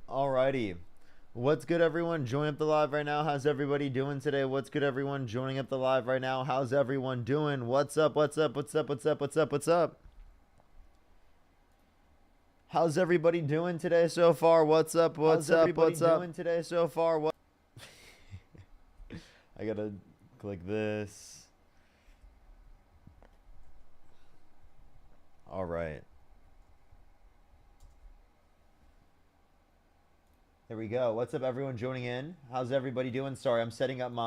Alrighty. What's good, everyone? Joining up the live right now. How's everybody doing today? What's good, everyone? Joining up the live right now. How's everyone doing? What's up? What's up? What's up? What's up? What's up? What's up? How's everybody doing today so far? What's up? What's up? What's up? Doing today so far? What? I gotta click this. All right. There we go. What's up, everyone joining in? How's everybody doing? Sorry, I'm setting up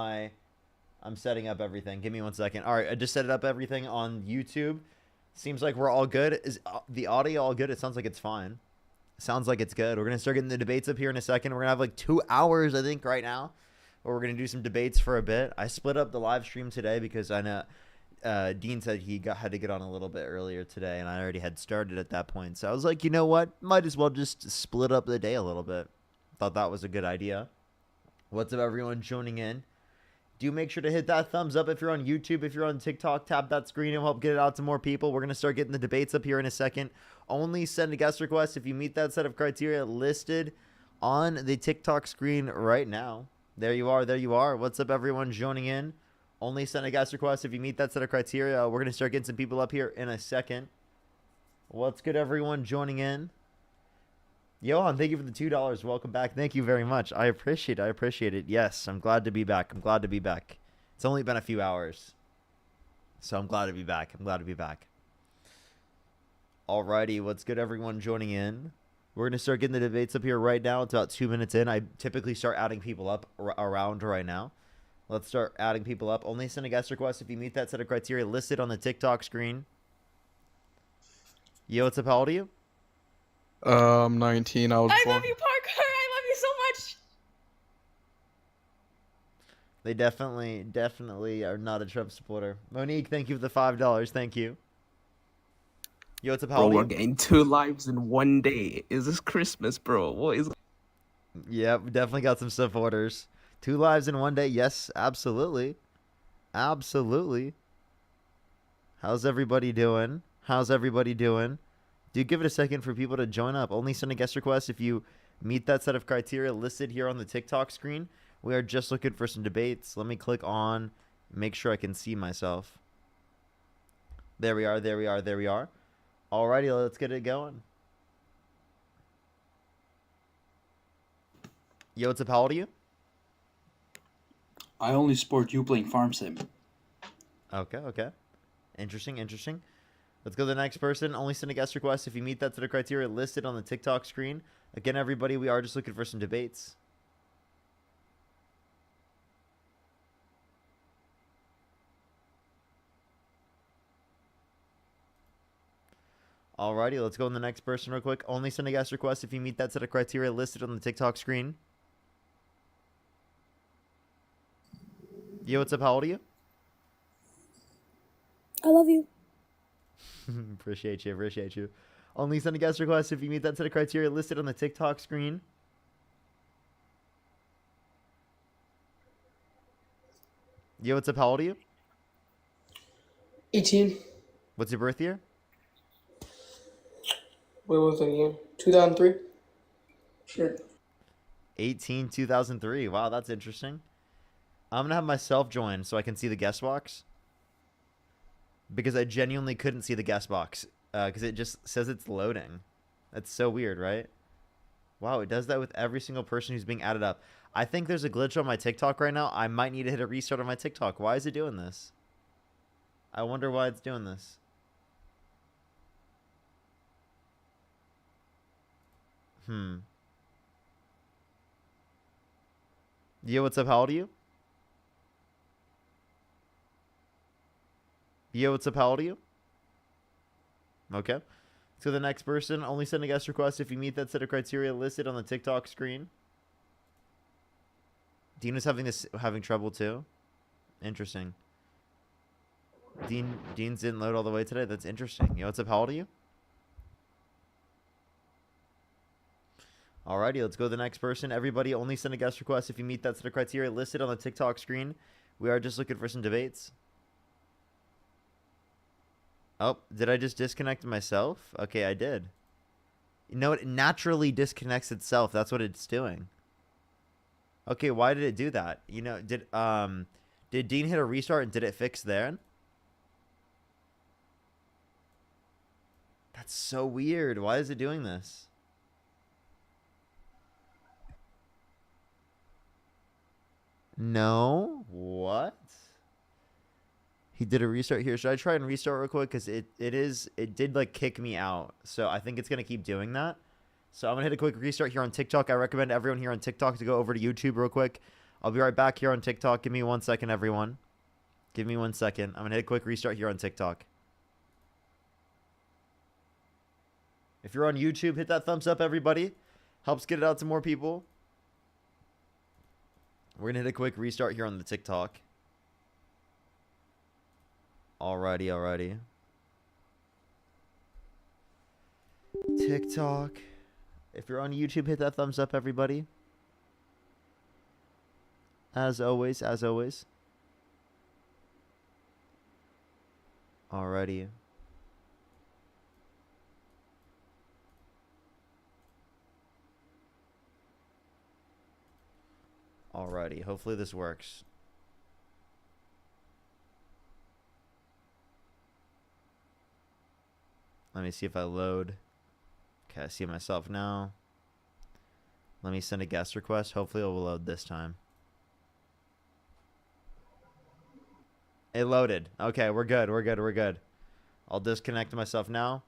everything. Give me 1 second. All right, I just set it up everything on YouTube. Seems like we're all good. Is the audio all good? It sounds like it's fine. Sounds like it's good. We're gonna start getting the debates up here in a second. We're gonna have like 2 hours, I think, right now, where we're gonna do some debates for a bit. I split up the live stream today because I know Dean said he had to get on a little bit earlier today, and I already had started at that point. So I was like, you know what? Might as well just split up the day a little bit. Thought that was a good idea. What's up, everyone joining in? Do make sure to hit that thumbs up if you're on YouTube. If you're on TikTok, tap that screen and help get it out to more people. We're going to start getting the debates up here in a second. Only send a guest request if you meet that set of criteria listed on the TikTok screen right now. There you are. There you are. What's up, everyone joining in? Only send a guest request if you meet that set of criteria. We're going to start getting some people up here in a second. What's good, everyone joining in? Johan, thank you for the $2. Welcome back. Thank you very much. I appreciate it. I appreciate it. Yes, I'm glad to be back. I'm glad to be back. It's only been a few hours, so I'm glad to be back. I'm glad to be back. Alrighty, what's good, everyone joining in? We're going to start getting the debates up here right now. It's about 2 minutes in. I typically start adding people up around right now. Let's start adding people up. Only send a guest request if you meet that set of criteria listed on the TikTok screen. Yo, what's up? How old are you? 19. I was I born. love you, Parker. I love you so much. They definitely are not a Trump supporter. Monique, thank you for the $5. Thank you. Yo, what's up? How Bro, old are we're you? getting 2 lives in one day. Is this Christmas, bro? What is... Yep, we definitely got some supporters. 2 lives in one day. Yes, absolutely. Absolutely. How's everybody doing? How's everybody doing? Do give it a second for people to join up. Only send a guest request if you meet that set of criteria listed here on the TikTok screen. We are just looking for some debates. Let me click on, make sure I can see myself. There we are, there we are, there we are. Alrighty, let's get it going. Yo, what's up? How old are you? I only support you playing Farm Sim. Okay, okay. Interesting, interesting. Let's go to the next person. Only send a guest request if you meet that set of criteria listed on the TikTok screen. Again, everybody, we are just looking for some debates. Alrighty, let's go on the next person real quick. Only send a guest request if you meet that set of criteria listed on the TikTok screen. Yo, what's up? How old are you? I love you. Appreciate you, appreciate you. Only send a guest request if you meet that set of criteria listed on the TikTok screen. Yo, what's up? How old are you? 18. What's your birth year? Wait, what was that again? 2003? Sure. 18, 2003. Wow, that's interesting. I'm going to have myself join so I can see the guest box. Because I genuinely couldn't see the guest box. Because it just says it's loading. That's so weird, right? Wow, it does that with every single person who's being added up. I think there's a glitch on my TikTok right now. I might need to hit a restart on my TikTok. Why is it doing this? I wonder why it's doing this. Yo, what's up? How old are you? Yo, what's up? How old are you? Okay. So the next person, only send a guest request if you meet that set of criteria listed on the TikTok screen. Dean is having trouble too. Interesting. Dean's didn't load all the way today. That's interesting. Yo, what's up? How old are you? Alrighty, let's go to the next person. Everybody, only send a guest request if you meet that set of criteria listed on the TikTok screen. We are just looking for some debates. Oh, did I just disconnect myself? Okay, I did. You know, it naturally disconnects itself. That's what it's doing. Okay, why did it do that? You know, did Dean hit a restart and did it fix there? That's so weird. Why is it doing this? No. What? He did a restart here. Should I try and restart real quick? Because it did like kick me out. So I think it's going to keep doing that. So I'm going to hit a quick restart here on TikTok. I recommend everyone here on TikTok to go over to YouTube real quick. I'll be right back here on TikTok. Give me 1 second, everyone. Give me 1 second. I'm going to hit a quick restart here on TikTok. If you're on YouTube, hit that thumbs up, everybody. Helps get it out to more people. We're going to hit a quick restart here on the TikTok. Alrighty. TikTok. If you're on YouTube, hit that thumbs up, everybody. As always. Alrighty. Alrighty. Hopefully this works. Let me see if I load. Okay, I see myself now. Let me send a guest request. Hopefully it will load this time. It loaded. Okay, we're good. I'll disconnect myself now.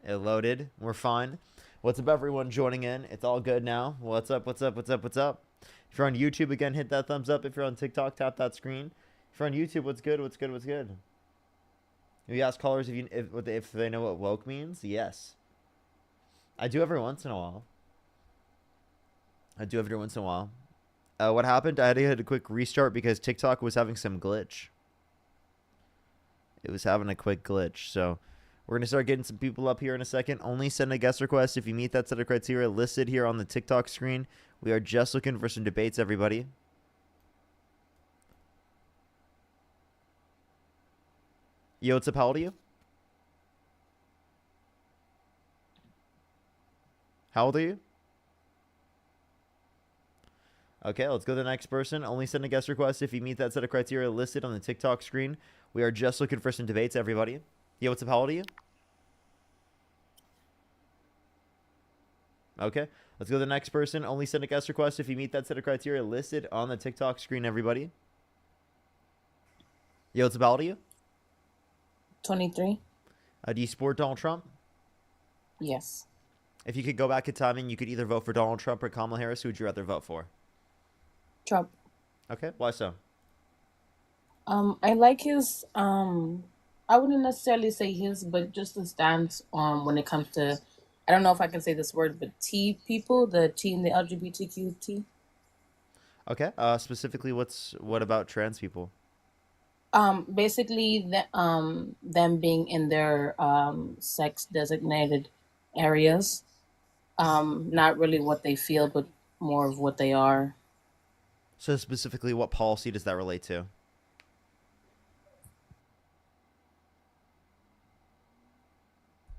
It loaded. We're fine. What's up, everyone joining in? It's all good now. What's up? If you're on YouTube, again, hit that thumbs up. If you're on TikTok, tap that screen. If you're on YouTube, what's good? If you ask callers if they know what woke means, yes. I do every once in a while. What happened? I had to hit a quick restart because TikTok was having some glitch. It was having a quick glitch. So we're going to start getting some people up here in a second. Only send a guest request if you meet that set of criteria listed here on the TikTok screen. We are just looking for some debates, everybody. Yo, what's up? How old are you? Okay, let's go to the next person. Only send a guest request if you meet that set of criteria listed on the TikTok screen. We are just looking for some debates, everybody. Yo, what's up? How old are you? Okay, let's go to the next person. Only send a guest request if you meet that set of criteria listed on the TikTok screen, everybody. Yo, what's up? How old are you? 23. Do you support Donald Trump? Yes. If you could go back in time and you could either vote for Donald Trump or Kamala Harris, who would you rather vote for? Trump. Okay, why so? I like his I wouldn't necessarily say his, but just the stance when it comes to, I don't know if I can say this word, but T people, the T in the LGBTQ T. Okay. Specifically, what about trans people? Basically them being in their sex designated areas. Not really what they feel, but more of what they are. So specifically, what policy does that relate to?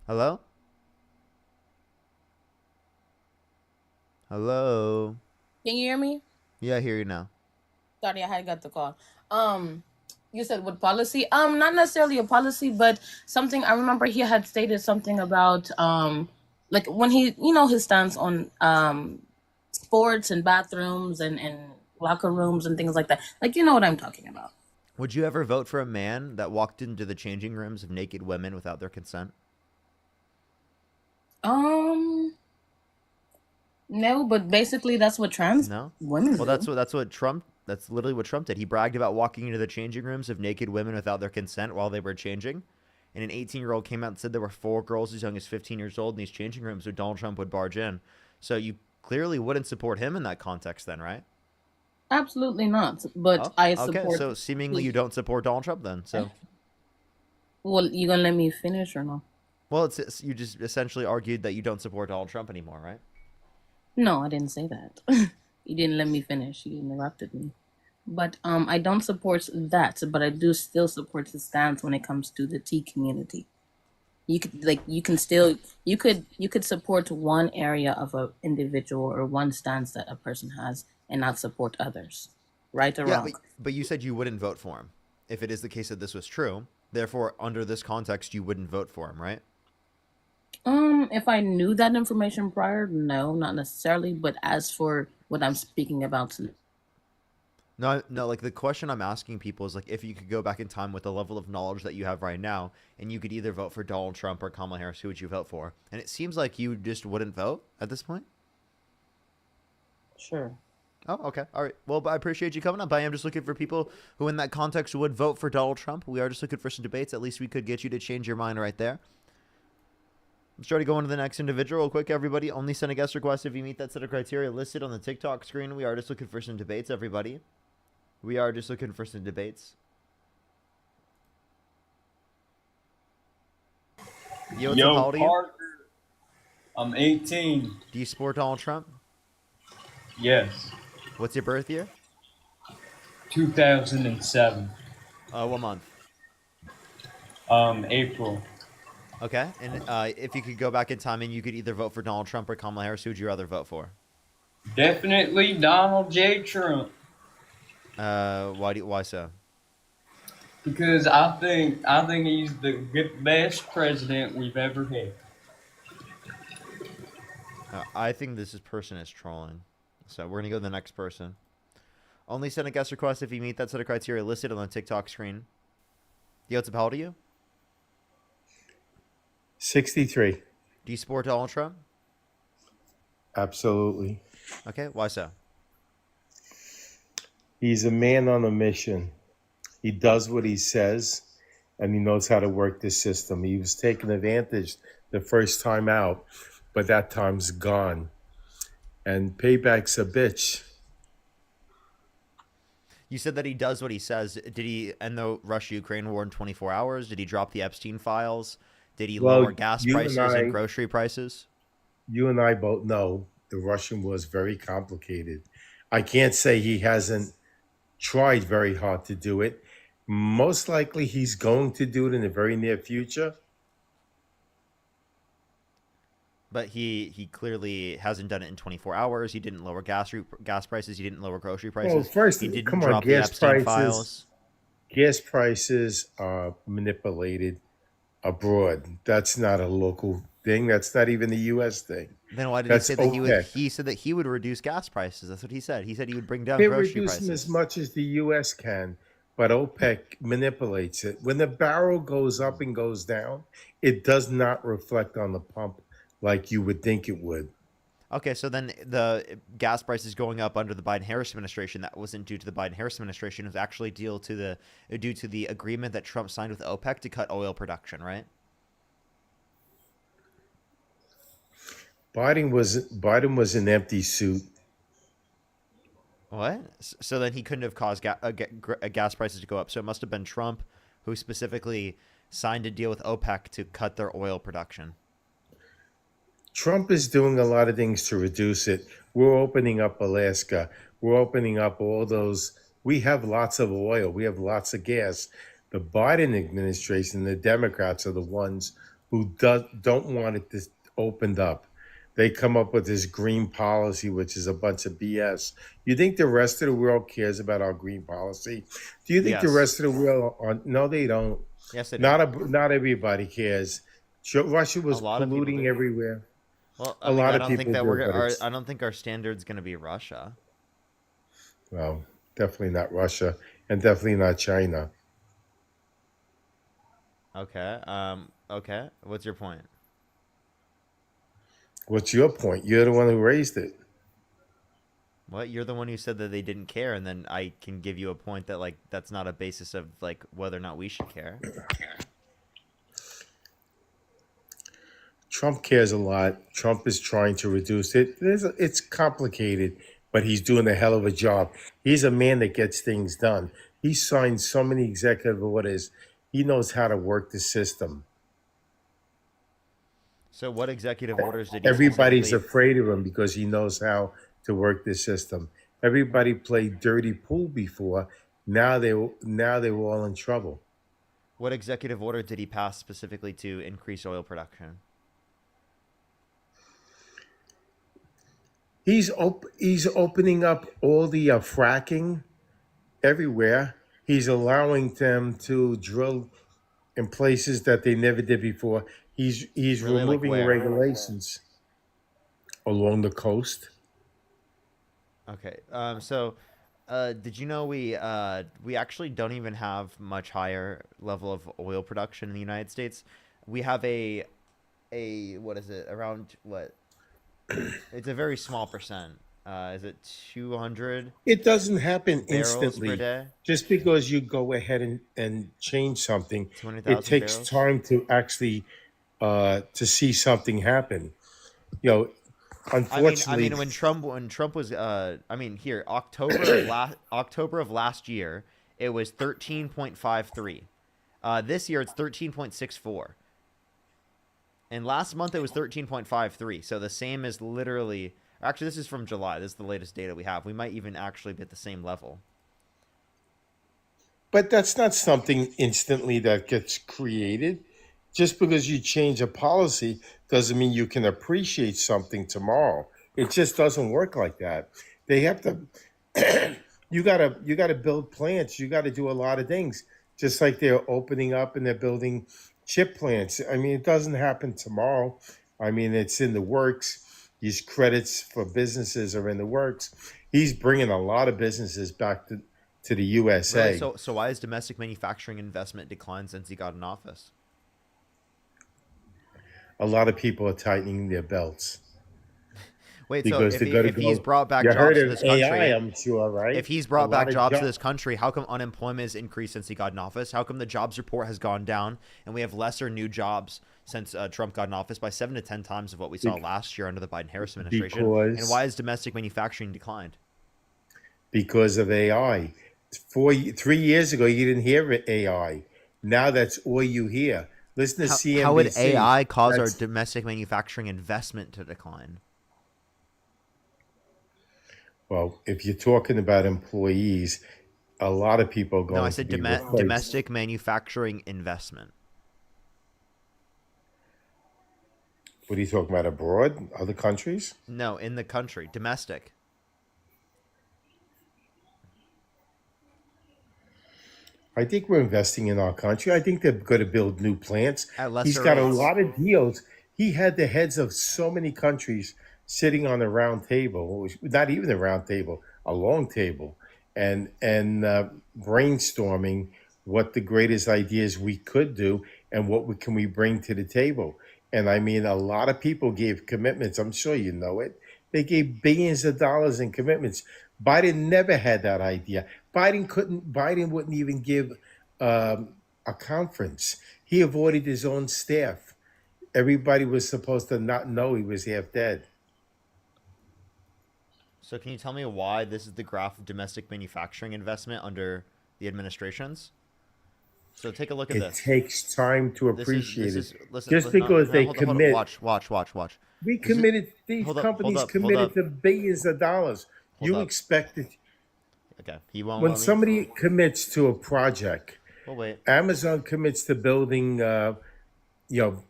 Hello? Hello? Can you hear me? Yeah, I hear you now. Sorry, I had got the call. You said what policy? Not necessarily a policy, but something. I remember he had stated something about like when he, his stance on sports and bathrooms and locker rooms and things like that. Like, you know what I'm talking about. Would you ever vote for a man that walked into the changing rooms of naked women without their consent? No, but basically that's what trans women Well, do. that's literally what Trump did. He bragged about walking into the changing rooms of naked women without their consent while they were changing. And an 18-year-old came out and said there were 4 girls as young as 15 years old in these changing rooms where Donald Trump would barge in. So you clearly wouldn't support him in that context then, right? Absolutely not. But I support. Okay, so seemingly you don't support Donald Trump then. So, well, you gonna let me finish or no? well, you just essentially argued that you don't support Donald Trump anymore, right? No, I didn't say that. You didn't let me finish. You interrupted me. But I don't support that, but I do still support his stance when it comes to the T community. You could like you can still you could support one area of a individual or one stance that a person has and not support others, right or Yeah, wrong. but you said you wouldn't vote for him. If it is the case that this was true, therefore, under this context, you wouldn't vote for him, right? If I knew that information prior, no, not necessarily. But as for what I'm speaking about, No, no. Like the question I'm asking people is like, if you could go back in time with the level of knowledge that you have right now, and you could either vote for Donald Trump or Kamala Harris, who would you vote for? And it seems like you just wouldn't vote at this point. sure. Oh, okay. All right. Well, I appreciate you coming up. I am just looking for people who, in that context, would vote for Donald Trump. We are just looking for some debates. At least we could get you to change your mind right there. Let's try to go on to the next individual real quick, everybody. Only send a guest request if you meet that set of criteria listed on the TikTok screen. We are just looking for some debates, everybody. We are just looking for some debates. Yo, Yo, how old are you? Parker, I'm 18. Do you support Donald Trump? Yes, What's your birth year? 2007. What month? April. Okay. And if you could go back in time and you could either vote for Donald Trump or Kamala Harris, who would you rather vote for? Definitely Donald J. Trump, Why so? because I think he's the best president we've ever had. I think this person is trolling. So we're gonna go to the next person. Only send a guest request if you meet that set of criteria listed on the TikTok screen. Yo, how old are you? 63. Do you support Donald Trump? Absolutely. Okay, why so? He's a man on a mission. He does what he says, and he knows how to work the system. He was taken advantage the first time out, but that time's gone. And payback's a bitch. You said that he does what he says. Did he end the Russia-Ukraine war in 24 hours? Did he drop the Epstein files? Did he Well, lower gas you and prices I- and grocery prices? You and I both know the Russian war is very complicated. I can't say he hasn't tried very hard to do it. Most likely he's going to do it in the very near future. But he clearly hasn't done it in 24 hours. He didn't lower gas prices. He didn't lower grocery prices. Well, first, he didn't come on, drop the gas Epstein prices. files. Gas prices are manipulated abroad. That's not a local thing. That's not even a U.S. thing. Then why did That's he say that he would? OPEC. He said that he would reduce gas prices. That's what he said. He said he would bring down They grocery reduce prices. them as much as the U.S. can, but OPEC manipulates it. When the barrel goes up and goes down, it does not reflect on the pump like you would think it would. Okay, so then the gas prices going up under the Biden-Harris administration, that wasn't due to the Biden-Harris administration. It was actually due to the agreement that Trump signed with OPEC to cut oil production, right? Biden was an empty suit. What? So then he couldn't have caused gas prices to go up. So it must have been Trump who specifically signed a deal with OPEC to cut their oil production. Trump is doing a lot of things to reduce it. We're opening up Alaska. We're opening up all those. We have lots of oil. We have lots of gas. The Biden administration, the Democrats are the ones who don't want it this opened up. They come up with this green policy, which is a bunch of BS. You think the rest of the world cares about our green policy? Do you think the Yes. rest of the world? No, they don't. Yes, they do. Not everybody cares. Russia was A lot of people polluting do. everywhere. Well, A lot I of don't people think that do, we're. but it's- I don't think our standard's going to be Russia. Well, definitely not Russia, and definitely not China. Okay. Okay. What's your point? What's your point? You're the one who raised it. What? You're the one who said that they didn't care, and then I can give you a point that like that's not a basis of like whether or not we should care. Trump cares a lot. Trump is trying to reduce it. It's complicated, but he's doing a hell of a job. He's a man that gets things done. He signed so many executive orders. He knows how to work the system. So what executive orders did he Everybody's specifically- afraid of him because he knows how to work the system. Everybody played dirty pool before. Now they were all in trouble. What executive order did he pass specifically to increase oil production? He's opening up all the fracking everywhere. He's allowing them to drill in places that they never did before. He's Really, like removing where? regulations along the coast. Okay. Did you know we actually don't even have much higher level of oil production in the United States? We have a what is it, around what? It's a very small percent. Is it 200 It doesn't happen barrels per instantly. day? Just because you go ahead and change something, 200,000 it takes barrels? time to actually to see something happen. You know, unfortunately, when Trump was here October of last year, it was 13.53. This year it's 13.64. And last month it was 13.53. So the same as literally, actually this is from July. This is the latest data we have. We might even actually be at the same level. but that's not something instantly that gets created. Just because you change a policy doesn't mean you can appreciate something tomorrow. It just doesn't work like that. They have to you gotta build plants, you gotta do a lot of things. Just like they're opening up and they're building chip plants. I mean, it doesn't happen tomorrow. I mean, it's in the works. These credits for businesses are in the works. He's bringing a lot of businesses back to the USA. Really? So why has domestic manufacturing investment declined since he got in office? A lot of people are tightening their belts. Wait, so Because if he's brought back You jobs heard to of this country, AI, I'm sure, right? if he's A brought lot back of jobs to this country, how come unemployment has increased since he got in office? How come the jobs report has gone down and we have lesser new jobs since Trump got in office by 7 to 10 times of what we saw last year under the Biden-Harris administration? Because- And why has domestic manufacturing declined? Because of AI. 3 years ago, you didn't hear AI. Now that's all you hear. Listen to CNBC. How would AI cause our That's- domestic manufacturing investment to decline? Well, if you're talking about employees, a lot of people are going No, I to said be replaced. domestic manufacturing investment. What are you talking about, abroad? Other countries? No, in the country, domestic. I think we're investing in our country. I think they're going to build new plants. At lesser He's got a rates. lot of deals. He had the heads of so many countries sitting on a round table, not even a round table, a long table, and brainstorming what the greatest ideas we could do and can we bring to the table. And I mean, a lot of people gave commitments. I'm sure you know it. They gave billions of dollars in commitments. Biden never had that idea. Biden wouldn't even give a conference. He avoided his own staff. Everybody was supposed to not know he was half dead. So can you tell me why this is the graph of domestic manufacturing investment under the administrations? So take a look at It this. takes time to This appreciate is, it. listen, Just listen, because they hold on, commit. Watch. We This is- committed, these hold up, companies hold committed up. to billions of dollars. Hold You up. expected, Okay, he won't. when let me- somebody commits to a project, Well, wait. Amazon commits to building,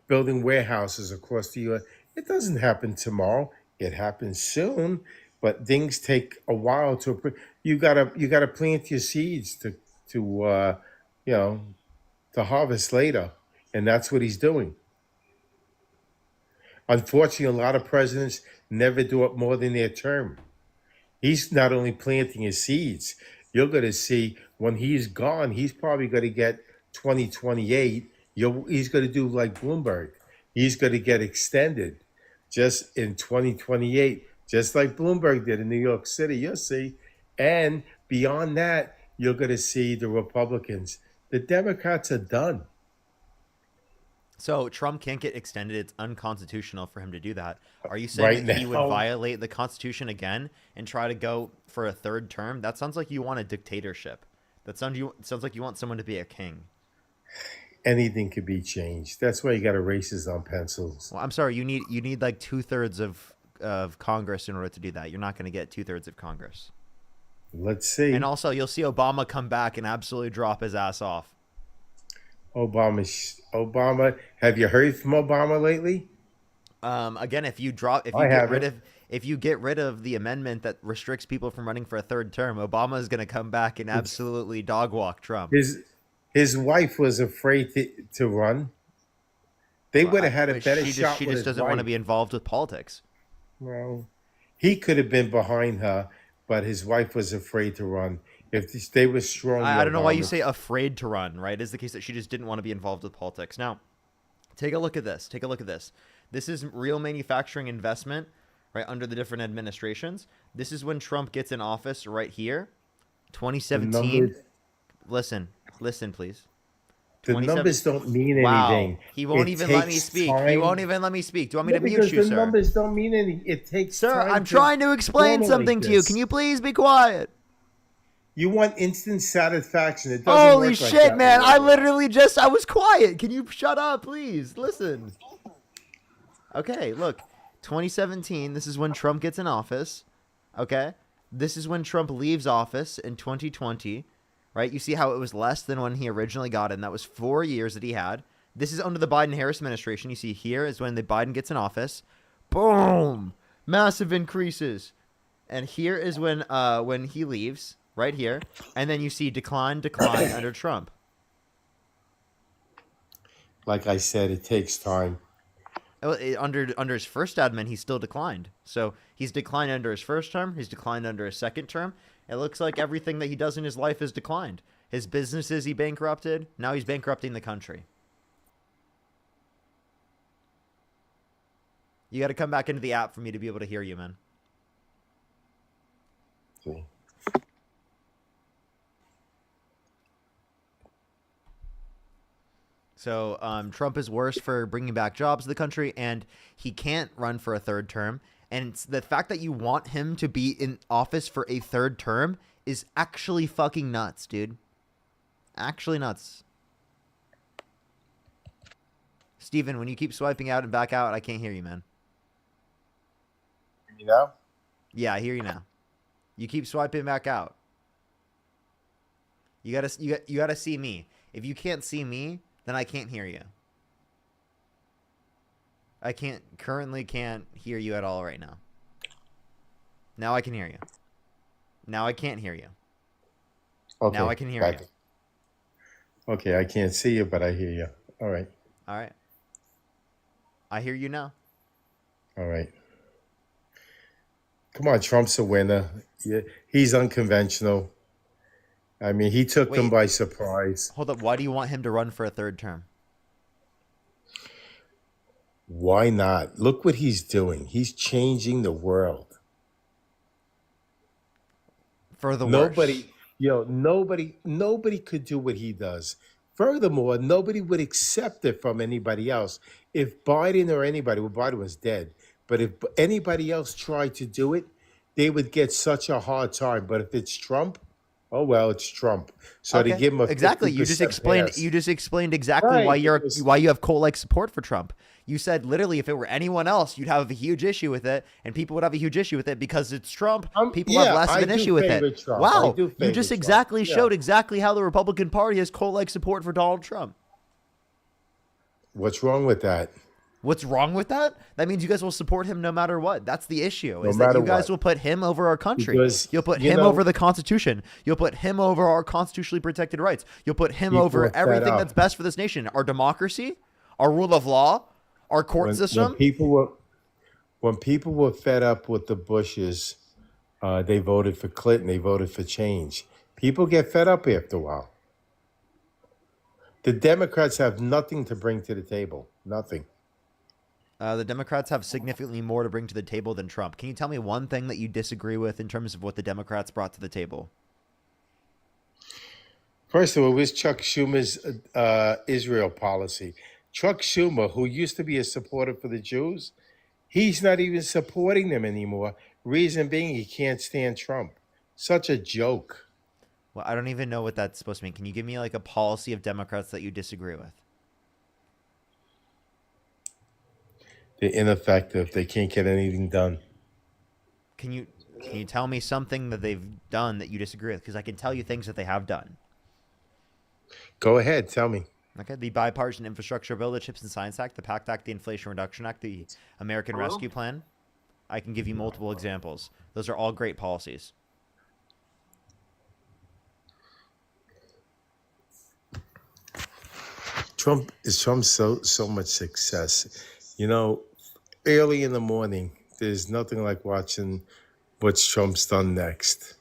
building warehouses across the U.S. It doesn't happen tomorrow. It happens soon, but things take a while to. You gotta plant your seeds to harvest later, and that's what he's doing. Unfortunately, a lot of presidents never do it more than their term. He's not only planting his seeds. You're going to see when he's gone, he's probably going to get 2028. He's going to do like Bloomberg. He's going to get extended just in 2028, just like Bloomberg did in New York City. You'll see. And beyond that, you're going to see the Republicans. The Democrats are done. So Trump can't get extended. It's unconstitutional for him to do that. Are you saying Right that he would now. violate the Constitution again and try to go for a third term? That sounds like you want a dictatorship. Sounds like you want someone to be a king. Anything could be changed. That's why you got erasers on pencils. Well, I'm sorry. You need like 2/3 of Congress in order to do that. You're not going to get 2/3 of Congress. Let's see. And also, you'll see Obama come back and absolutely drop his ass off. Obama. Have you heard from Obama lately? Again, if you I get rid haven't. of the amendment that restricts people from running for a third term, Obama is going to come back and It's absolutely dog walk Trump. his wife was afraid to run. They Well, would have had a better she shot with just his doesn't want to wife. be involved with politics. Well, he could have been behind her, but his wife was afraid to run. If they were strong, the I don't know why you Obamas. say afraid to run, right? Is the case that she just didn't want to be involved with politics. Now, take a look at this. Take a look at this. This is real manufacturing investment, right, under the different administrations. This is when Trump gets in office right here. The 2017. numbers, Listen, please. the 27. numbers don't mean Wow. anything. He won't It even let me takes speak. He won't time. even let me speak. Do you want me No, to mute because you, the sir? numbers don't mean anything. It takes Sir, time I'm to trying to explain formulate something to you. this. Can you please be quiet? You want instant satisfaction. It doesn't Holy work like shit, that. man. I Remember. literally I was quiet. Can you shut up, please? Listen. Okay, look. 2017, this is when Trump gets in office. Okay? This is when Trump leaves office in 2020. Right? You see how it was less than when he originally got in. That was 4 years that he had. This is under the Biden-Harris administration. You see here is when the Biden gets in office. Boom! Massive increases. And here is when he leaves, right here. And then you see decline under Trump. Like I said, it takes time. Well, under his first admin, he still declined. So he's declined under his first term. He's declined under his second term. It looks like everything that he does in his life has declined. His businesses he bankrupted. Now he's bankrupting the country. You got to come back into the app for me to be able to hear you, man. See? So Trump is worse for bringing back jobs to the country, and he can't run for a third term. And it's the fact that you want him to be in office for a third term is actually fucking nuts, dude. Actually nuts. Steven, when you keep swiping out and back out, I can't hear you, man. You know? Yeah, I hear you now. You keep swiping back out. You gotta see me. If you can't see me, then I can't hear you. I currently can't hear you at all right now. Now I can hear you. Now I can't hear you. Okay. Now I can hear back. you. Okay, I can't see you, but I hear you. All right. All right. I hear you now. All right. Come on, Trump's a winner. Yeah, he's unconventional. I mean, he took them Wait. by surprise. Hold up. Why do you want him to run for a third term? Why not? Look what he's doing. He's changing the world. For the Nobody, worse. nobody could do what he does. Furthermore, nobody would accept it from anybody else. If Biden or anybody, well, Biden was dead, but if anybody else tried to do it, they would get such a hard time. But if it's Trump, oh well, it's Trump. So to Okay. give him a Exactly. You just 50% explained. pass. You just explained exactly Right, why because- why you have cult-like support for Trump. You said literally, if it were anyone else, you'd have a huge issue with it, and people would have a huge issue with it because it's Trump. People have yeah, less of I an do issue with favor it. Trump. I Wow, do you favor just Trump. exactly Yeah. showed exactly how the Republican Party has cult-like support for Donald Trump. What's wrong with that? What's wrong with that? That means you guys will support him no matter what. That's the issue. No Is that matter you guys what. will put him over our country. Because, You'll put you him know- over the Constitution. You'll put him over our constitutionally protected rights. You'll put him People over are fed everything up. that's best for this nation. Our democracy, our rule of law, our court When system. when people were fed up with the Bushes, they voted for Clinton. They voted for change. People get fed up after a while. The Democrats have nothing to bring to the table. Nothing. The Democrats have significantly more to bring to the table than Trump. Can you tell me one thing that you disagree with in terms of what the Democrats brought to the table? First of all, it was Chuck Schumer's Israel policy. Chuck Schumer, who used to be a supporter for the Jews, he's not even supporting them anymore. Reason being, he can't stand Trump. Such a joke. Well, I don't even know what that's supposed to mean. Can you give me like a policy of Democrats that you disagree with? They're ineffective. They can't get anything done. Can you tell me something that they've done that you disagree with? Because I can tell you things that they have done. Go ahead, tell me. Okay, the Bipartisan Infrastructure Bill, the CHIPS and Science Act, the PACT Act, the Inflation Reduction Act, the American Rescue Plan. I can give you multiple examples. Those are all great policies. Trump so much success. You know, early in the morning, there's nothing like watching what's Trump's done next.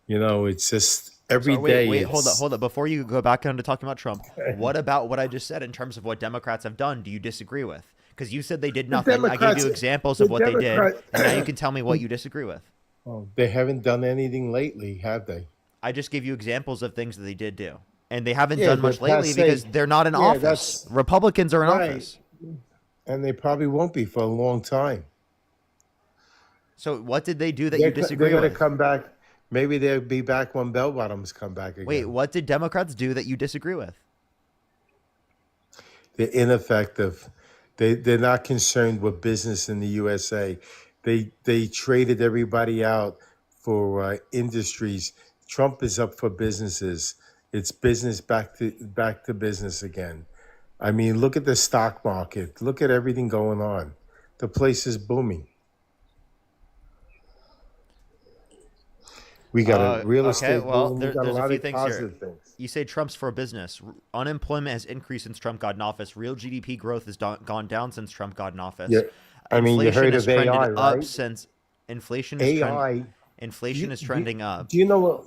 You know, it's just every So day. wait, hold up. Before you go back into talking about Trump, what about what I just said in terms of what Democrats have done? Do you disagree with? Because you said they did nothing. I gave Democrats- you examples the of what they did, Democrat- and now you can tell me what you disagree with. Oh, they haven't done anything lately, have they? I just gave you examples of things that they did do, and they haven't Yeah, done but much lately that's because saying- they're not in Yeah, office. that's- Republicans are in Right. office. And they probably won't be for a long time. So what did they do that you disagree They're going with? to come back. Maybe they'll be back when bell bottoms come back again. Wait, what did Democrats do that you disagree with? They're ineffective. They're not concerned with business in the USA. They traded everybody out for industries. Trump is up for businesses. It's business back to business again. I mean, look at the stock market. Look at everything going on. The place is booming. We got a real estate well, boom. there- We got a there's a lot few of things here. positive things. You say Trump's for business. Unemployment has increased since Trump got in office. Real GDP growth has gone down since Trump got in office. Yeah, I mean, you Inflation heard has of trended AI, up right? since inflation is AI. inflation is trending up. Do you know what?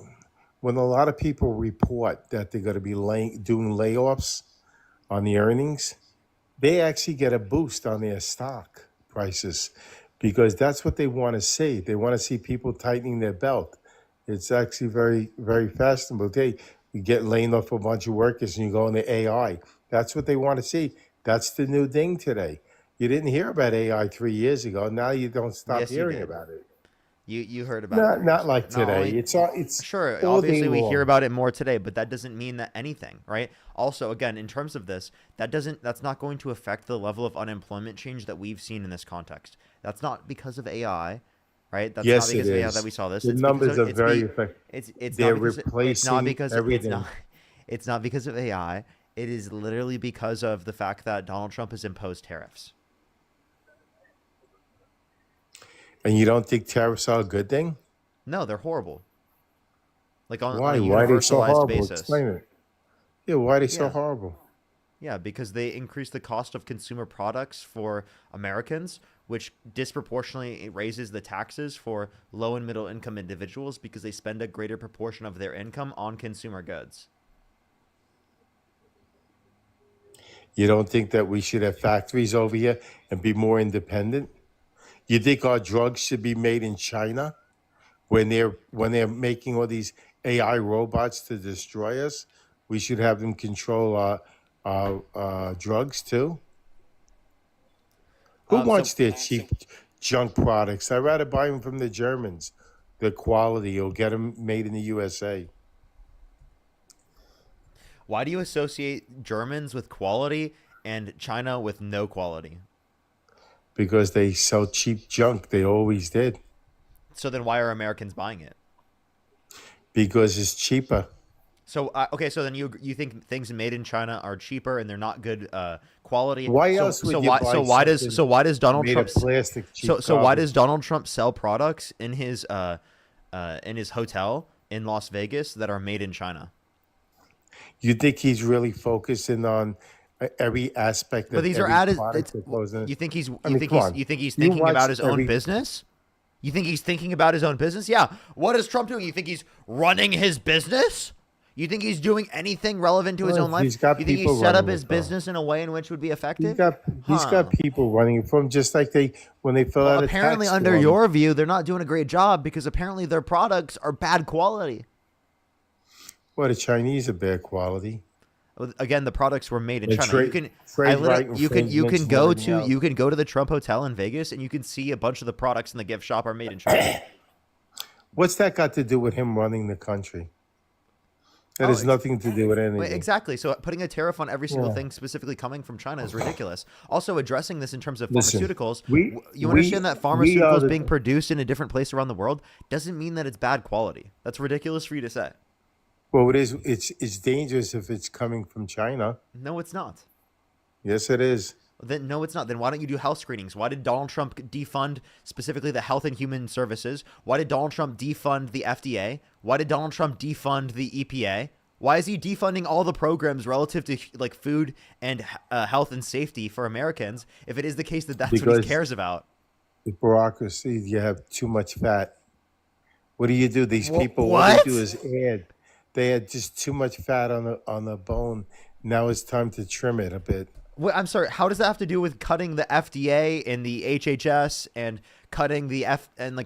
When a lot of people report that they're going to be doing layoffs on the earnings, they actually get a boost on their stock prices because that's what they want to see. They want to see people tightening their belt. It's actually very, very fashionable. You get laying off a bunch of workers and you go into AI. That's what they want to see. That's the new thing today. You didn't hear about AI 3 years ago. Now you don't stop Yes, you hearing did. about it. You heard about it. Not like Not today. only- It's Sure, all obviously day we long. hear about it more today, but that doesn't mean that anything, right? Also, again, in terms of this, that's not going to affect the level of unemployment change that we've seen in this context. That's not because of AI, right? That's Yes, not because it of AI is. that we saw this. The It's because numbers of- are it's very be- effective. It's They're not because it's not replacing because everything. it's not because of AI. It is literally because of the fact that Donald Trump has imposed tariffs. And you don't think tariffs are a good thing? No, they're horrible. Like on Why? a Why are they so universalized horrible? basis. Explain it. Yeah, why are they so Yeah. horrible? Yeah, because they increase the cost of consumer products for Americans, which disproportionately raises the taxes for low and middle income individuals because they spend a greater proportion of their income on consumer goods. You don't think that we should have factories over here and be more independent? You think our drugs should be made in China when they're making all these AI robots to destroy us? We should have them control our drugs too. Who wants their cheap junk products? I'd rather buy them from the Germans, the quality, or get them made in the USA. Why do you associate Germans with quality and China with no quality? Because they sell cheap junk. They always did. So then why are Americans buying it? Because it's cheaper. So okay, so then you think things made in China are cheaper and they're not good quality. Why so, else would so you why buy so why does something so why does Donald made Trump of plastic cheap so why garbage? does Donald Trump sell products in his hotel in Las Vegas that are made in China? You think he's really focusing on every aspect of But these are every added. product that goes in? You think he's I mean, come on. you think he's You thinking watch about his own every- business? You think he's thinking about his own business? Yeah. What is Trump doing? You think he's running his business? You think he's doing anything relevant to his Well, own life? he's got You think he people set up running his it, though. business in a way in which would be effective? He's got people running it from just like when they fill Well, out a apparently, tax under form. your view, they're not doing a great job because apparently their products are bad quality. Well, the Chinese are bad quality. Well, again, the products were made in The China. trade- you can, trade I literally- right you can infringements and go everything to else. you can go to the Trump Hotel in Vegas and you can see a bunch of the products in the gift shop are made in China. What's that got to do with him running the country? That has nothing to do with anything. Wait, exactly. So putting a tariff on every single Yeah. thing specifically coming from China is ridiculous. Also, addressing this in terms of Listen, pharmaceuticals, we you understand that are pharmaceuticals the- being produced in a different place around the world doesn't mean that it's bad quality. That's ridiculous for you to say. Well, it is. It's dangerous if it's coming from China. No, it's not. Yes, it is. Then no, it's not. Then why don't you do health screenings? Why did Donald Trump defund specifically the Health and Human Services? Why did Donald Trump defund the FDA? Why did Donald Trump defund the EPA? Why is he defunding all the programs relative to like food and health and safety for Americans? If it is the case that that's what he Because cares about. the bureaucracy, you have too much fat. What do you do? These people, what what? they do is add. They had just too much fat on the bone. Now it's time to trim it a bit. Wait, I'm sorry. How does that have to do with cutting the FDA and the HHS and cutting the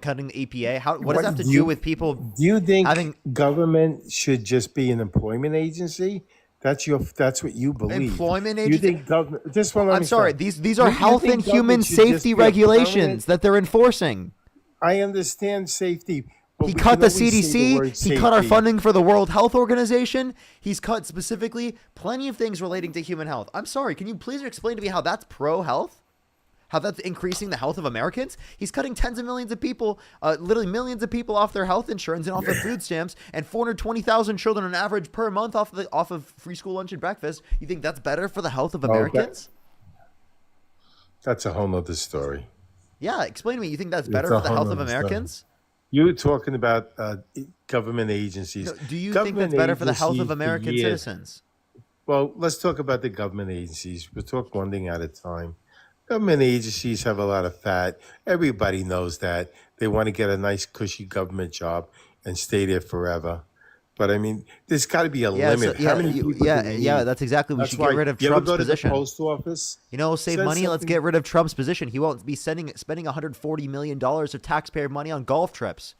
cutting the EPA? What does that have to do with people Do you think having government should just be an employment agency? That's what you believe. employment You agency? think government? Just one. I'm sorry. These are You health think and human government should just safety be a regulations permanent- that they're enforcing. I understand safety. But He we cut can the always say CDC. word He cut our safety. funding for the World Health Organization. He's cut specifically plenty of things relating to human health. I'm sorry. Can you please explain to me how that's pro-health? How that's increasing the health of Americans? He's cutting tens of millions of people, literally millions of people off their health insurance and off of food stamps, and 420,000 children on average per month off of free school lunch and breakfast. You think that's better for the health of Americans? That's a whole nother story. Yeah, explain to me. You think that's better It's a for the whole health of nother story. Americans? You're talking about government agencies. No, do you think Government that's better for the health agencies of for American years- citizens? Well, let's talk about the government agencies. We'll talk one thing at a time. Government agencies have a lot of fat. Everybody knows that. They want to get a nice, cushy government job and stay there forever. But I mean, there's got to be a Yeah, limit. How many people do we need? that's exactly. We That's should why get rid of you ever Trump's go to position. the post office? You know, save Says money. Let's something- get rid of Trump's position. He won't be spending $140 million of taxpayer money on golf trips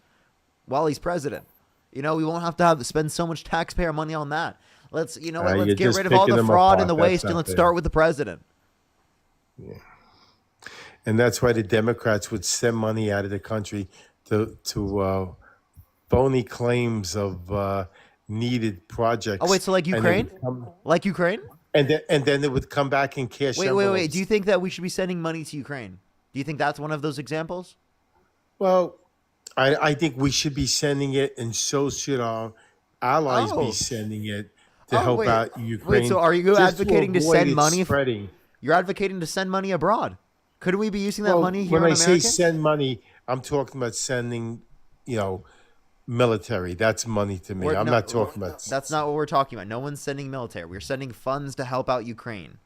while he's president. You know, we won't have to spend so much taxpayer money on that. Let's you're let's get just rid of all picking the them fraud apart. and the That's waste, and not let's fair. start with the president. And that's why the Democrats would send money out of the country to phony claims of needed projects. Oh wait, so like And Ukraine, then like Ukraine? and then they would come back and cash. Wait. envelopes. Do you think that we should be sending money to Ukraine? Do you think that's one of those examples? Well, I think we should be sending it, and so should our allies Oh. be sending it to Oh, help wait. out Ukraine. Wait, so are you just advocating to avoid send it money? Spreading. You're advocating to send money abroad. Couldn't we be using that Well, money here when on I say Americans? send money, I'm talking about sending, military. That's money to me. I'm No, not talking about. That's not what we're talking about. No one's sending military. We're sending funds to help out Ukraine.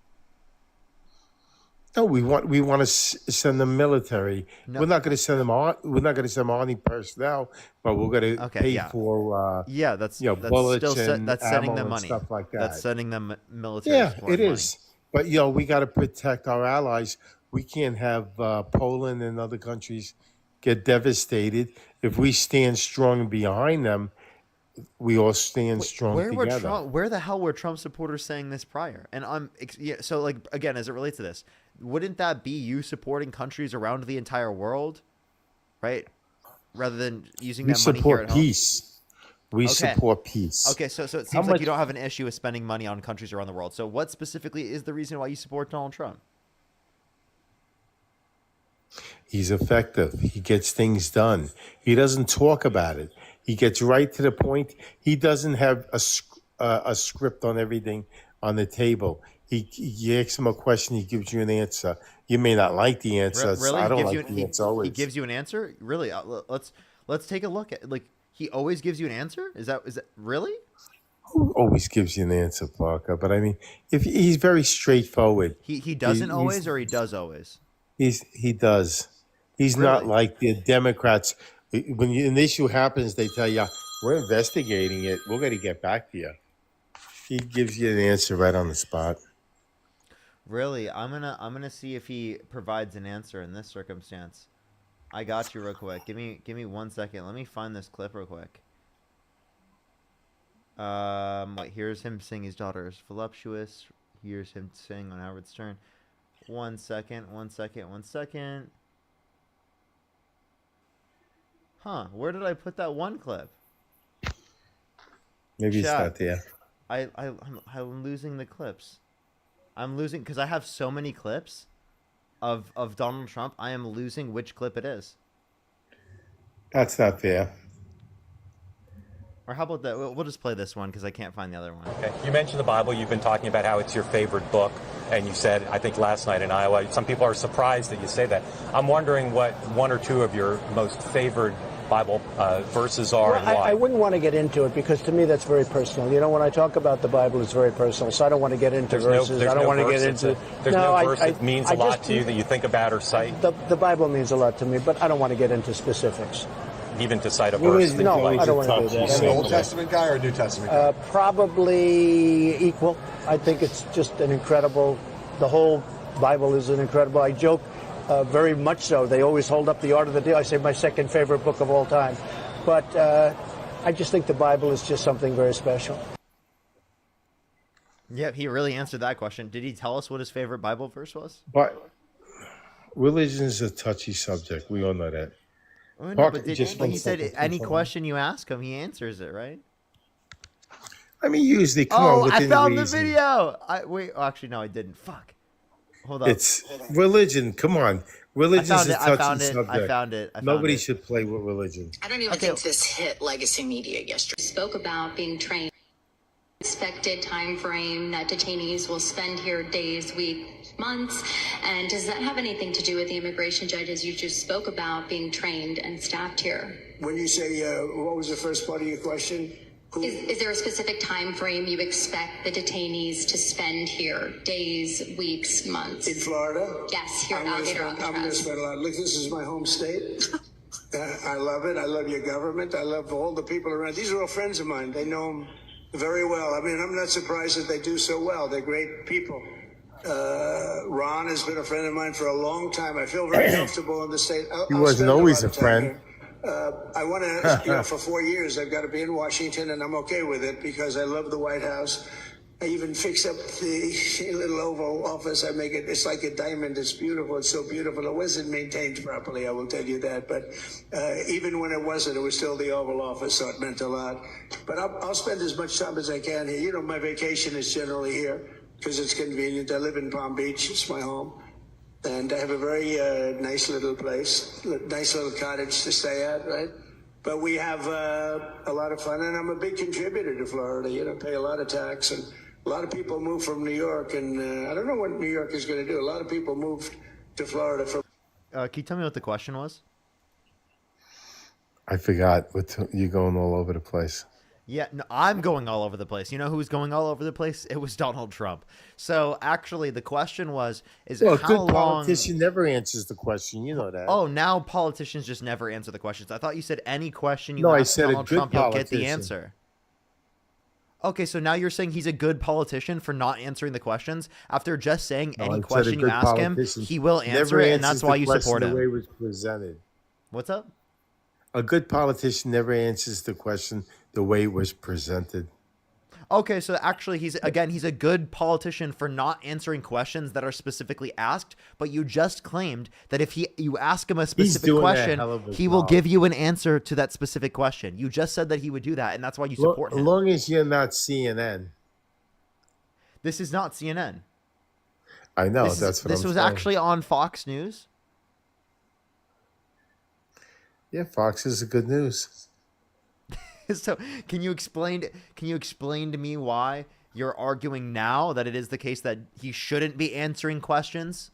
No, we want to send them military. No. We're not going to send them on. We're not going to send them army personnel, but we're going to Okay, pay yeah. for. Yeah, that's bullets and that's sending ammo them and money. stuff like That's that. sending them military. Yeah, support it money. is. But we got to protect our allies. We can't have Poland and other countries get devastated. If we stand strong behind them, we all stand strong together. Where the hell were Trump supporters saying this prior? And so like again, as it relates to this, wouldn't that be you supporting countries around the entire world, right? Rather than using We that money here support at home. peace. We Okay. support peace. Okay, so it How seems like much- you don't have an issue with spending money on countries around the world. So what specifically is the reason why you support Donald Trump? He's effective. He gets things done. He doesn't talk about it. He gets right to the point. He doesn't have a script on everything on the table. You ask him a question, he gives you an answer. You may not like the answer. Really? I don't He gives like you the answer always. he gives you an answer? Really? Let's take a look at like he always gives you an answer? Is that really? Who always gives you an answer, Parker? But I mean, if he's very straightforward. He doesn't he's- always, or he does always? He does. He's not Really? like the Democrats. When an issue happens, they tell you, "We're investigating it. We're going to get back to you." He gives you an answer right on the spot. Really? I'm gonna see if he provides an answer in this circumstance. I got you real quick. Give me 1 second. Let me find this clip real quick. Wait, here's him saying his daughter is voluptuous. Here's him saying on Howard Stern. 1 second, 1 second, 1 second. Huh, where did I put that one clip? Maybe it's Chat. not there. I'm losing the clips. I'm losing because I have so many clips of Donald Trump. I am losing which clip it is. That's not fair. Or how about that? We'll just play this one because I can't find the other one. Okay. You mentioned the Bible. You've been talking about how it's your favorite book. And you said, I think last night in Iowa, some people are surprised that you say that. I'm wondering what one or two of your most favored Bible verses are and why. I wouldn't want to get into it because to me that's very personal. You know, when I talk about the Bible, it's very personal. So I don't want to get into verses. I don't want to get into. There's no verse that means a lot to you that you think about or cite. The Bible means a lot to me, but I don't want to get into specifics. Even to cite a verse. No, I don't want to do that. An Old Testament guy or a New Testament guy? Probably equal. I think it's just an incredible. The whole Bible is an incredible. I joke. Very much so. They always hold up The Art of the Deal. I say my second favorite book of all time. But I just think the Bible is just something very special. Yeah, he really answered that question. Did he tell us what his favorite Bible verse was? But religion is a touchy subject. We all know that. Oh, no, but he said any question you ask him, he answers it, right? I mean, usually, come on. I found reason. the video. Actually, no, I didn't. Fuck. Hold on. It's religion. Come on. Religion is a touchy subject. I found it. Nobody should play with religion. I don't even think this hit legacy media yesterday. Spoke about being trained. Expected time frame that detainees will spend here days, weeks, months. And does that have anything to do with the immigration judges you just spoke about being trained and staffed here? When you say, what was the first part of your question? Is there a specific time frame you expect the detainees to spend here? Days, weeks, months? In Florida? Yes, here at Alligator Alcatraz. I'm going to spend a lot. Look, this is my home state. I love it. I love your government. I love all the people around. These are all friends of mine. They know them very well. I mean, I'm not surprised that they do so well. They're great people. Ron has been a friend of mine for a long time. I feel very comfortable in the state. He wasn't always a friend. I want to, for 4 years, I've got to be in Washington, and I'm okay with it because I love the White House. I even fix up the little Oval Office. I make it, it's like a diamond. It's beautiful. It's so beautiful. It wasn't maintained properly, I will tell you that. But even when it wasn't, it was still the Oval Office, so it meant a lot. But I'll spend as much time as I can here. You know, my vacation is generally here because it's convenient. I live in Palm Beach. It's my home. And I have a very nice little place, nice little cottage to stay at, right? But we have a lot of fun, and I'm a big contributor to Florida. You know, pay a lot of tax, and a lot of people move from New York, and I don't know what New York is going to do. A lot of people moved to Florida from. Can you tell me what the question was? I forgot. You're going all over the place. Yeah, no, I'm going all over the place. You know who's going all over the place? It was Donald Trump. So actually, the question was, well, how a good long... politician never answers the question. You know that. Oh, now politicians just never answer the questions. I thought you said any question you ask I said Donald Trump, you'll get the politician. answer. Okay, so now you're saying he's a good politician for not answering the questions after just saying any question you ask him, he will answer it, and that's why you support him. The way it was presented. What's up? A good politician never answers the question the way it was presented. Okay, so actually he's a good politician for not answering questions that are specifically asked, but you just claimed that if you ask him a specific question, he will give you an answer to that specific question. You just said that he would do that, and that's why you support him. As long as you're not CNN. This is not CNN. I know, this was saying. Actually on Fox News. Yeah, Fox is good news. So can you explain to me why you're arguing now that it is the case that he shouldn't be answering questions?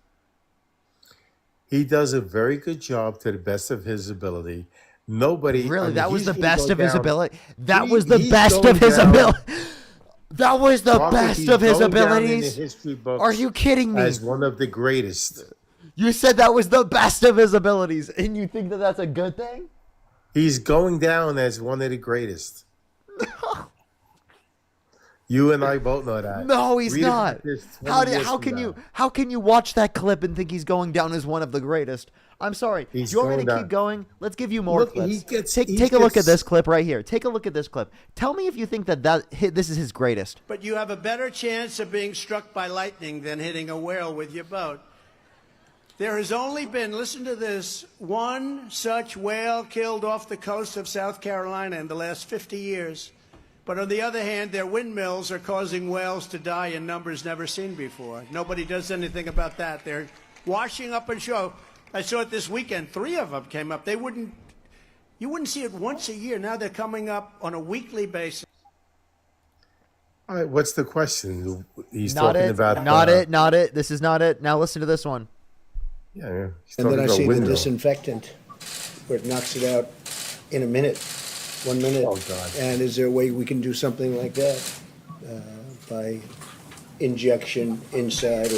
He does a very good job to the best of his ability. Nobody really that was the best of his ability. That was the best of his ability. That was the best of his abilities. Are you kidding me? As one of the greatest. You said that was the best of his abilities, and you think that that's a good thing? He's going down as one of the greatest. You and I both know that. No, he's not. How can you watch that clip and think he's going down as one of the greatest? I'm sorry. Do you want me to keep going? Let's give you more clips. Take a look at this clip right here. Take a look at this clip. Tell me if you think that this is his greatest. But you have a better chance of being struck by lightning than hitting a whale with your boat. There has only been, listen to this, one such whale killed off the coast of South Carolina in the last 50 years. But on the other hand, their windmills are causing whales to die in numbers never seen before. Nobody does anything about that. They're washing up on shore. I saw it this weekend. 3 of them came up. They wouldn't You wouldn't see it once a year. Now they're coming up on a weekly basis. All right, what's the question? He's Not talking it. about Not it. This is not it. Now listen to this one. Yeah. He's And then talking I about see the windmill. disinfectant where it knocks it out in a minute, 1 minute. Oh, God. And is there a way we can do something like that by injection inside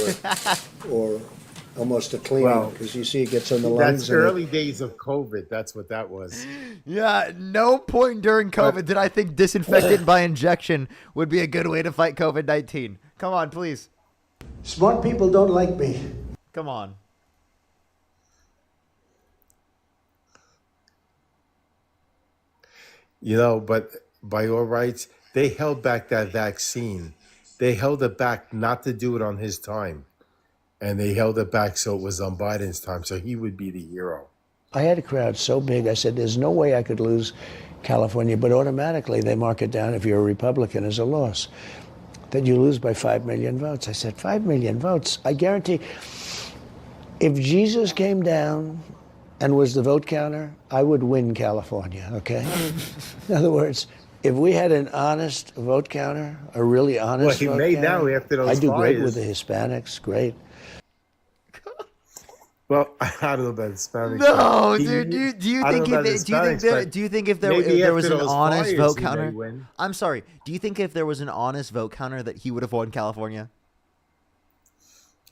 or almost a cleaning? Well, Because you see it gets on the lungs. That's and it- early days of COVID. That's what that was. Yeah, no point during COVID did I think disinfectant by injection would be a good way to fight COVID-19. Come on, please. Smart people don't like me. Come on. But by all rights, they held back that vaccine. They held it back not to do it on his time. And they held it back so it was on Biden's time. So he would be the hero. I had a crowd so big, I said, there's no way I could lose California, but automatically they mark it down if you're a Republican as a loss, that you lose by 5 million votes. I said, 5 million votes? I guarantee if Jesus came down and was the vote counter, I would win California, okay? In other words, if we had an honest vote counter, a really honest Well, he vote may counter, now after those I do great fires. with the Hispanics, great. Well, I don't know about Hispanics. No, He- dude. Do you I don't think know if about they, do you think Hispanics, there, but do you think if maybe there was after an those honest fires, vote he may counter? win. I'm sorry. Do you think if there was an honest vote counter that he would have won California?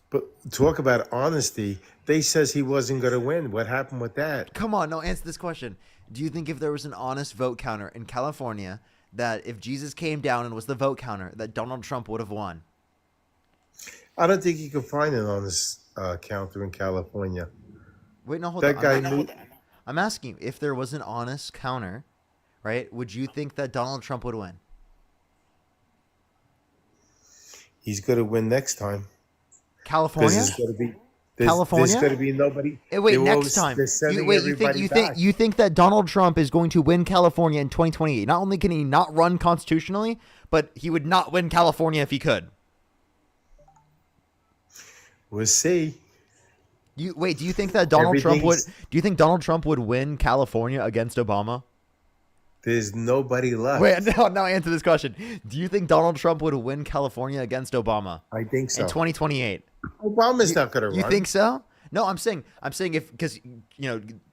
But talk about honesty. They says he wasn't going to win. What happened with that? Come on, no. Answer this question. Do you think if there was an honest vote counter in California, that if Jesus came down and was the vote counter, that Donald Trump would have won? I don't think you can find an honest counter in California. Wait, no, hold That on. guy I'm asking you, if there was an honest counter, right? Would you think that Donald Trump would win? He's going to win next time. California? There's going to be California? There's going to be nobody. Wait, they will- next time. They're sending You everybody think back. you think that Donald Trump is going to win California in 2028? Not only can he not run constitutionally, but he would not win California if he could. We'll see. Do you think that Donald Trump would? Everything's- Do you think Donald Trump would win California against Obama? There's nobody left. Wait, no. Answer this question. Do you think Donald Trump would win California against Obama I think so. in 2028? Obama's not going to run. You think so? No, I'm saying if because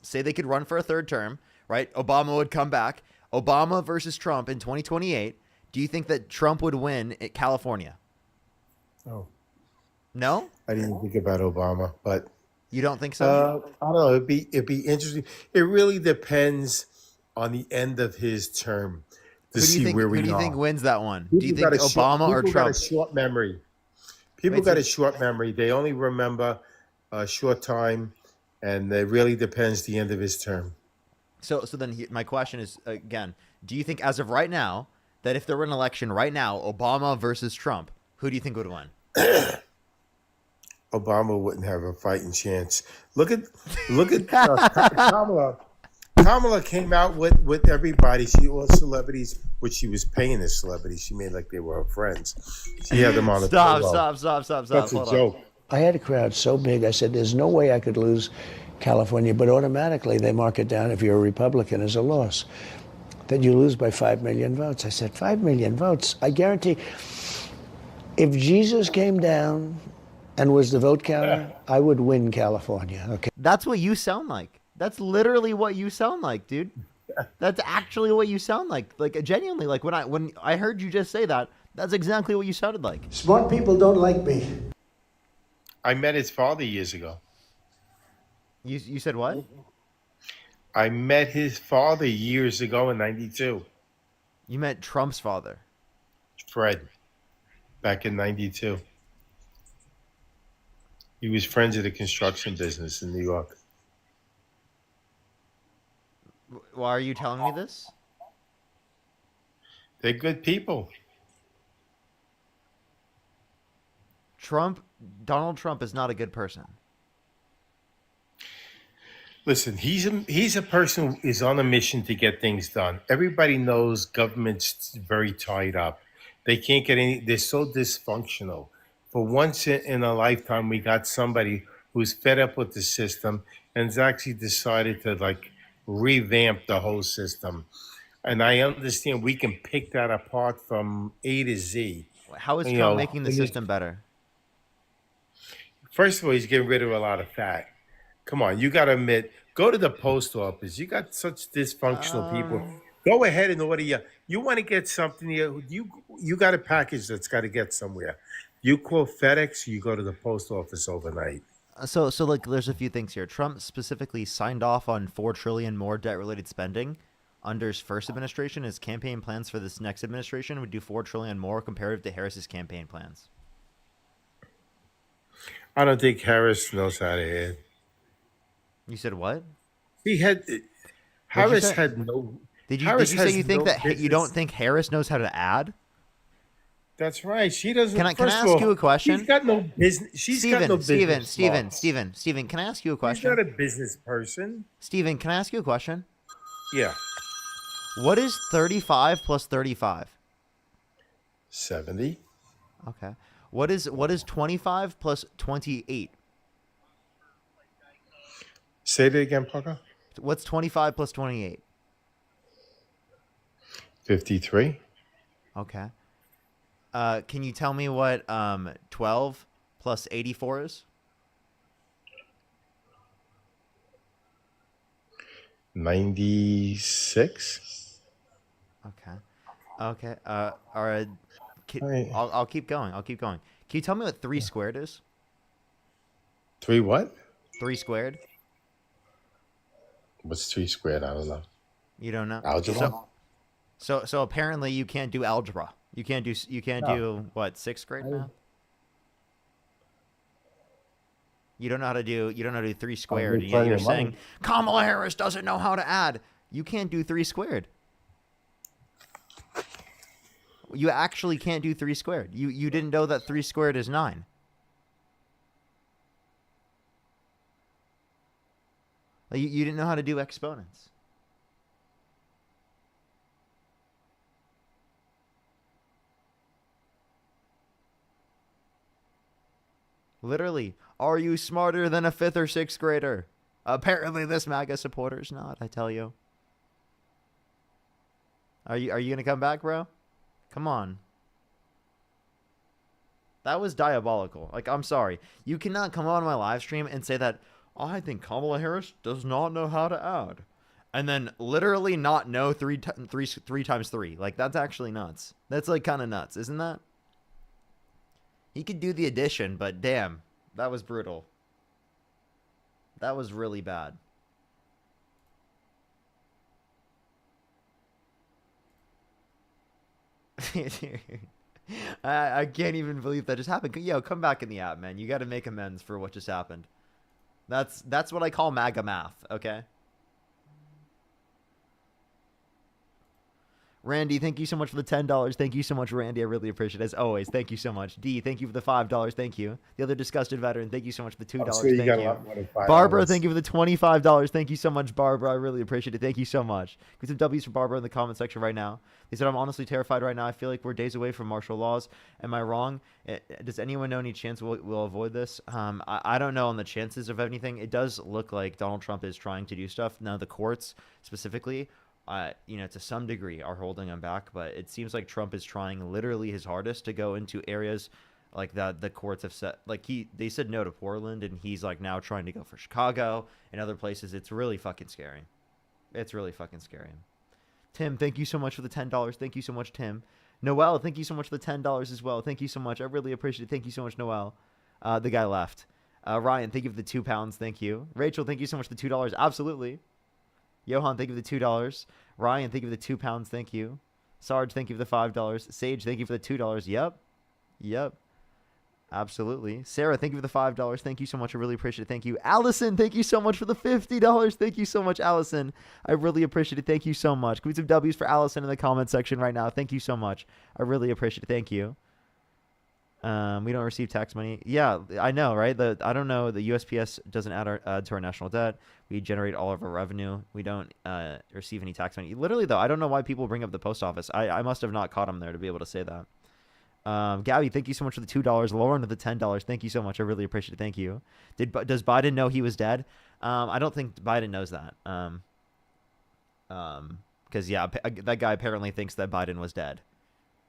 say they could run for a third term, right? Obama would come back. Obama versus Trump in 2028. Do you think that Trump would win at California? Oh, No, I didn't think about Obama, but you don't think so? I don't know. It'd be interesting. It really depends on the end of his term to Who do see you think? where Who we do you are. think wins that one? Do you People think got a short- Obama or people Trump? got a short memory. People Wait, got so- a short memory. They only remember a short time, and it really depends the end of his term. So then my question is again: do you think, as of right now, that if there were an election right now, Obama versus Trump, who do you think would win? Obama wouldn't have a fighting chance. Look at Kamala. Kamala came out with everybody. She all celebrities, which she was paying as celebrities. She made like they were her friends. She had them on the Stop! payroll. Stop! That's a Hold on. joke. I had a crowd so big, I said, there's no way I could lose California, but automatically they mark it down if you're a Republican as a loss, that you lose by 5 million votes. I said, 5 million votes? I guarantee if Jesus came down and was the vote counter, I would win California, okay? That's what you sound like. That's literally what you sound like, dude. That's actually what you sound like. Like genuinely, like when I heard you just say that, that's exactly what you sounded like. Smart people don't like me. I met his father years ago. You said what? I met his father years ago in '92. You met Trump's father. Fred, back in '92. He was friends of the construction business in New York. Why are you telling me this? They're good people. Donald Trump is not a good person. Listen, he's a person who is on a mission to get things done. Everybody knows government's very tied up. They can't get any. They're so dysfunctional. For once in a lifetime, we got somebody who's fed up with the system and has actually decided to revamp the whole system. And I understand we can pick that apart from A to Z. How is You Trump know, making the system better? First of all, he's getting rid of a lot of fat. Come on, you got to admit, go to the post office. You got such dysfunctional people. Go ahead and order you want to get something, you got a package that's got to get somewhere. You call FedEx, you go to the post office overnight. So like, there's a few things here. Trump specifically signed off on $4 trillion more debt-related spending under his first administration. His campaign plans for this next administration would do $4 trillion more comparative to Harris's campaign plans. I don't think Harris knows how to add. You said what? Harris had no. Did you Harris say you has think no that you don't business. think Harris knows how to add? That's right. She doesn't. Can I first of ask all, you a question? She's got no business. She's got no business. Steven, can I ask you a She's question? not a business person. Steven, can I ask you a question? Yeah. What is 35 plus 35? 70. Okay. What is 25 plus 28? Say that again, Parker. What's 25 plus 28? 53. Okay. Can you tell me what 12 plus 84 is? 96. Okay. Okay. All right. I'll keep going. Can you tell me what 3 squared is? 3 what? 3 squared? What's 3 squared? I don't know. You don't know? Algebra. So apparently you can't do algebra. You can't do what, 6th grade math? You don't know how to do 3 squared. You're saying Kamala Harris doesn't know how to add. You can't do 3 squared. You actually can't do 3 squared. You didn't know that 3 squared is 9. Like, you didn't know how to do exponents. Literally, are you smarter than a 5th or 6th grader? Apparently this MAGA supporter's not, I tell you. Are you going to come back, bro? Come on. That was diabolical. Like, I'm sorry. You cannot come on my live stream and say that, I think Kamala Harris does not know how to add. And then literally not know 3 times 3. Like, that's actually nuts. That's, like, kind of nuts, isn't that? He could do the addition, but damn, that was brutal. That was really bad. I can't even believe that just happened. Yo, come back in the app, man. You got to make amends for what just happened. That's what I call MAGA math, okay? Randy, thank you so much for the $10. Thank you so much, Randy. I really appreciate it. As always, thank you so much. D, thank you for the $5. Thank you. The other disgusted veteran, thank you so much for the $2. I'm sure you thank got you. a lot more than $5. Barbara, thank you for the $25. Thank you so much, Barbara. I really appreciate it. Thank you so much. Get some W's for Barbara in the comment section right now. They said, I'm honestly terrified right now. I feel like we're days away from martial laws. Am I wrong? Does anyone know any chance we'll avoid this? I don't know on the chances of anything. It does look like Donald Trump is trying to do stuff. Now, the courts specifically, to some degree are holding him back, but it seems like Trump is trying literally his hardest to go into areas like that the courts have set. Like they said no to Portland, and he's like now trying to go for Chicago and other places. It's really fucking scary. It's really fucking scary. Tim, thank you so much for the $10. Thank you so much, Tim. Noel, thank you so much for the $10 as well. Thank you so much. I really appreciate it. Thank you so much, Noel. The guy left. Ryan, thank you for the £2. Thank you. Rachel, thank you so much for the $2. Absolutely. Johan, thank you for the $2. Ryan, thank you for the £2. Thank you. Sarge, thank you for the $5. Sage, thank you for the $2. Yep. Absolutely. Sarah, thank you for the $5. Thank you so much. I really appreciate it. Thank you. Allison, thank you so much for the $50. Thank you so much, Allison. I really appreciate it. Thank you so much. Can we some W's for Allison in the comment section right now? Thank you so much. I really appreciate it. Thank you. We don't receive tax money. Yeah, I know, right? I don't know. The USPS doesn't add to our national debt. We generate all of our revenue. We don't receive any tax money. Literally, though, I don't know why people bring up the post office. I must have not caught them there to be able to say that. Gabby, thank you so much for the $2. Lauren with the $10. Thank you so much. I really appreciate it. Thank you. Does Biden know he was dead? I don't think Biden knows that. Because yeah, that guy apparently thinks that Biden was dead.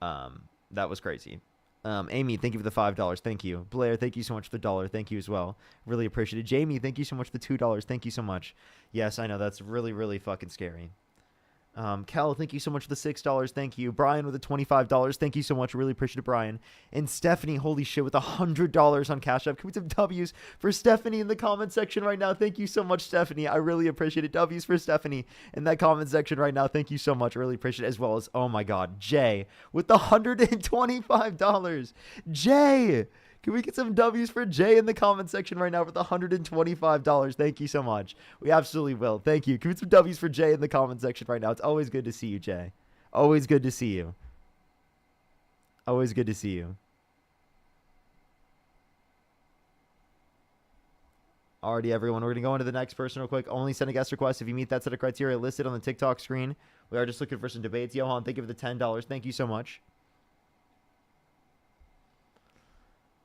That was crazy. Amy, thank you for the $5. Thank you. Blair, thank you so much for the $1. Thank you as well. Really appreciate it. Jamie, thank you so much for the $2. Thank you so much. Yes, I know that's really, really fucking scary. Kel, thank you so much for the $6. Thank you. Brian with the $25. Thank you so much. Really appreciate it, Brian. And Stephanie, holy shit, with $100 on Cash App. Can we some W's for Stephanie in the comment section right now? Thank you so much, Stephanie. I really appreciate it. W's for Stephanie in that comment section right now. Thank you so much. I really appreciate it. As well as, oh my God, Jay with the $125. Jay! Can we get some W's for Jay in the comment section right now with $125? Thank you so much. We absolutely will. Thank you. Can we get some W's for Jay in the comment section right now? It's always good to see you, Jay. Always good to see you. Always good to see you. Alrighty, everyone. We're going to go into the next person real quick. Only send a guest request if you meet that set of criteria listed on the TikTok screen. We are just looking for some debates. Johan, thank you for the $10. Thank you so much.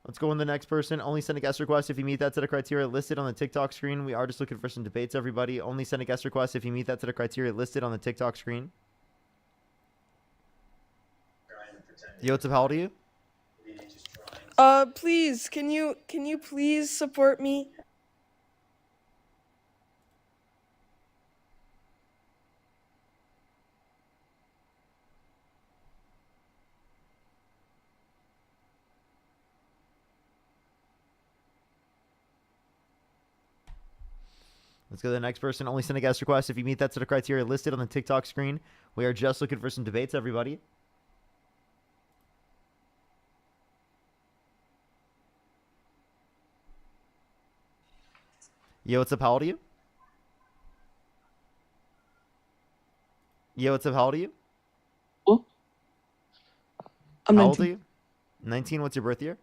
Let's go on the next person. Only send a guest request if you meet that set of criteria listed on the TikTok screen. We are just looking for some debates, everybody. Only send a guest request if you meet that set of criteria listed on the TikTok screen. Yo, what's up? How old are you? Please, can you please support me? Let's go to the next person. Only send a guest request if you meet that set of criteria listed on the TikTok screen. We are just looking for some debates, everybody. Yo, what's up? How old are you? Yo, what's up? How old are you? I'm How 19. old are you? 19. What's your birth year?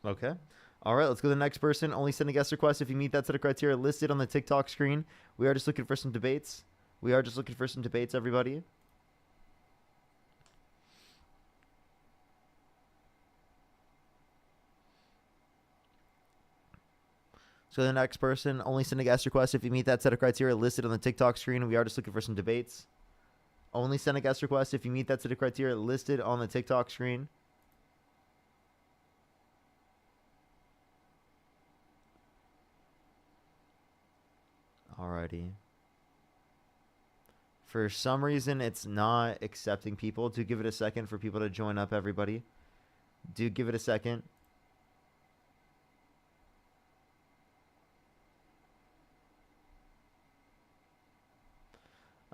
Okay. All right, let's go to the next person. Only send a guest request if you meet that set of criteria listed on the TikTok screen. We are just looking for some debates. We are just looking for some debates, everybody. So the next person, only send a guest request if you meet that set of criteria listed on the TikTok screen. We are just looking for some debates. Only send a guest request if you meet that set of criteria listed on the TikTok screen. Alrighty. For some reason, it's not accepting people. Do give it a second for people to join up, everybody. Do give it a second.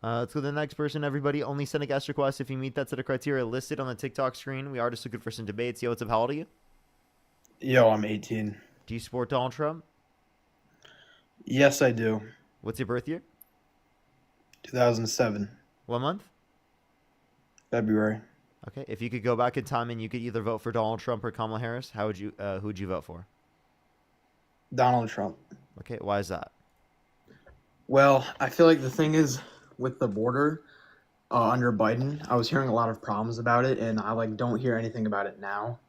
Let's go to the next person, everybody. Only send a guest request if you meet that set of criteria listed on the TikTok screen. We are just looking for some debates. Yo, what's up? How old are you? Yo, I'm 18. Do you support Donald Trump? Yes, I do. What's your birth year? 2007. What month? February. Okay. If you could go back in time and you could either vote for Donald Trump or Kamala Harris, how would you? Who would you vote for? Donald Trump. Okay. Why is that? Well, I feel like the thing is with the border under Biden, I was hearing a lot of problems about it, and I don't hear anything about it now.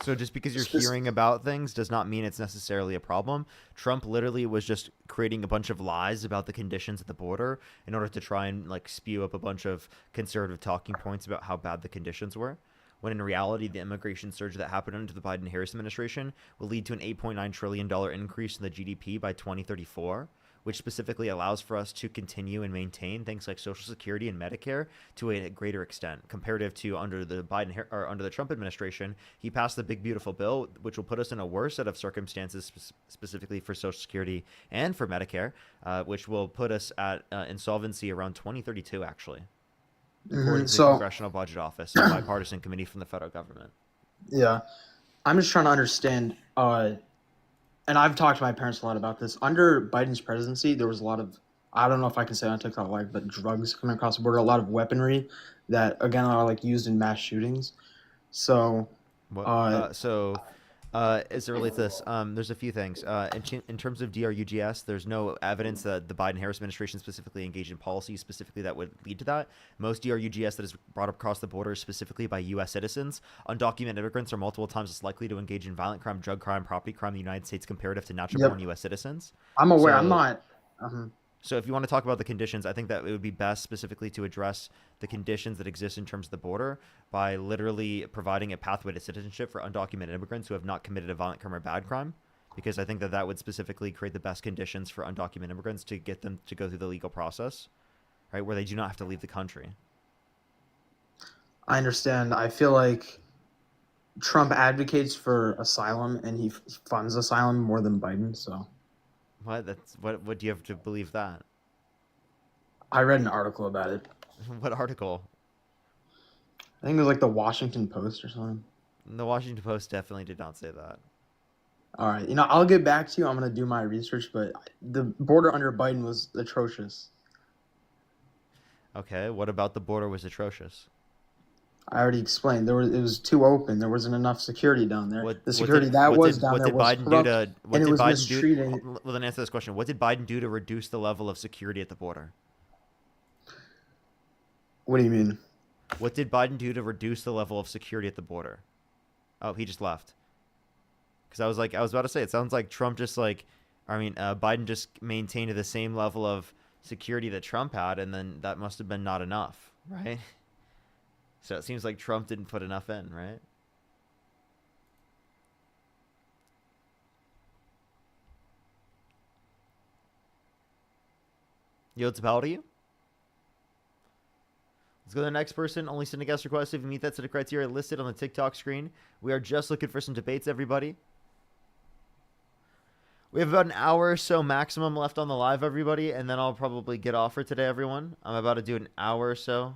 So just because you're hearing about things does not mean it's necessarily a problem. Trump literally was just creating a bunch of lies about the conditions at the border in order to try and spew up a bunch of conservative talking points about how bad the conditions were. When in reality, the immigration surge that happened under the Biden-Harris administration will lead to an $8.9 trillion increase in the GDP by 2034, which specifically allows for us to continue and maintain things like Social Security and Medicare to a greater extent, comparative to under the under the Trump administration. He passed the Big Beautiful Bill, which will put us in a worse set of circumstances, specifically for Social Security and for Medicare, which will put us at insolvency around 2032, actually, according to the Congressional Budget Office, a bipartisan committee from the federal government. Yeah, I'm just trying to understand. And I've talked to my parents a lot about this. Under Biden's presidency, there was a lot of, I don't know if I can say on TikTok Live, but drugs coming across the border, a lot of weaponry that, again, are used in mass shootings. So, As it relates to this, there's a few things. In terms of DRUGS, there's no evidence that the Biden-Harris administration specifically engaged in policies specifically that would lead to that. Most DRUGS that is brought up across the border specifically by U.S. citizens. Undocumented immigrants are multiple times as likely to engage in violent crime, drug crime, property crime in the United States comparative to natural-born U.S. citizens. I'm aware. So, I'm not. So if you want to talk about the conditions, I think that it would be best specifically to address the conditions that exist in terms of the border by literally providing a pathway to citizenship for undocumented immigrants who have not committed a violent crime or bad crime, because I think that that would specifically create the best conditions for undocumented immigrants to get them to go through the legal process, right, where they do not have to leave the country. I understand. I feel like Trump advocates for asylum and he funds asylum more than Biden, so. What? What do you have to believe that? I read an article about it. What article? I think it was like the Washington Post or something. The Washington Post definitely did not say that. All right. I'll get back to you. I'm going to do my research, but the border under Biden was atrocious. Okay. What about the border was atrocious? I already explained. It was too open. There wasn't enough security down there. The security that was down there was corrupt, and it was mistreating. Well, then answer this question. What did Biden do to reduce the level of security at the border? What do you mean? What did Biden do to reduce the level of security at the border? Oh, he just left. Because I was about to say, it sounds like Trump Biden just maintained the same level of security that Trump had, and then that must have been not enough, right? So it seems like Trump didn't put enough in, right? Yo, it's about you. Let's go to the next person. Only send a guest request if you meet that set of criteria listed on the TikTok screen. We are just looking for some debates, everybody. We have about an hour or so maximum left on the live, everybody, and then I'll probably get off for today, everyone. I'm about to do an hour or so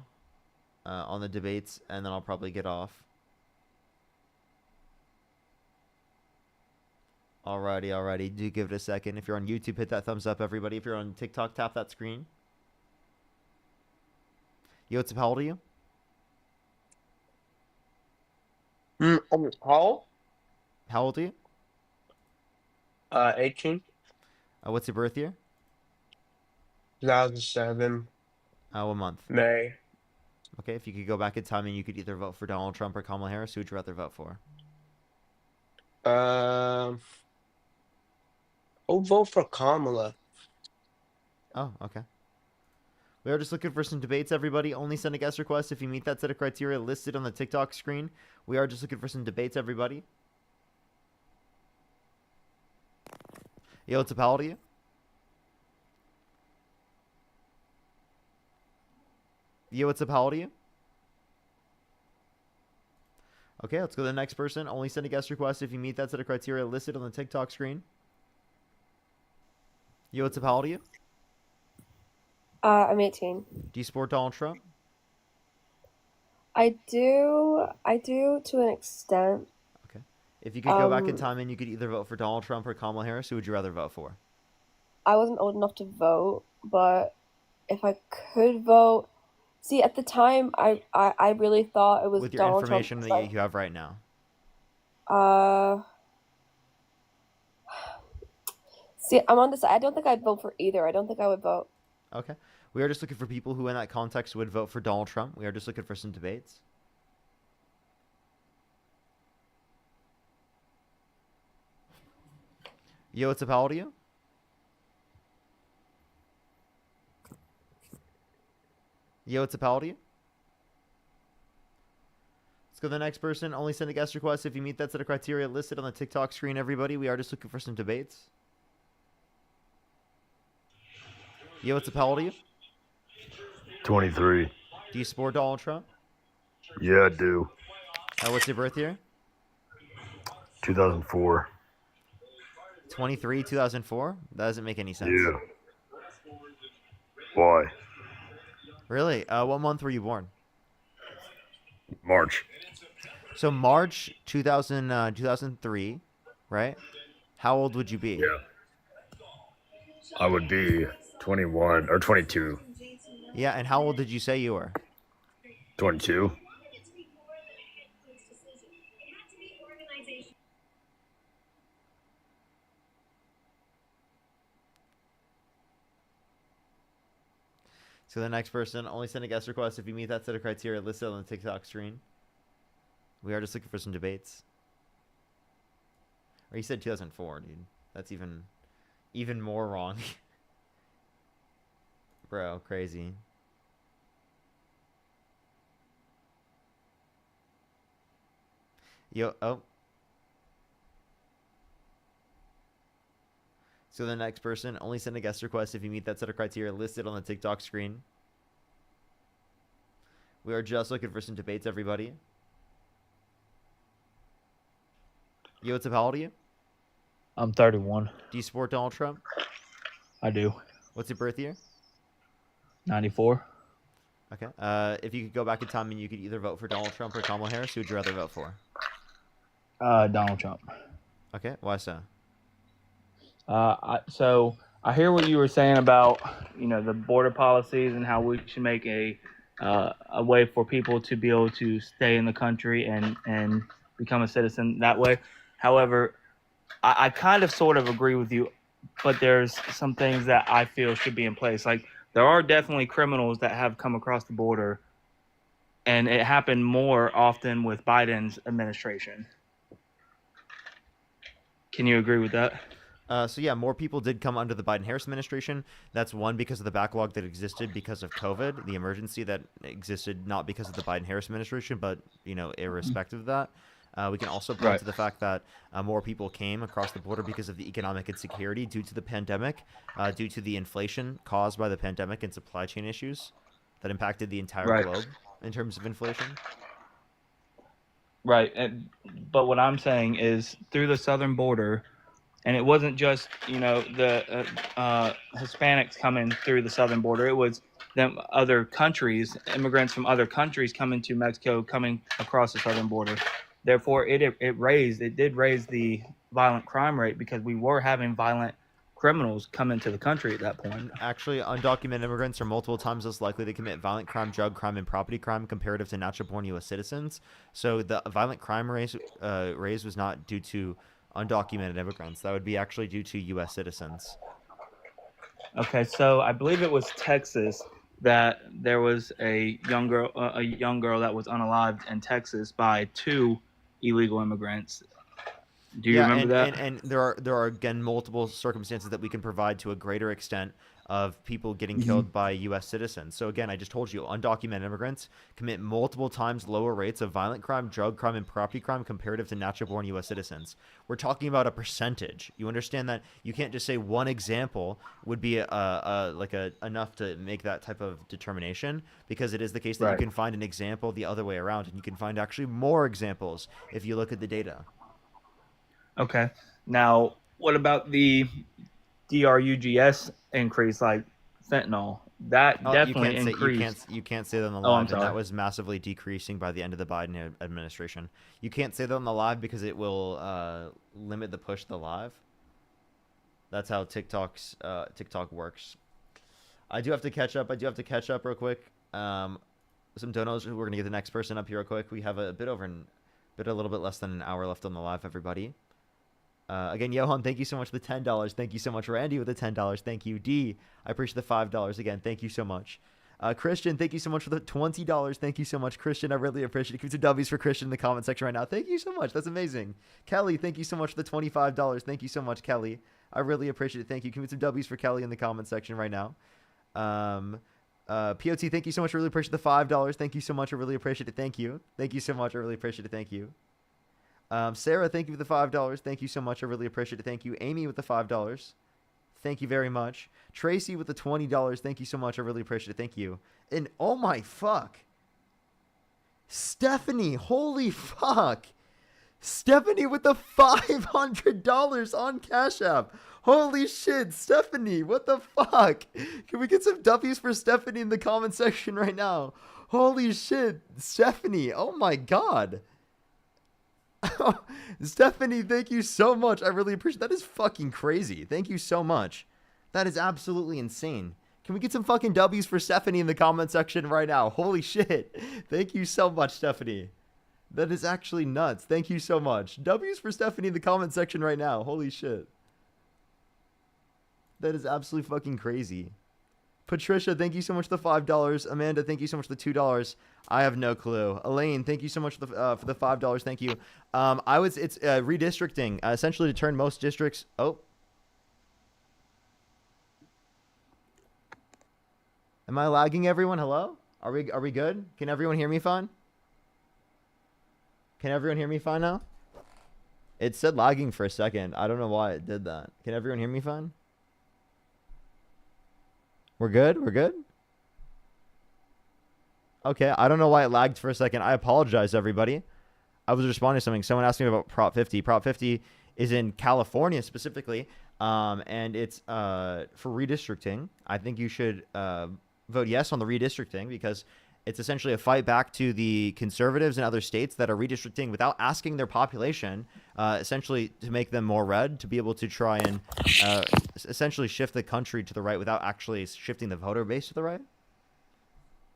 on the debates, and then I'll probably get off. Alrighty. Do give it a second. If you're on YouTube, hit that thumbs up, everybody. If you're on TikTok, tap that screen. Yo, what's up? How old are you? How old are you? 18. What's your birth year? 2007. What month? May. Okay, if you could go back in time and you could either vote for Donald Trump or Kamala Harris, who would you rather vote for? I'll vote for Kamala. Oh, okay. We are just looking for some debates, everybody. Only send a guest request if you meet that set of criteria listed on the TikTok screen. We are just looking for some debates, everybody. Yo, what's up? How old are you? Yo, what's up? How old are you? Okay, let's go to the next person. Only send a guest request if you meet that set of criteria listed on the TikTok screen. Yo, what's up? How old are you? I'm 18. Do you support Donald Trump? I do to an extent. Okay. If you could go back in time and you could either vote for Donald Trump or Kamala Harris, who would you rather vote for? I wasn't old enough to vote, but if I could vote, see, at the time, I really thought it was With your Donald information Trump. that you have right now. See, I'm on this. I don't think I'd vote for either. I don't think I would vote. Okay. We are just looking for people who in that context would vote for Donald Trump. We are just looking for some debates. Yo, what's up? How old are you? Yo, what's up? How old are you? Let's go to the next person. Only send a guest request if you meet that set of criteria listed on the TikTok screen, everybody. We are just looking for some debates. Yo, what's up? How old are you? 23. Do you support Donald Trump? Yeah, I do. What's your birth year? 2004. 23, 2004? That doesn't make any sense. Yeah. Why? Really? What month were you born? March. So March 2003, right? How old would you be? Yeah. I would be 21 or 22. Yeah, and how old did you say you were? 22. So the next person, only send a guest request if you meet that set of criteria listed on the TikTok screen. We are just looking for some debates. Or you said 2004, dude. That's even more wrong. Bro, crazy. Oh. So the next person, only send a guest request if you meet that set of criteria listed on the TikTok screen. We are just looking for some debates, everybody. Yo, what's up? How old are you? I'm 31. Do you support Donald Trump? I do. What's your birth year? 94. Okay. If you could go back in time and you could either vote for Donald Trump or Kamala Harris, who would you rather vote for? Donald Trump. Okay. Why so? So I hear what you were saying about, the border policies and how we should make a way for people to be able to stay in the country and become a citizen that way. However, I kind of sort of agree with you, but there's some things that I feel should be in place. Like, there are definitely criminals that have come across the border, and it happened more often with Biden's administration. Can you agree with that? So yeah, more people did come under the Biden-Harris administration. That's one, because of the backlog that existed because of COVID, the emergency that existed not because of the Biden-Harris administration, but irrespective of that. We can also point to the fact that more people came across the border because of the economic insecurity due to the pandemic, due to the inflation caused by the pandemic and supply chain issues that impacted the entire globe in terms of inflation. Right. But what I'm saying is, through the southern border, and it wasn't just, the Hispanics coming through the southern border. It was them other countries, immigrants from other countries coming to Mexico, coming across the southern border. Therefore, it did raise the violent crime rate, because we were having violent criminals come into the country at that point. Actually, undocumented immigrants are multiple times less likely to commit violent crime, drug crime, and property crime comparative to natural-born U.S. citizens. So the violent crime raise was not due to undocumented immigrants. That would be actually due to U.S. citizens. Okay, so I believe it was Texas that there was a young girl that was unalived in Texas by 2 illegal immigrants. Do you remember that? And there are again multiple circumstances that we can provide to a greater extent of people getting killed by U.S. citizens. So again, I just told you, undocumented immigrants commit multiple times lower rates of violent crime, drug crime, and property crime comparative to natural-born U.S. citizens. We're talking about a percentage. You understand that you can't just say one example would be enough to make that type of determination, because it is the case that you can find an example the other way around, and you can find actually more examples if you look at the data. Okay. Now, what about the DRUGS increase, like fentanyl? That definitely increased. You can't say that on the live, and that was massively decreasing by the end of the Biden administration. You can't say that on the live because it will limit the push to the live. That's how TikTok works. I do have to catch up real quick. Some donos. We're gonna get the next person up here real quick. We have a little bit less than an hour left on the live, everybody. Again, Johan, thank you so much for the $10. Thank you so much, Randy, with the $10. Thank you, D. I appreciate the $5 again. Thank you so much. Christian, thank you so much for the $20. Thank you so much, Christian. I really appreciate it. Keep some W's for Christian in the comment section right now. Thank you so much. That's amazing. Kelly, thank you so much for the $25. Thank you so much, Kelly. I really appreciate it. Thank you. Keep some W's for Kelly in the comment section right now. POT, thank you so much. I really appreciate the $5. Thank you so much. I really appreciate it. Thank you. Thank you so much. I really appreciate it. Thank you. Sarah, thank you for the $5. Thank you so much. I really appreciate it. Thank you. Amy with the $5. Thank you very much. Tracy with the $20. Thank you so much. I really appreciate it. Thank you. And oh my fuck. Stephanie, holy fuck. Stephanie with the $500 on Cash App. Holy shit, Stephanie, what the fuck? Can we get some W's for Stephanie in the comment section right now? Holy shit, Stephanie, oh my god. Stephanie, thank you so much. I really appreciate that. Is fucking crazy. Thank you so much. That is absolutely insane. Can we get some fucking W's for Stephanie in the comment section right now? Holy shit. Thank you so much, Stephanie. That is actually nuts. Thank you so much. W's for Stephanie in the comment section right now. Holy shit. That is absolutely fucking crazy. Patricia, thank you so much for the $5. Amanda, thank you so much for the $2. I have no clue. Elaine, thank you so much for the $5. Thank you. It's redistricting, essentially to turn most districts. Oh, am I lagging, everyone? Hello? Are we good? Can everyone hear me fine? Can everyone hear me fine now? It said lagging for a second. I don't know why it did that. Can everyone hear me fine? We're good? We're good? Okay, I don't know why it lagged for a second. I apologize, everybody. I was responding to something. Someone asked me about Prop 50. Prop 50 is in California specifically, and it's for redistricting. I think you should vote yes on the redistricting because it's essentially a fight back to the conservatives in other states that are redistricting without asking their population, essentially to make them more red, to be able to try and essentially shift the country to the right without actually shifting the voter base to the right.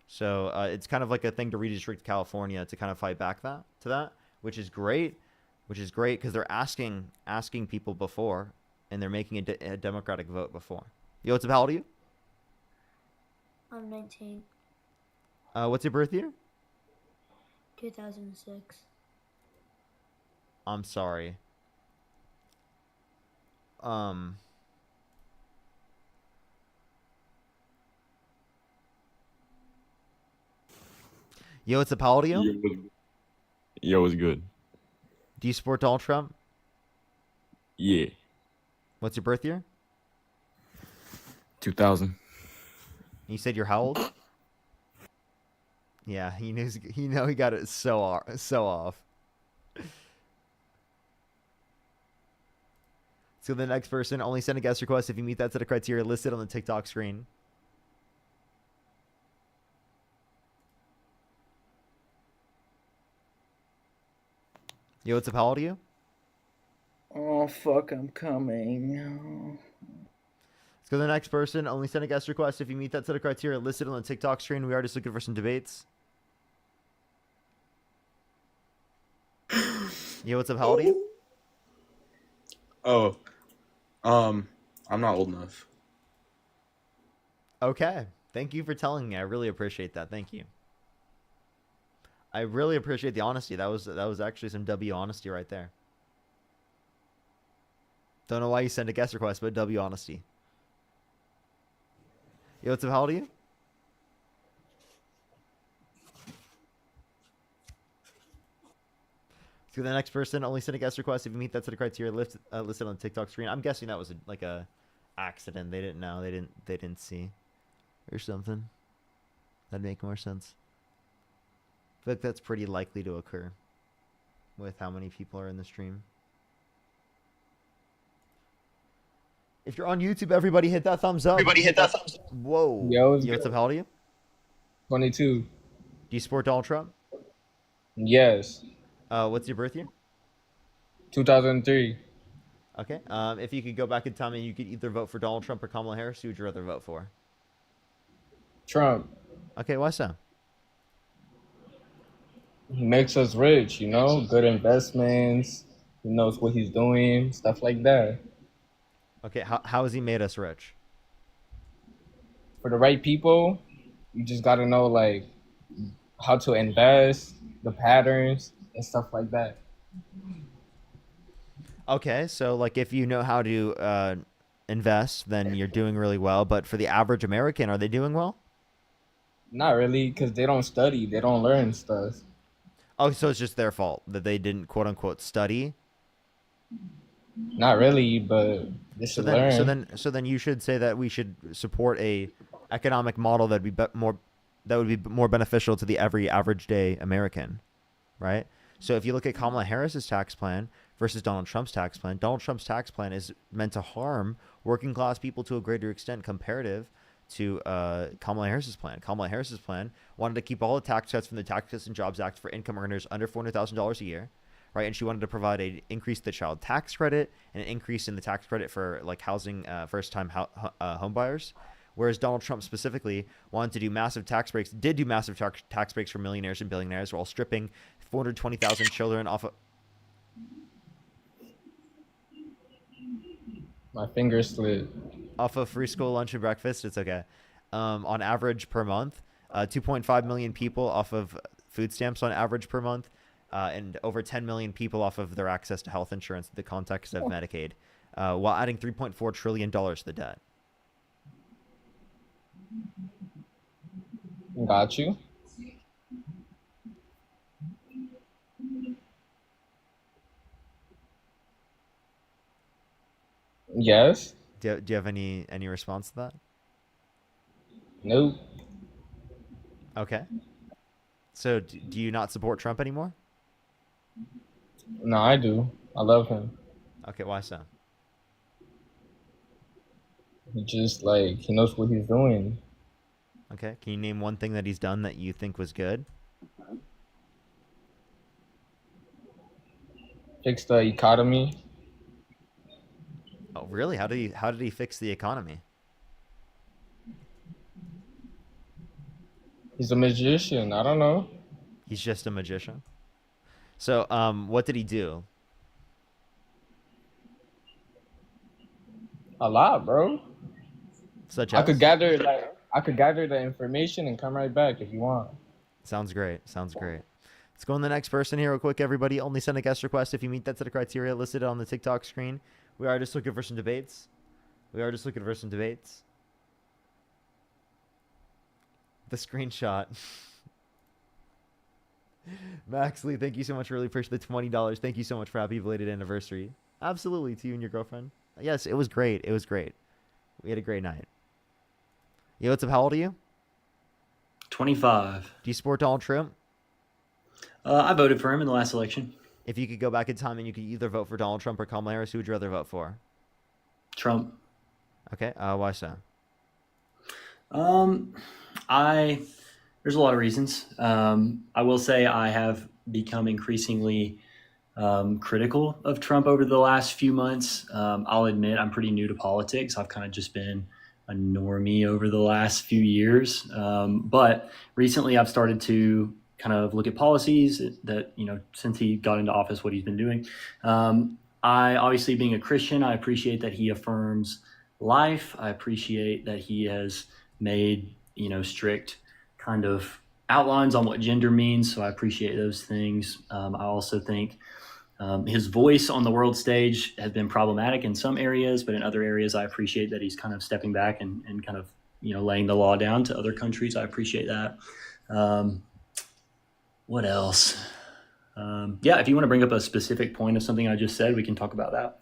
So it's kind of like a thing to redistrict California to kind of fight back to that, which is great because they're asking people before, and they're making a democratic vote before. Yo, what's up? How old are you? I'm 19. What's your birth year? 2006. I'm sorry. Yo, what's up? How old are you? Yo, what's good? Do you support Donald Trump? Yeah. What's your birth year? 2000. You said you're how old? Yeah, he got it so off. So the next person, only send a guest request if you meet that set of criteria listed on the TikTok screen. Yo, what's up? How old are you? Oh, fuck, I'm coming. Let's go to the next person. Only send a guest request if you meet that set of criteria listed on the TikTok screen. We are just looking for some debates. Yo, what's up? How old are you? Oh, I'm not old enough. Okay. Thank you for telling me. I really appreciate that. Thank you. I really appreciate the honesty. That was actually some W honesty right there. Don't know why you sent a guest request, but W honesty. Yo, what's up? How old are you? To the next person, only send a guest request if you meet that set of criteria listed on the TikTok screen. I'm guessing that was like a accident. They didn't know. They didn't see, or something. That'd make more sense. I feel like that's pretty likely to occur with how many people are in the stream. If you're on YouTube, everybody hit that thumbs up. Everybody hit that thumbs up. Whoa. Yo, What's up? How old are you? 22. Do you support Donald Trump? Yes. What's your birth year? 2003. Okay. If you could go back in time and you could either vote for Donald Trump or Kamala Harris, who would you rather vote for? Trump. Okay, why so? He makes us rich, good investments. He knows what he's doing, stuff like that. Okay, how has he made us rich? For the right people, you just got to know, like, how to invest, the patterns, and stuff like that. Okay, so, like, if you know how to invest, then you're doing really well. But for the average American, are they doing well? Not really, because they don't study. They don't learn stuff. Oh, so it's just their fault that they didn't, quote-unquote, study? Not really, but they should learn. So then you should say that we should support a economic model that would be more beneficial to the every average day American, right? So if you look at Kamala Harris's tax plan versus Donald Trump's tax plan, Donald Trump's tax plan is meant to harm working class people to a greater extent comparative to Kamala Harris's plan. Kamala Harris's plan wanted to keep all the tax cuts from the Tax Cuts and Jobs Act for income earners under $400,000 a year, right? And she wanted to provide an increase in the child tax credit and an increase in the tax credit for like housing first-time home buyers. Whereas Donald Trump specifically wanted to do massive tax breaks, did do massive tax breaks for millionaires and billionaires while stripping 420,000 children off of... My finger slid. Off of free school lunch and breakfast. It's okay. on average per month. 2.5 million people off of food stamps on average per month, and over 10 million people off of their access to health insurance in the context of Medicaid, while adding $3.4 trillion to the debt. Got you. Yes. Do you have any response to that? Nope. Okay. So do you not support Trump anymore? No, I do. I love him. Okay, why so? He just like he knows what he's doing. Okay, can you name one thing that he's done that you think was good? Fix the economy. Oh, really? How did he fix the economy? He's a magician. I don't know. He's just a magician. So, what did he do? A lot, bro. Such I as? could gather the information and come right back if you want. Sounds great. Sounds great. Let's go on the next person here real quick, everybody. Only send a guest request if you meet that set of criteria listed on the TikTok screen. We are just looking for some debates. The screenshot. Maxley, thank you so much. Really appreciate the $20. Thank you so much for happy belated anniversary. Absolutely, to you and your girlfriend. Yes, it was great. It was great. We had a great night. Yo, what's up? How old are you? 25. Do you support Donald Trump? I voted for him in the last election. If you could go back in time and you could either vote for Donald Trump or Kamala Harris, who would you rather vote for? Trump. Okay. Why so? There's a lot of reasons. I will say I have become increasingly critical of Trump over the last few months. I'll admit I'm pretty new to politics. I've kind of just been a normie over the last few years. But recently I've started to kind of look at policies that, since he got into office, what he's been doing. I obviously, being a Christian, I appreciate that he affirms life. I appreciate that he has made, strict kind of outlines on what gender means. So I appreciate those things. I also think his voice on the world stage has been problematic in some areas, but in other areas, I appreciate that he's kind of stepping back and kind of, laying the law down to other countries. I appreciate that. What else? If you want to bring up a specific point of something I just said, we can talk about that.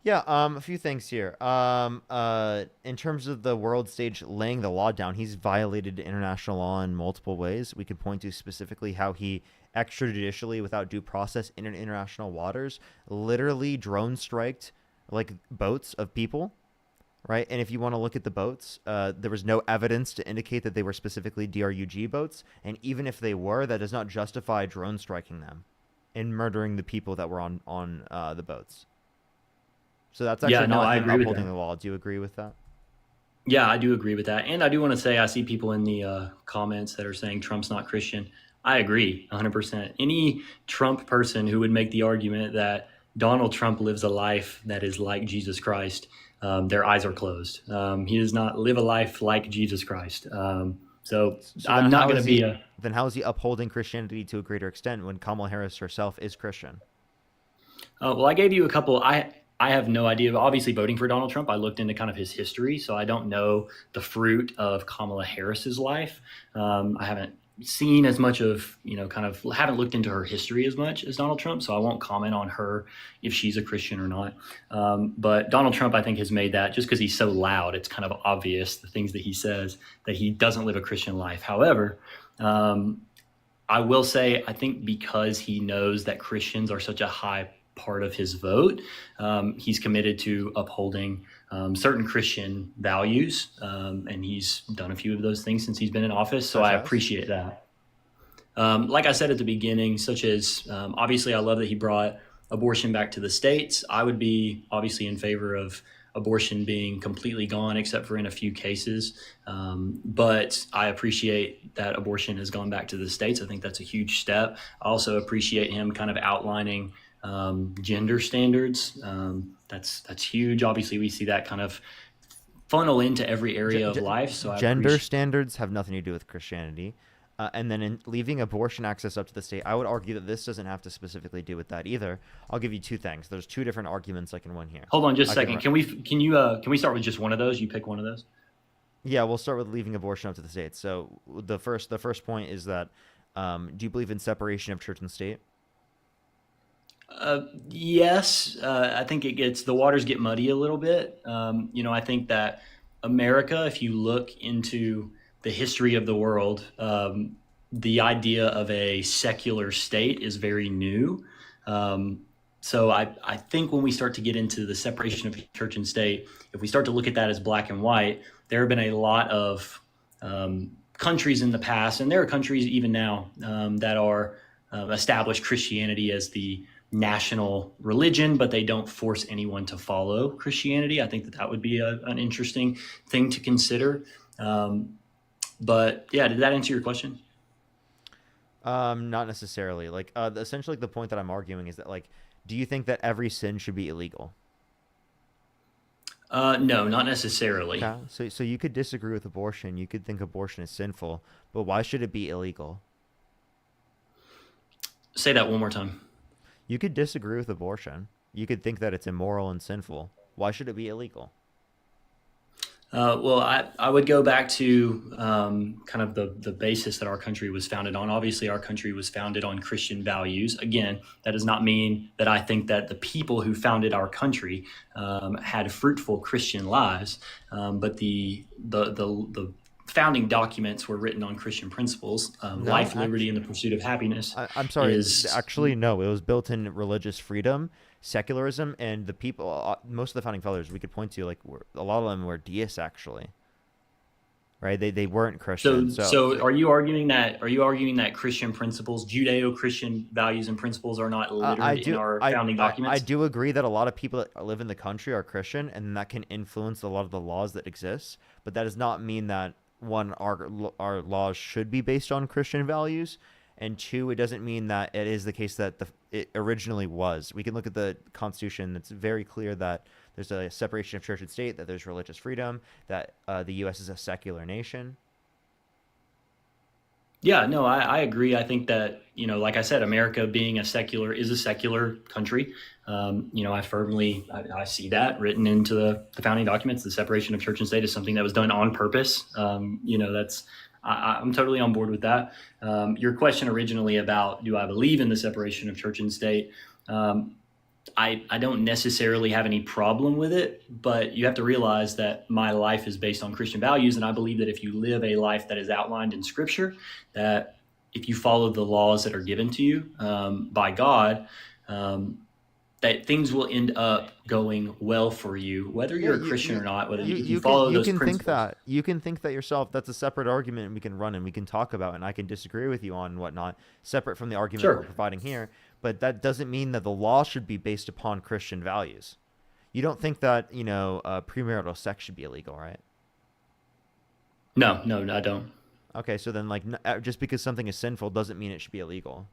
Yeah, a few things here. In terms of the world stage laying the law down, he's violated international law in multiple ways. We could point to specifically how he extrajudicially, without due process, in international waters, literally drone striked like boats of people, right? And if you want to look at the boats, there was no evidence to indicate that they were specifically DRUG boats. And even if they were, that does not justify drone striking them and murdering the people that were on the boats. So that's actually not him upholding the law. Do you agree with that? Yeah, I do agree with that. And I do want to say, I see people in the comments that are saying Trump's not Christian. I agree 100%. Any Trump person who would make the argument that Donald Trump lives a life that is like Jesus Christ, their eyes are closed. He does not live a life like Jesus Christ. So I'm not going to be Then how is he upholding Christianity to a greater extent when Kamala Harris herself is Christian? Well, I gave you a couple. I have no idea. Obviously, voting for Donald Trump, I looked into kind of his history, so I don't know the fruit of Kamala Harris's life. I haven't seen as much of, haven't looked into her history as much as Donald Trump, so I won't comment on her if she's a Christian or not. But Donald Trump, I think, has made that, just because he's so loud, it's kind of obvious, the things that he says, that he doesn't live a Christian life. However, I will say, I think because he knows that Christians are such a high part of his vote, he's committed to upholding certain Christian values, and he's done a few of those things since he's been in office, so I appreciate that. Like I said at the beginning, such as obviously I love that he brought abortion back to the states. I would be obviously in favor of abortion being completely gone except for in a few cases, but I appreciate that abortion has gone back to the states. I think that's a huge step. I also appreciate him kind of outlining gender standards. That's huge. Obviously, we see that kind of funnel into every area of life. So gender standards have nothing to do with Christianity. And then in leaving abortion access up to the state, I would argue that this doesn't have to specifically do with that either. I'll give you two things. There's two different arguments I can win here. Hold on just a second. Can we start with just one of those? You pick one of those. Yeah, we'll start with leaving abortion up to the states. So the first point is that do you believe in separation of church and state? Yes, I think the waters get muddy a little bit. I think that America, if you look into the history of the world, the idea of a secular state is very new. So I think when we start to get into the separation of church and state, if we start to look at that as black and white, there have been a lot of countries in the past, and there are countries even now that are established Christianity as the national religion, but they don't force anyone to follow Christianity. I think that would be an interesting thing to consider. But yeah, did that answer your question? Not necessarily. Like, essentially the point that I'm arguing is that, like, do you think that every sin should be illegal? No, not necessarily. Yeah. So you could disagree with abortion. You could think abortion is sinful, but why should it be illegal? Say that one more time. You could disagree with abortion. You could think that it's immoral and sinful. Why should it be illegal? Well, I would go back to kind of the basis that our country was founded on. Obviously, our country was founded on Christian values. Again, that does not mean that I think that the people who founded our country had fruitful Christian lives, but the founding documents were written on Christian principles: life, liberty, and the pursuit of happiness. I'm sorry. Actually, no. It was built in religious freedom, secularism, and the people. Most of the founding fathers we could point to, like, a lot of them were deists, actually. Right? They weren't Christian. So are you arguing that Christian principles, Judeo-Christian values and principles, are not littered in our founding documents? I do agree that a lot of people that live in the country are Christian, and that can influence a lot of the laws that exist. But that does not mean that, one, our laws should be based on Christian values, and two, it doesn't mean that it is the case that it originally was. We can look at the Constitution. It's very clear that there's a separation of church and state, that there's religious freedom, that the U.S. is a secular nation. Yeah, no, I agree. I think that, like I said, America being a secular country. I see that written into the founding documents. The separation of church and state is something that was done on purpose. I'm totally on board with that. Your question originally about, do I believe in the separation of church and state? I don't necessarily have any problem with it, but you have to realize that my life is based on Christian values. And I believe that if you live a life that is outlined in Scripture, that if you follow the laws that are given to you by God, that things will end up going well for you, whether you're a Christian or not, whether you follow those principles. You can think that yourself. That's a separate argument we can run and we can talk about, and I can disagree with you on whatnot, separate from the argument we're providing here. But that doesn't mean that the law should be based upon Christian values. You don't think that, premarital sex should be illegal, right? No, I don't. Okay, so then, like, just because something is sinful doesn't mean it should be illegal.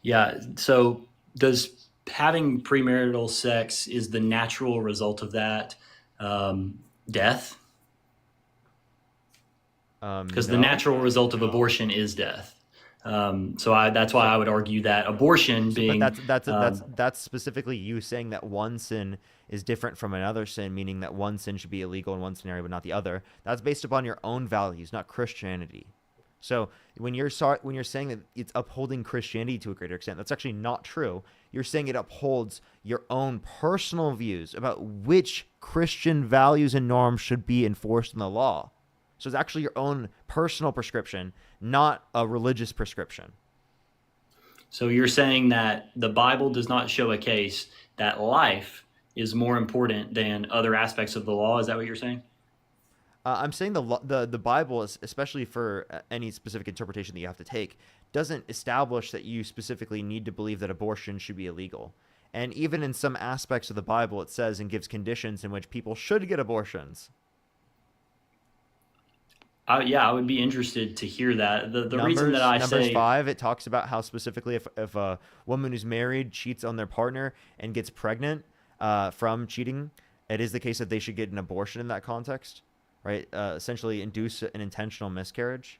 Yeah, so does having premarital sex, is the natural result of that death? Because the natural result of abortion is death. So that's why I would argue that abortion being... But that's specifically you saying that one sin is different from another sin, meaning that one sin should be illegal in one scenario but not the other. That's based upon your own values, not Christianity. So when you're saying that it's upholding Christianity to a greater extent, that's actually not true. You're saying it upholds your own personal views about which Christian values and norms should be enforced in the law. So it's actually your own personal prescription, not a religious prescription. So you're saying that the Bible does not show a case that life is more important than other aspects of the law. Is that what you're saying? I'm saying the Bible, especially for any specific interpretation that you have to take, doesn't establish that you specifically need to believe that abortion should be illegal. And even in some aspects of the Bible, it says and gives conditions in which people should get abortions. I would be interested to hear that. The reason that I say... Numbers 5, it talks about how specifically if a woman who's married cheats on their partner and gets pregnant from cheating, it is the case that they should get an abortion in that context, right? Essentially induce an intentional miscarriage.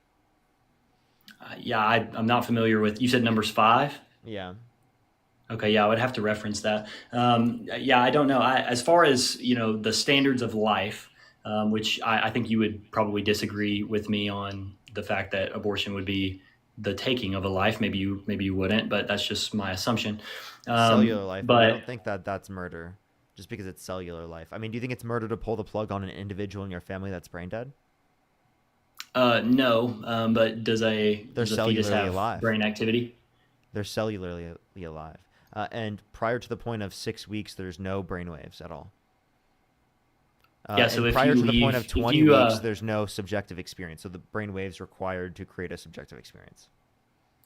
Yeah, I'm not familiar with. You said numbers 5. Yeah. Okay, yeah, I would have to reference that. Yeah, I don't know. As far as the standards of life, which I think you would probably disagree with me on the fact that abortion would be the taking of a life. Maybe you wouldn't, but that's just my assumption. Cellular life. But I don't think that that's murder, just because it's cellular life. I mean, do you think it's murder to pull the plug on an individual in your family that's brain dead? No, but does a fetus cellularly have alive. brain activity? They're cellularly alive. And prior to the point of 6 weeks, there's no brainwaves at all. Yeah, so and if prior you to the point leave- of if 20 you, weeks, there's no subjective experience. So the brainwaves required to create a subjective experience.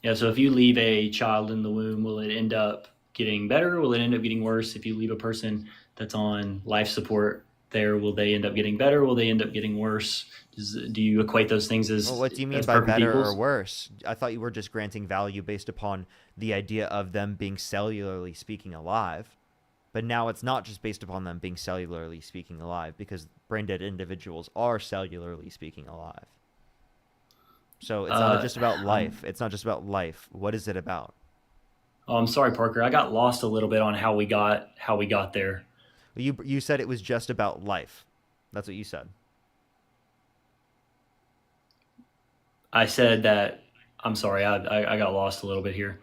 Yeah, so if you leave a child in the womb, will it end up getting better? Will it end up getting worse? If you leave a person that's on life support there, will they end up getting better? Will they end up getting worse? Do you equate those things as Well, what do you mean as by perfect better equals? or worse? I thought you were just granting value based upon the idea of them being cellularly speaking alive. But now it's not just based upon them being cellularly speaking alive, because brain dead individuals are cellularly speaking alive. So it's not just about life. It's not just about life. What is it about? Oh, I'm sorry, Parker. I got lost a little bit on how we got there. You said it was just about life. That's what you said. I said that. I'm sorry. I got lost a little bit here.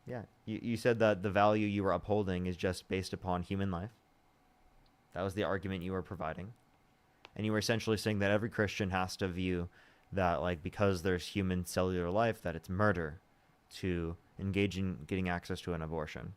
Yeah. You said that the value you were upholding is just based upon human life. That was the argument you were providing. And you were essentially saying that every Christian has to view that, like, because there's human cellular life, that it's murder to engage in getting access to an abortion.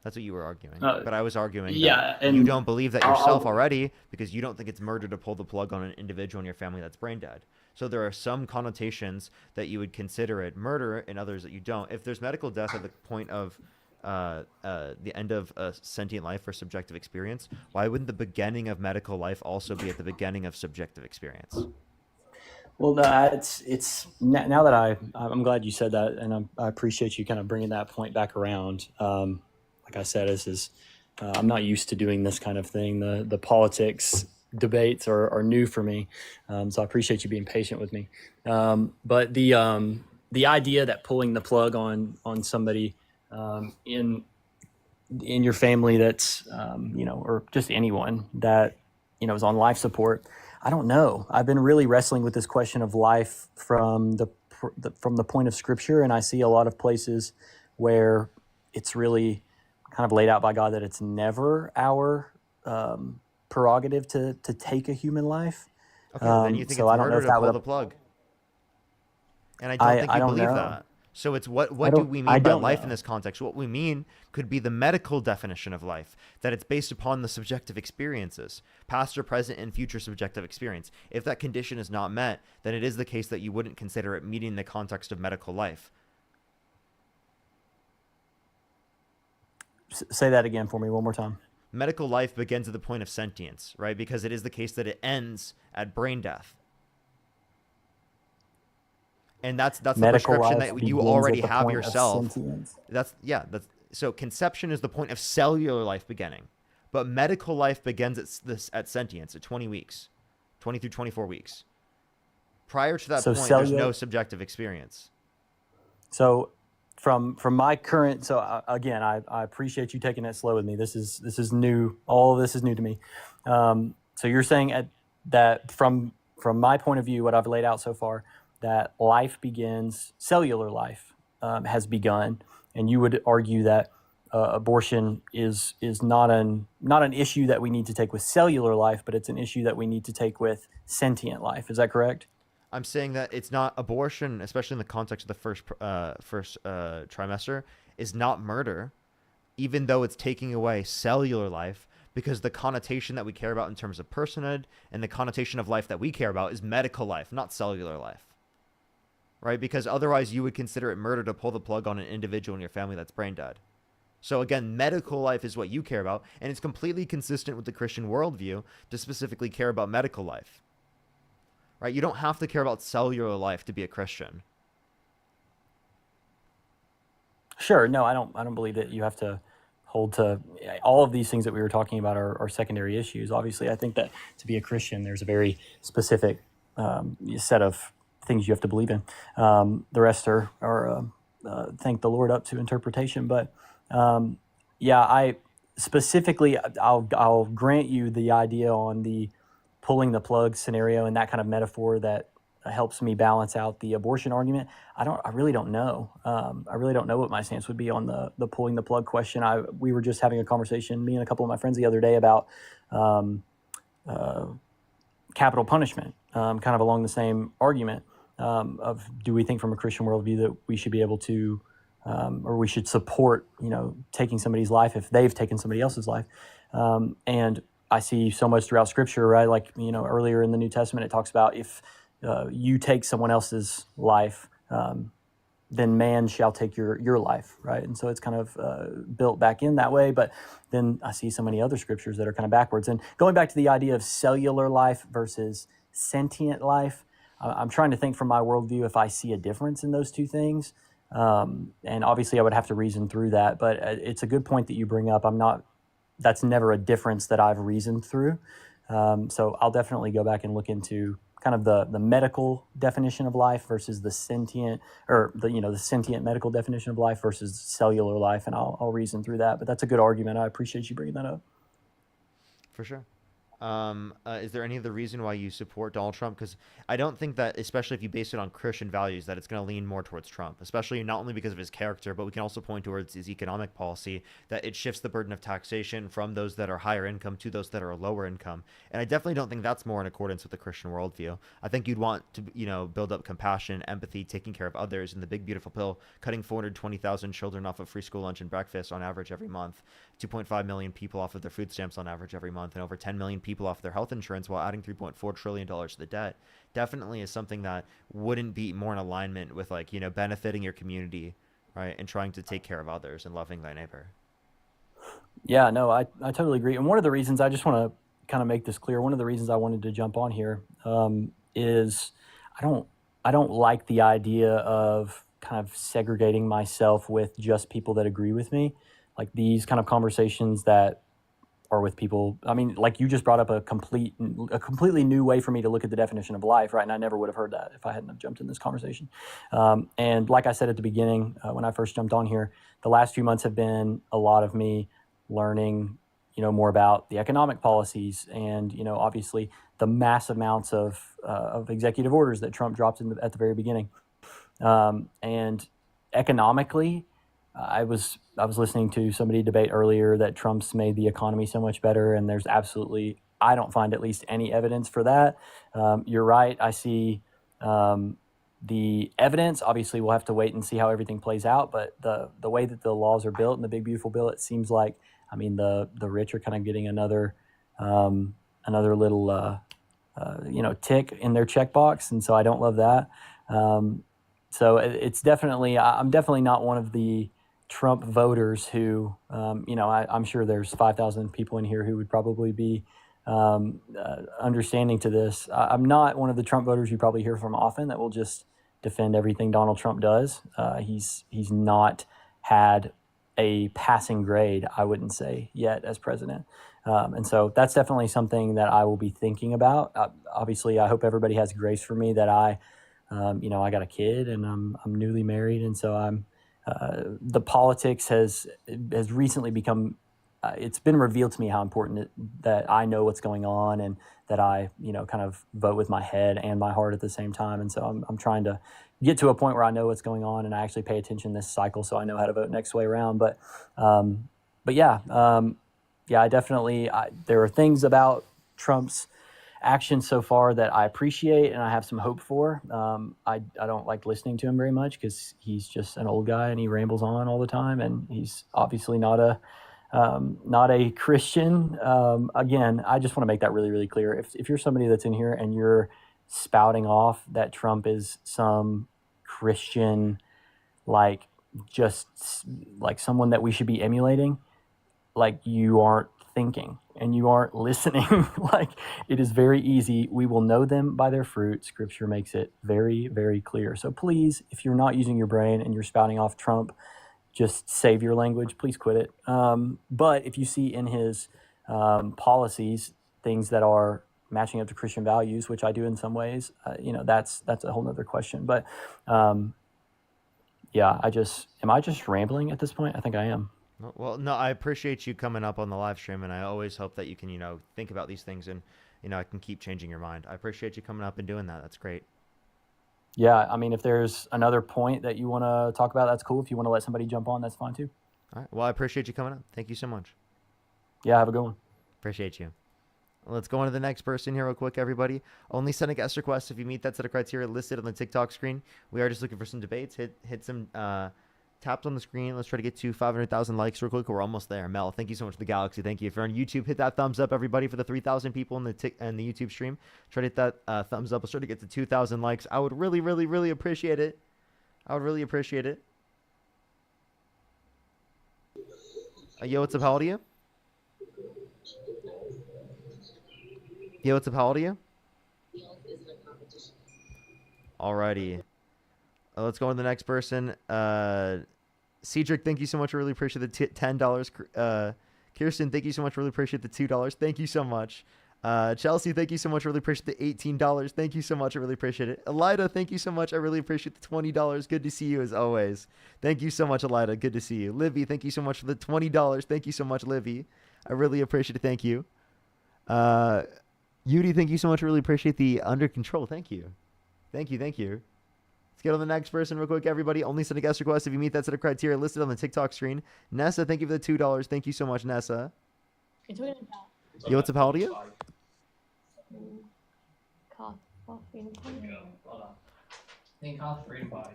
That's what you were arguing. But I was arguing yeah, that you and don't believe that I'll- yourself already, because you don't think it's murder to pull the plug on an individual in your family that's brain dead. So there are some connotations that you would consider it murder and others that you don't. If there's medical death at the point of the end of a sentient life or subjective experience, why wouldn't the beginning of medical life also be at the beginning of subjective experience? Well, it's now that I'm glad you said that, and I appreciate you kind of bringing that point back around. Like I said, I'm not used to doing this kind of thing. The politics debates are new for me, so I appreciate you being patient with me. But the idea that pulling the plug on somebody in your family that's or just anyone that is on life support, I don't know. I've been really wrestling with this question of life from the point of Scripture, and I see a lot of places where it's really kind of laid out by God that it's never our prerogative to take a human life. Okay, then you think so it's I don't know murder if to that pull would the plug. And I don't think you don't believe know. that. So it's what I do don't- we I mean by don't life know. in this context? What we mean could be the medical definition of life, that it's based upon the subjective experiences, past or present and future subjective experience. If that condition is not met, then it is the case that you wouldn't consider it meeting the context of medical life. Say that again for me one more time. Medical life begins at the point of sentience, right? Because it is the case that it ends at brain death. And that's the Medical prescription life that you begins already at the have point of yourself. sentience. So conception is the point of cellular life beginning, but medical life begins at sentience at 20 weeks, 20 through 24 weeks. Prior to that So point, there's cellular- no subjective experience. So from my current, again, I appreciate you taking it slow with me. This is new. All of this is new to me. So you're saying that from my point of view, what I've laid out so far, that life begins, cellular life has begun, and you would argue that abortion is not an issue that we need to take with cellular life, but it's an issue that we need to take with sentient life. Is that correct? I'm saying that it's not abortion, especially in the context of the first trimester, is not murder, even though it's taking away cellular life, because the connotation that we care about in terms of personhood and the connotation of life that we care about is medical life, not cellular life. Right? Because otherwise you would consider it murder to pull the plug on an individual in your family that's brain dead. So again, medical life is what you care about, and it's completely consistent with the Christian worldview to specifically care about medical life. Right? You don't have to care about cellular life to be a Christian. Sure. No, I don't believe that you have to hold to all of these things that we were talking about are secondary issues. Obviously, I think that to be a Christian, there's a very specific set of things you have to believe in. The rest are thank the Lord, up to interpretation. But I specifically, I'll grant you the idea on the pulling the plug scenario and that kind of metaphor that helps me balance out the abortion argument. I really don't know. I really don't know what my stance would be on the pulling the plug question. We were just having a conversation, me and a couple of my friends the other day, about capital punishment, kind of along the same argument of, do we think from a Christian worldview that we should be able to, or we should support, taking somebody's life if they've taken somebody else's life. And I see so much throughout Scripture, right? Like, earlier in the New Testament, it talks about if you take someone else's life, then man shall take your life, right? And so it's kind of built back in that way. But then I see so many other scriptures that are kind of backwards. And going back to the idea of cellular life versus sentient life, I'm trying to think from my worldview if I see a difference in those two things. And obviously I would have to reason through that. But it's a good point that you bring up. That's never a difference that I've reasoned through. So I'll definitely go back and look into kind of the medical definition of life versus the sentient, or the sentient medical definition of life versus cellular life, and I'll reason through that. But that's a good argument. I appreciate you bringing that up. For sure. Is there any other reason why you support Donald Trump? Because I don't think that, especially if you base it on Christian values, that it's going to lean more towards Trump, especially not only because of his character, but we can also point towards his economic policy, that it shifts the burden of taxation from those that are higher income to those that are lower income. And I definitely don't think that's more in accordance with the Christian worldview. I think you'd want to, build up compassion, empathy, taking care of others, and the big beautiful bill, cutting 420,000 children off of free school lunch and breakfast on average every month, 2.5 million people off of their food stamps on average every month, and over 10 million people off their health insurance while adding $3.4 trillion to the debt, definitely is something that wouldn't be more in alignment with, benefiting your community, right? And trying to take care of others and loving thy neighbor. Yeah, no, I totally agree. And one of the reasons, I just want to kind of make this clear, one of the reasons I wanted to jump on here is I don't like the idea of kind of segregating myself with just people that agree with me. Like these kind of conversations that are with people, like you just brought up a completely new way for me to look at the definition of life, right? And I never would have heard that if I hadn't have jumped in this conversation. And like I said at the beginning, when I first jumped on here, the last few months have been a lot of me learning, more about the economic policies and, obviously the massive amounts of executive orders that Trump dropped at the very beginning. And economically, I was listening to somebody debate earlier that Trump's made the economy so much better, and there's absolutely, I don't find at least any evidence for that. You're right. I see the evidence. Obviously, we'll have to wait and see how everything plays out. But the way that the laws are built in the big beautiful bill, it seems like, the rich are kind of getting another little tick in their checkbox, and so I don't love that. So it's definitely, I'm definitely not one of the Trump voters who, I'm sure there's 5,000 people in here who would probably be understanding to this. I'm not one of the Trump voters you probably hear from often that will just defend everything Donald Trump does. He's not had a passing grade, I wouldn't say, yet as president. And so that's definitely something that I will be thinking about. Obviously, I hope everybody has grace for me that I got a kid and I'm newly married. And so the politics has recently become, it's been revealed to me how important that I know what's going on and that I, kind of vote with my head and my heart at the same time. And so I'm trying to get to a point where I know what's going on and I actually pay attention this cycle so I know how to vote next way around. But yeah, I definitely, there are things about Trump's actions so far that I appreciate and I have some hope for. I don't like listening to him very much because he's just an old guy and he rambles on all the time, and he's obviously not a Christian. Again, I just want to make that really, really clear. If you're somebody that's in here and you're spouting off that Trump is some Christian, just like someone that we should be emulating, you aren't thinking and you aren't listening. It is very easy. We will know them by their fruit. Scripture makes it very, very clear. So please, if you're not using your brain and you're spouting off Trump, just save your language. Please quit it. But if you see in his policies things that are matching up to Christian values, which I do in some ways, that's a whole nother question. But yeah, am I just rambling at this point? I think I am. Well, no, I appreciate you coming up on the live stream, and I always hope that you can, think about these things and, I can keep changing your mind. I appreciate you coming up and doing that. That's great. Yeah, I mean, if there's another point that you want to talk about, that's cool. If you want to let somebody jump on, that's fine too. All right. Well, I appreciate you coming up. Thank you so much. Yeah, have a good one. Appreciate you. Let's go on to the next person here real quick, everybody. Only send a guest request if you meet that set of criteria listed on the TikTok screen. We are just looking for some debates. Hit some taps on the screen. Let's try to get to 500,000 likes real quick. We're almost there. Mel, thank you so much for the Galaxy. Thank you. If you're on YouTube, hit that thumbs up, everybody, for the 3,000 people in the YouTube stream. Try to hit that thumbs up. Let's try to get to 2,000 likes. I would really, really, really appreciate it. I would really appreciate it. Yo, what's up? How old are you? Yo, what's up? How old are you? Alrighty. Let's go on to the next person. Cedric, thank you so much. I really appreciate the $10. Kirsten, thank you so much. Really appreciate the $2. Thank you so much. Chelsea, thank you so much. I really appreciate the $18. Thank you so much. I really appreciate it. Elida, thank you so much. I really appreciate the $20. Good to see you as always. Thank you so much, Elida. Good to see you. Livy, thank you so much for the $20. Thank you so much, Livy. I really appreciate it. Thank you. Yudi, thank you so much. I really appreciate the under control. Thank you. Thank you. Thank you. Let's get on the next person real quick, everybody. Only send a guest request if you meet that set of criteria listed on the TikTok screen. Nessa, thank you for the $2. Thank you so much, Nessa. Yo, what's up? How old are you?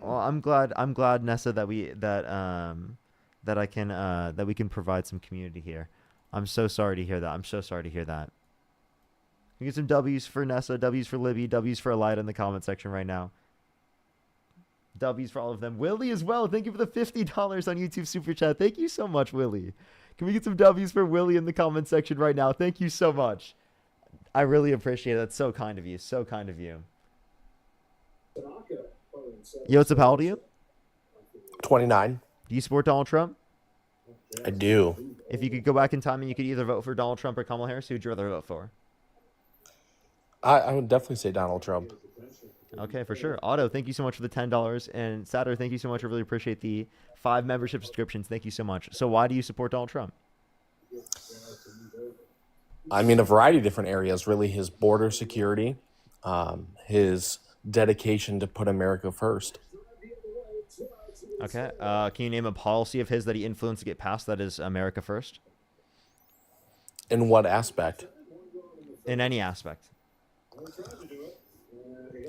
Well, I'm glad, Nessa, that we can provide some community here. I'm so sorry to hear that. We get some W's for Nessa, W's for Libby, W's for Elida in the comment section right now. W's for all of them. Willie as well. Thank you for the $50 on YouTube Super Chat. Thank you so much, Willie. Can we get some W's for Willie in the comment section right now? Thank you so much. I really appreciate it. That's so kind of you. So kind of you. Yo, what's up? How old are you? 29. Do you support Donald Trump? I do. If you could go back in time and you could either vote for Donald Trump or Kamala Harris, who would you rather vote for? I would definitely say Donald Trump. Okay, for sure. Otto, thank you so much for the $10. And Satter, thank you so much. I really appreciate the 5 membership subscriptions. Thank you so much. So why do you support Donald Trump? I mean, a variety of different areas, really. His border security, his dedication to put America first. Okay. Can you name a policy of his that he influenced to get passed that is America first? In what aspect? In any aspect.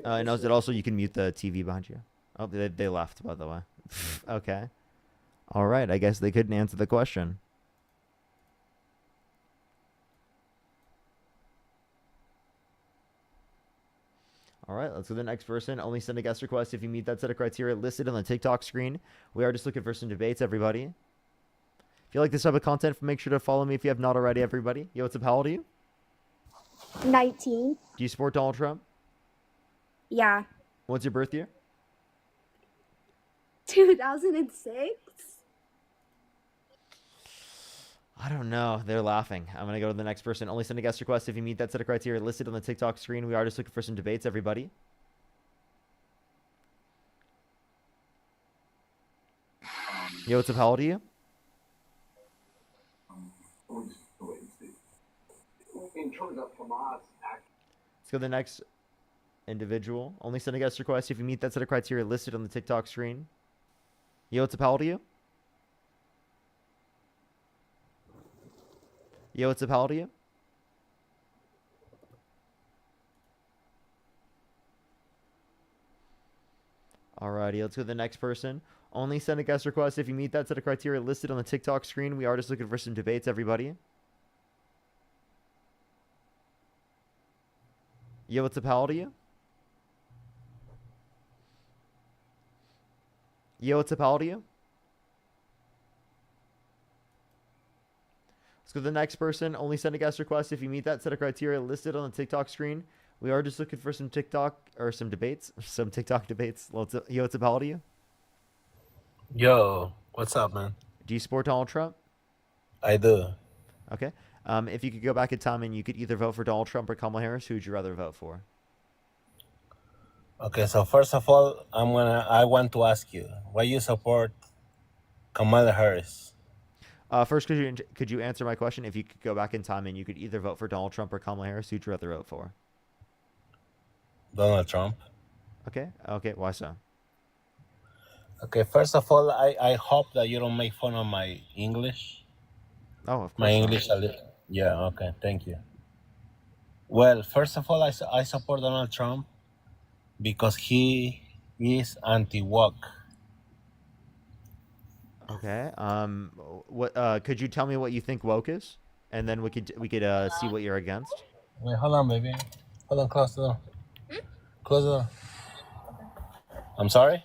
And also you can mute the TV behind you. Oh, they left, by the way. Okay. All right. I guess they couldn't answer the question. All right, let's go to the next person. Only send a guest request if you meet that set of criteria listed on the TikTok screen. We are just looking for some debates, everybody. If you like this type of content, make sure to follow me if you have not already, everybody. Yo, what's up? How old are you? 19. Do you support Donald Trump? Yeah. What's your birth year? 2006. I don't know. They're laughing. I'm going to go to the next person. Only send a guest request if you meet that set of criteria listed on the TikTok screen. We are just looking for some debates, everybody. Yo, what's up? How old are you? Let's go to the next individual. Only send a guest request if you meet that set of criteria listed on the TikTok screen. Yo, what's up? How old are you? Yo, what's up? How old are you? Alrighty, let's go to the next person. Only send a guest request if you meet that set of criteria listed on the TikTok screen. We are just looking for some debates, everybody. Yo, what's up? How old are you? Yo, what's up? How old are you? Let's go to the next person. Only send a guest request if you meet that set of criteria listed on the TikTok screen. We are just looking for some TikTok or some debates, some TikTok debates. Yo, what's up? How old are you? Yo, What's up, man? Do you support Donald Trump? I do. Okay. If you could go back in time and you could either vote for Donald Trump or Kamala Harris, who would you rather vote for? Okay, so first of all, I want to ask you, why you support Kamala Harris? First, could you answer my question? If you could go back in time and you could either vote for Donald Trump or Kamala Harris, who'd you rather vote for? Donald Trump. Okay. Okay. Why so? Okay, first of all, I hope that you don't make fun of my English. Oh, of course. My not. English, yeah, okay, thank you. Well, first of all, I support Donald Trump because he is anti-woke. Okay. What? Could you tell me what you think woke is, and then we could see what you're against. Wait, hold on, baby. Hold on, close the door. Close the door. I'm sorry?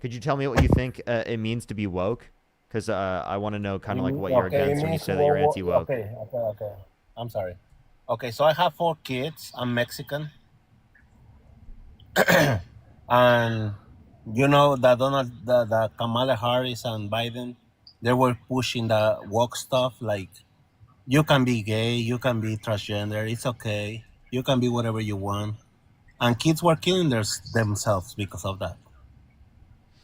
Could you tell me what you think it means to be woke? Because I want to know kind of like what you're Okay, it against when you means say that you're anti-woke. Okay. I'm sorry. Okay, so I have 4 kids. I'm Mexican. And you know that the Kamala Harris and Biden, they were pushing the woke stuff like you can be gay, you can be transgender, it's okay. You can be whatever you want. And kids were killing themselves because of that.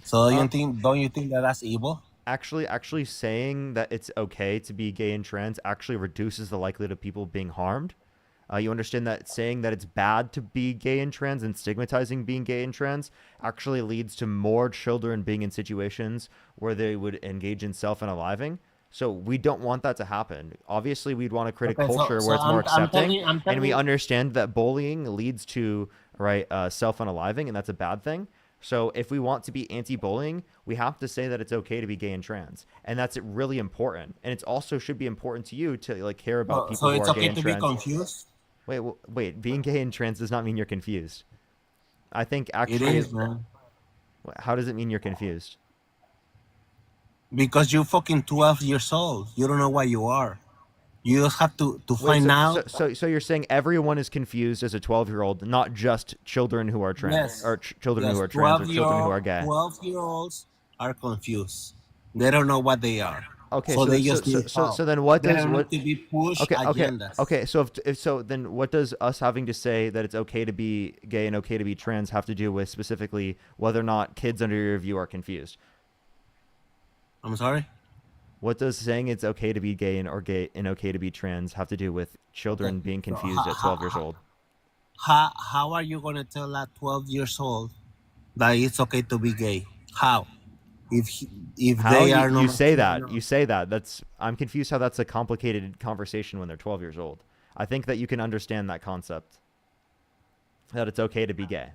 So don't you think that that's evil? Actually saying that it's okay to be gay and trans actually reduces the likelihood of people being harmed. You understand that saying that it's bad to be gay and trans and stigmatizing being gay and trans actually leads to more children being in situations where they would engage in self-unaliving. So we don't want that to happen. Obviously, we'd want to create a Okay, culture so where it's more accepting, I'm and we telling- understand that bullying leads to self-unaliving, and that's a bad thing. So if we want to be anti-bullying, we have to say that it's okay to be gay and trans, and that's really important. And it also should be important to you to like care about people So who it's are gay okay and to trans. be confused? Wait. Being gay and trans does not mean you're confused. I think actually, It is, man. How does it mean you're confused? Because you're fucking 12 years old. You don't know what you are. You just have to Wait, find out. So you're saying everyone is confused as a 12-year-old, not just children who are trans, Yes. or children Yes, who are trans, or children who are gay. 12-year-olds are confused. They don't know what they are. Okay, so they just need help. so then what They does don't what? need to be pushed Okay, agendas. okay. So if so, then what does us having to say that it's okay to be gay and okay to be trans have to do with specifically whether or not kids under your view are confused? I'm sorry? What does saying it's okay to be gay and okay to be trans have to do with children being confused at 12 years old? How are you going to tell that 12 years old that it's okay to be gay? How? If How they you, are you not say that you say that I'm confused how that's a complicated conversation when they're 12 years old. I think that you can understand that concept, that it's okay to be gay.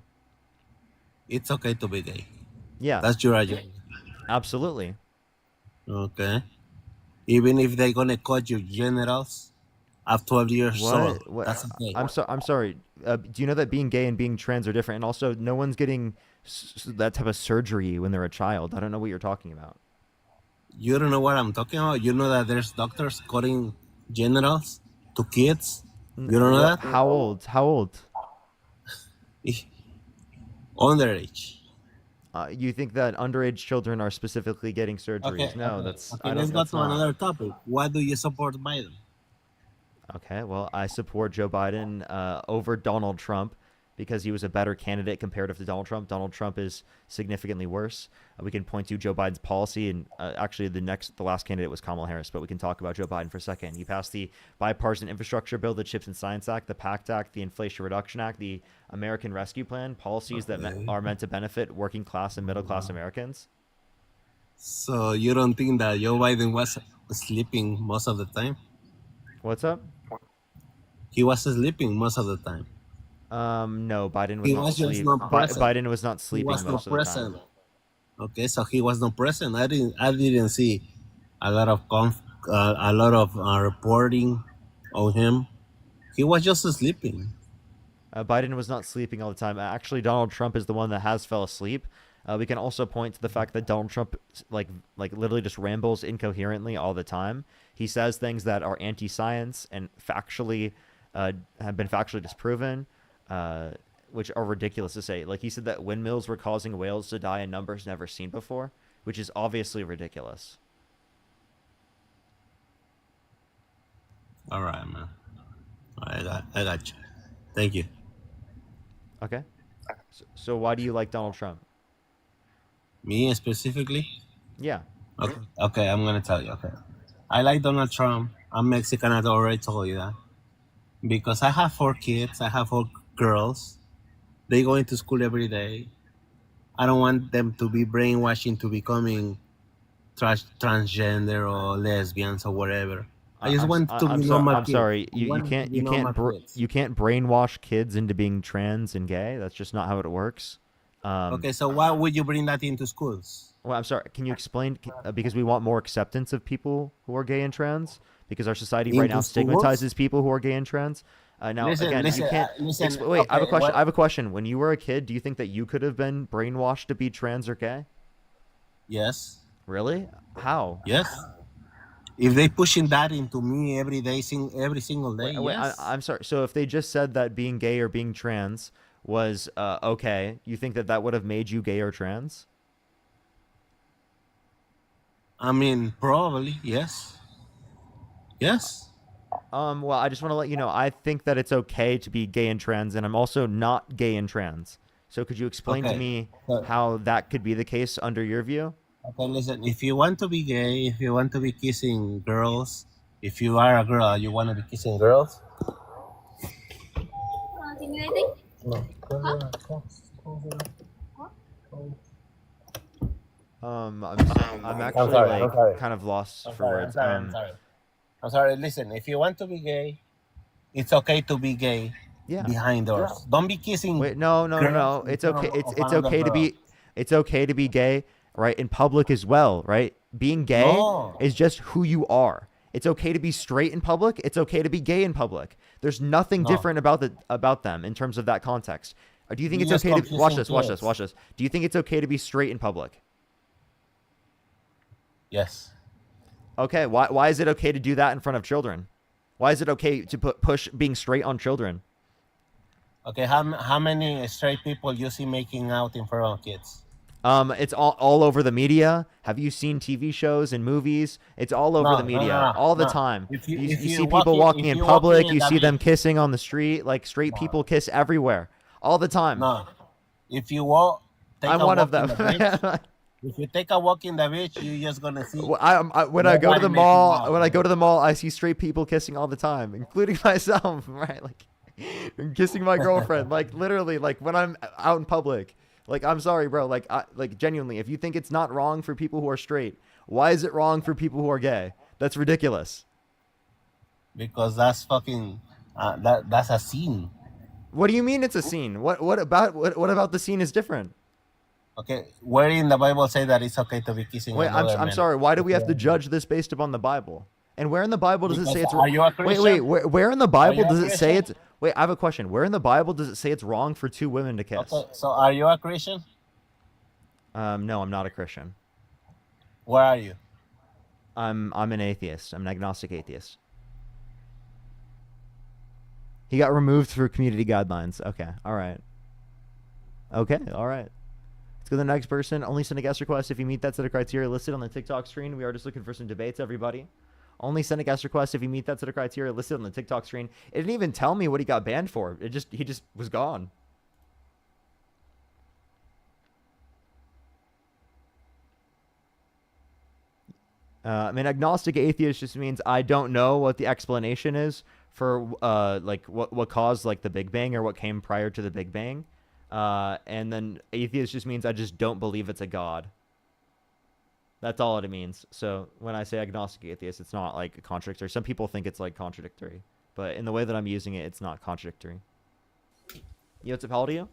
It's okay to be gay. Yeah, That's your agenda. absolutely. Okay. Even if they're gonna cut your generals at 12 years old, What? that's okay. I'm sorry. Do you know that being gay and being trans are different? And also, no one's getting that type of surgery when they're a child. I don't know what you're talking about. You don't know what I'm talking about. You know that there's doctors cutting generals to kids. You don't know that? How old? How old? Underage. You think that underage children are specifically getting surgeries? No, that's. Okay. I Let's don't. go That's to not. another topic. Why do you support Biden? Okay, well, I support Joe Biden over Donald Trump because he was a better candidate comparative to Donald Trump. Donald Trump is significantly worse. We can point to Joe Biden's policy, and actually the last candidate was Kamala Harris, but we can talk about Joe Biden for a second. He passed the Bipartisan Infrastructure Bill, the CHIPS and Science Act, the PACT Act, the Inflation Reduction Act, the American Rescue Plan, policies that are meant to benefit working class and middle class Americans. So you don't think that Joe Biden was sleeping most of the time? What's up? He was sleeping most of the time. No, Biden was He not was just sleeping. not present. Biden was not He sleeping was most not of the present. time. Okay, so he was not present. I didn't see a lot of reporting on him. He was just sleeping. Biden was not sleeping all the time. Actually, Donald Trump is the one that has fell asleep. We can also point to the fact that Donald Trump like literally just rambles incoherently all the time. He says things that are anti-science and factually have been factually disproven, which are ridiculous to say. Like he said that windmills were causing whales to die in numbers never seen before, which is obviously ridiculous. All right, man. I got you. Thank you. Okay. So why do you like Donald Trump? Me specifically? Yeah. Okay, I'm gonna tell you. Okay, I like Donald Trump. I'm Mexican. I already told you that because I have 4 kids. I have 4 girls. They go into school every day. I don't want them to be brainwashed into becoming transgender or lesbians or whatever. I just want to be normal. I'm sorry. You can't brainwash kids into being trans and gay. That's just not how it works. Okay, so why would you bring that into schools? Well, I'm sorry. Can you explain? Because we want more acceptance of people who are gay and trans. Because our society right now stigmatizes people who are gay and trans. Now, again, you can't. Wait, I have a question. I have a question. When you were a kid, do you think that you could have been brainwashed to be trans or gay? Yes. Really? How? Yes. If they pushing that into me every day, every single day, Wait, yes. I'm sorry. So if they just said that being gay or being trans was okay, you think that that would have made you gay or trans? I mean, probably, yes. Yes. Well, I just want to let you know, I think that it's okay to be gay and trans, and I'm also not gay and trans. So could you explain to me how that could be the case under your view? Okay, listen, if you want to be gay, if you want to be kissing girls, if you are a girl, you want to be kissing girls? Do you need anything? No. I'm actually sorry. kind of lost for words. I'm sorry. Listen, if you want to be gay, it's okay to be gay. Yeah. Behind doors. Yeah. Don't be kissing. Wait, no. It's okay. It's okay to be. It's okay to be gay, right? In public as well, right? Being gay is just who you are. It's okay to be straight in public. It's okay to be gay in public. There's nothing different about them in terms of that context. Or do you think it's okay to watch this? Do you think it's okay to be straight in public? Yes. Okay. Why is it okay to do that in front of children? Why is it okay to push being straight on children? Okay. How many straight people you see making out in front of kids? It's all over the media. Have you seen TV shows and movies? It's all over the media all the time. You see people walking in public. You see them kissing on the street. Like straight people kiss everywhere all the time. No. If you walk, I'm one of them. If you take a walk in the beach, you're just gonna see. When I go to the mall, I see straight people kissing all the time, including myself. Right, like kissing my girlfriend. Like literally, like when I'm out in public. Like, I'm sorry, bro. Like genuinely, if you think it's not wrong for people who are straight, why is it wrong for people who are gay? That's ridiculous. Because that's fucking that's a scene. What do you mean it's a scene? What about the scene is different? Okay, where in the Bible say that it's okay to be kissing? Wait, I'm sorry. Why do we have to judge this based upon the Bible? And where in the Bible does it say it's wrong? Are you a Christian? Where in the Bible does it say it's? Wait, I have a question. Where in the Bible does it say it's wrong for two women to kiss? Okay, so are you a Christian? No, I'm not a Christian. Where are you? I'm an atheist. I'm an agnostic atheist. He got removed through community guidelines. Okay, all right. Okay, all right. Let's go to the next person. Only send a guest request if you meet that set of criteria listed on the TikTok screen. We are just looking for some debates, everybody. Only send a guest request if you meet that set of criteria listed on the TikTok screen. It didn't even tell me what he got banned for. He just was gone. I mean, agnostic atheist just means I don't know what the explanation is for like what caused like the Big Bang or what came prior to the Big Bang. And then atheist just means I just don't believe it's a god. That's all it means. So when I say agnostic atheist, it's not like contradictory. Some people think it's like contradictory, but in the way that I'm using it, it's not contradictory. Yo, what's up, how old are you?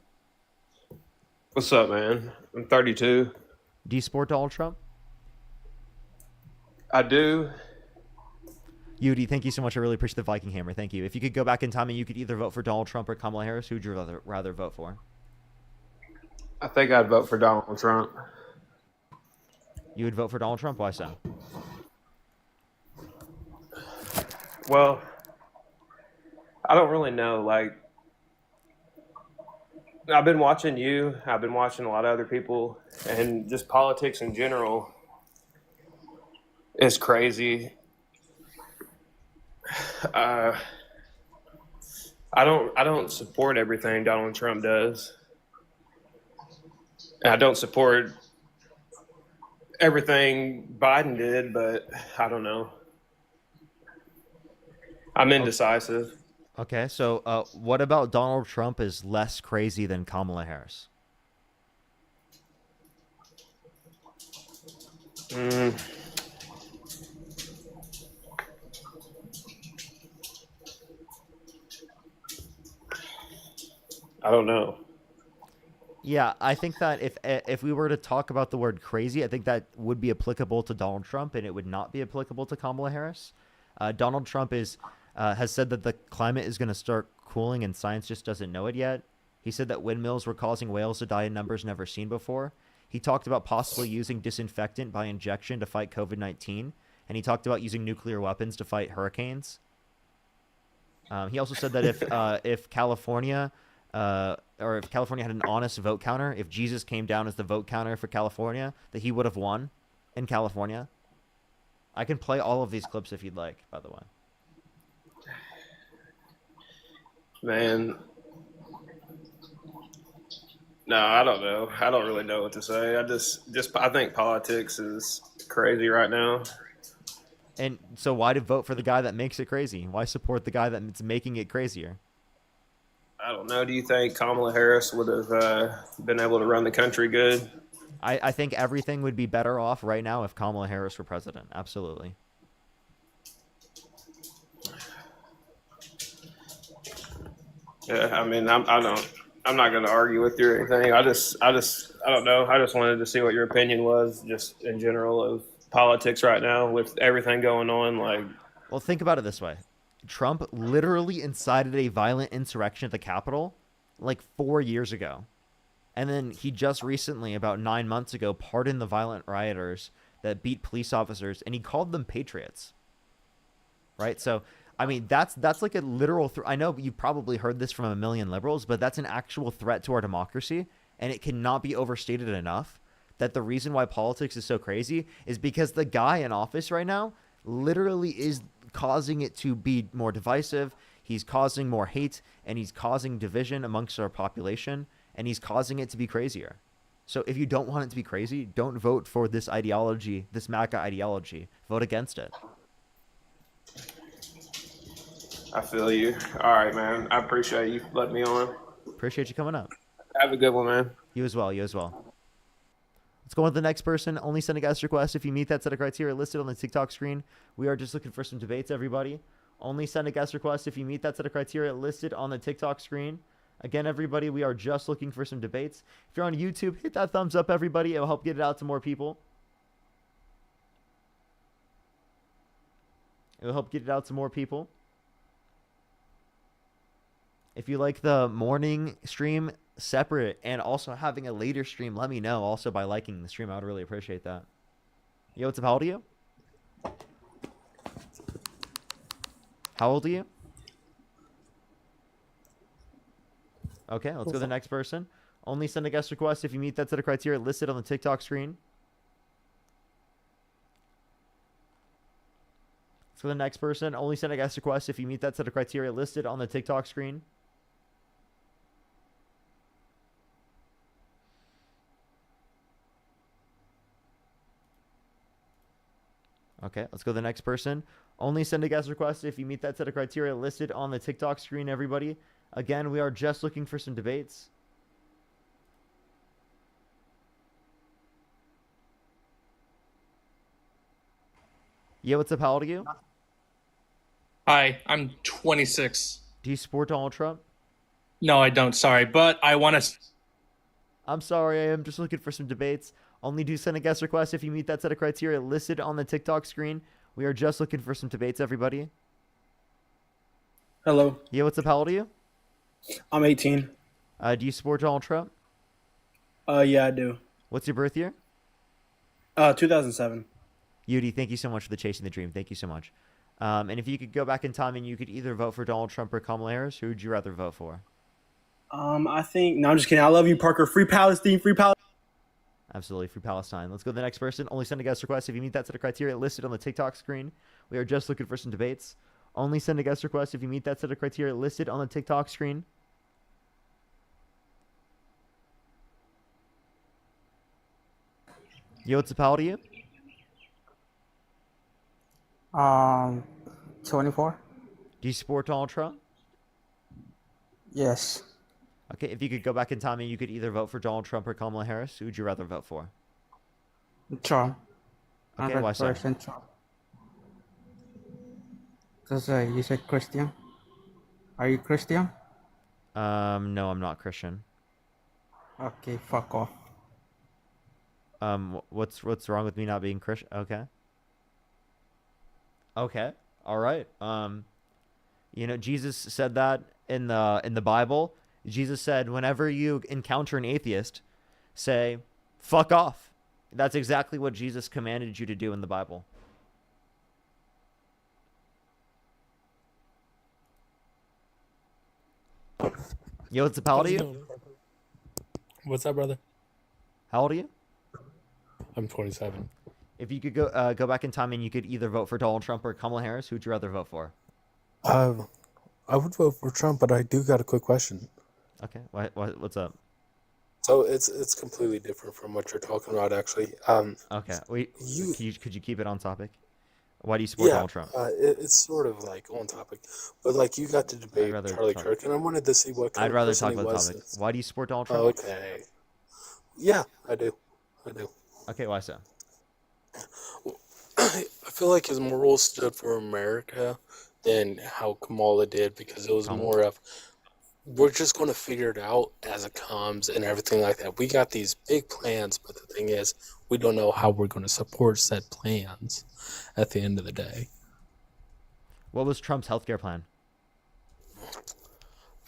What's up, man? I'm 32. Do you support Donald Trump? I do. Yudi, thank you so much. I really appreciate the Viking Hammer. Thank you. If you could go back in time and you could either vote for Donald Trump or Kamala Harris, who would you rather vote for? I think I'd vote for Donald Trump. You would vote for Donald Trump? Why so? Well, I don't really know. Like, I've been watching you. I've been watching a lot of other people, and just politics in general is crazy. I don't support everything Donald Trump does. I don't support everything Biden did, but I don't know. I'm indecisive. Okay, so what about Donald Trump is less crazy than Kamala Harris? I don't know. Yeah, I think that if we were to talk about the word crazy, I think that would be applicable to Donald Trump, and it would not be applicable to Kamala Harris. Donald Trump has said that the climate is going to start cooling, and science just doesn't know it yet. He said that windmills were causing whales to die in numbers never seen before. He talked about possibly using disinfectant by injection to fight COVID-19, and he talked about using nuclear weapons to fight hurricanes. He also said that if California if California had an honest vote counter, if Jesus came down as the vote counter for California, that he would have won in California. I can play all of these clips if you'd like, by the way. Man. No, I don't know. I don't really know what to say. I think politics is crazy right now. And so why to vote for the guy that makes it crazy? Why support the guy that's making it crazier? I don't know. Do you think Kamala Harris would have been able to run the country good? I think everything would be better off right now if Kamala Harris were president. Absolutely. Yeah, I mean, I'm not going to argue with you or anything. I don't know. I just wanted to see what your opinion was, just in general, of politics right now with everything going on. Well, think about it this way. Trump literally incited a violent insurrection at the Capitol like 4 years ago. And then he just recently, about 9 months ago, pardoned the violent rioters that beat police officers, and he called them patriots. Right? So, I mean, that's like a literal I know you've probably heard this from a million liberals, but that's an actual threat to our democracy, and it cannot be overstated enough that the reason why politics is so crazy is because the guy in office right now literally is causing it to be more divisive. He's causing more hate, and he's causing division amongst our population, and he's causing it to be crazier. So if you don't want it to be crazy, don't vote for this ideology, this MAGA ideology. Vote against it. I feel you. All right, man. I appreciate you letting me on. Appreciate you coming up. Have a good one, man. You as well. You as well. Let's go on to the next person. Only send a guest request if you meet that set of criteria listed on the TikTok screen. We are just looking for some debates, everybody. Only send a guest request if you meet that set of criteria listed on the TikTok screen. Again, everybody, we are just looking for some debates. If you're on YouTube, hit that thumbs up, everybody. It will help get it out to more people. It will help get it out to more people. If you like the morning stream separate and also having a later stream, let me know also by liking the stream. I would really appreciate that. Yo, what's up? How old are you? How old are you? Okay, let's go to the next person. Only send a guest request if you meet that set of criteria listed on the TikTok screen. Let's go to the next person. Only send a guest request if you meet that set of criteria listed on the TikTok screen. Okay, let's go to the next person. Only send a guest request if you meet that set of criteria listed on the TikTok screen, everybody. Again, we are just looking for some debates. Yeah, what's up? How old are you? Hi, I'm 26. Do you support Donald Trump? No, I don't. Sorry, but I want to. I'm sorry, I am just looking for some debates. Only do send a guest request if you meet that set of criteria listed on the TikTok screen. We are just looking for some debates, everybody. Hello. Yeah, what's up? How old are you? I'm 18. Do you support Donald Trump? Yeah, I do. What's your birth year? 2007. Yudi, thank you so much for the Chasing the Dream. Thank you so much. And if you could go back in time and you could either vote for Donald Trump or Kamala Harris, who would you rather vote for? I think no, I'm just kidding. I love you, Parker. Free Palestine, free Palestine. Absolutely, free Palestine. Let's go to the next person. Only send a guest request if you meet that set of criteria listed on the TikTok screen. We are just looking for some debates. Only send a guest request if you meet that set of criteria listed on the TikTok screen. Yo, what's the pal to you? 24. Do you support Donald Trump? Yes. Okay, if you could go back in time and you could either vote for Donald Trump or Kamala Harris, who would you rather vote for? Trump. Okay, why so? 100% Trump. Because you said Christian. Are you Christian? No, I'm not Christian. Okay, fuck off. What's wrong with me not being Christian? Okay, all right. Jesus said that in the Bible. Jesus said, whenever you encounter an atheist, say, fuck off. That's exactly what Jesus commanded you to do in the Bible. Yo, what's the pal to you? What's up, brother? How old are you? I'm 27. If you could go back in time and you could either vote for Donald Trump or Kamala Harris, who'd you rather vote for? I would vote for Trump, but I do got a quick question. Okay, what's up? So it's completely different from what you're talking about, actually. Okay, wait. Could you keep it on topic? Why do you support Donald Trump? It's sort of like on topic, but like you got to debate Charlie Kirk, and I wanted to see what kind I'd of rather person talk he about the was. topic. Why do you support Donald Trump? Okay. Yeah, I do. Okay, why so? I feel like his morals stood for America than how Kamala did, because it was more of, we're just going to figure it out as it comes and everything like that. We got these big plans, but the thing is, we don't know how we're going to support said plans at the end of the day. What was Trump's healthcare plan?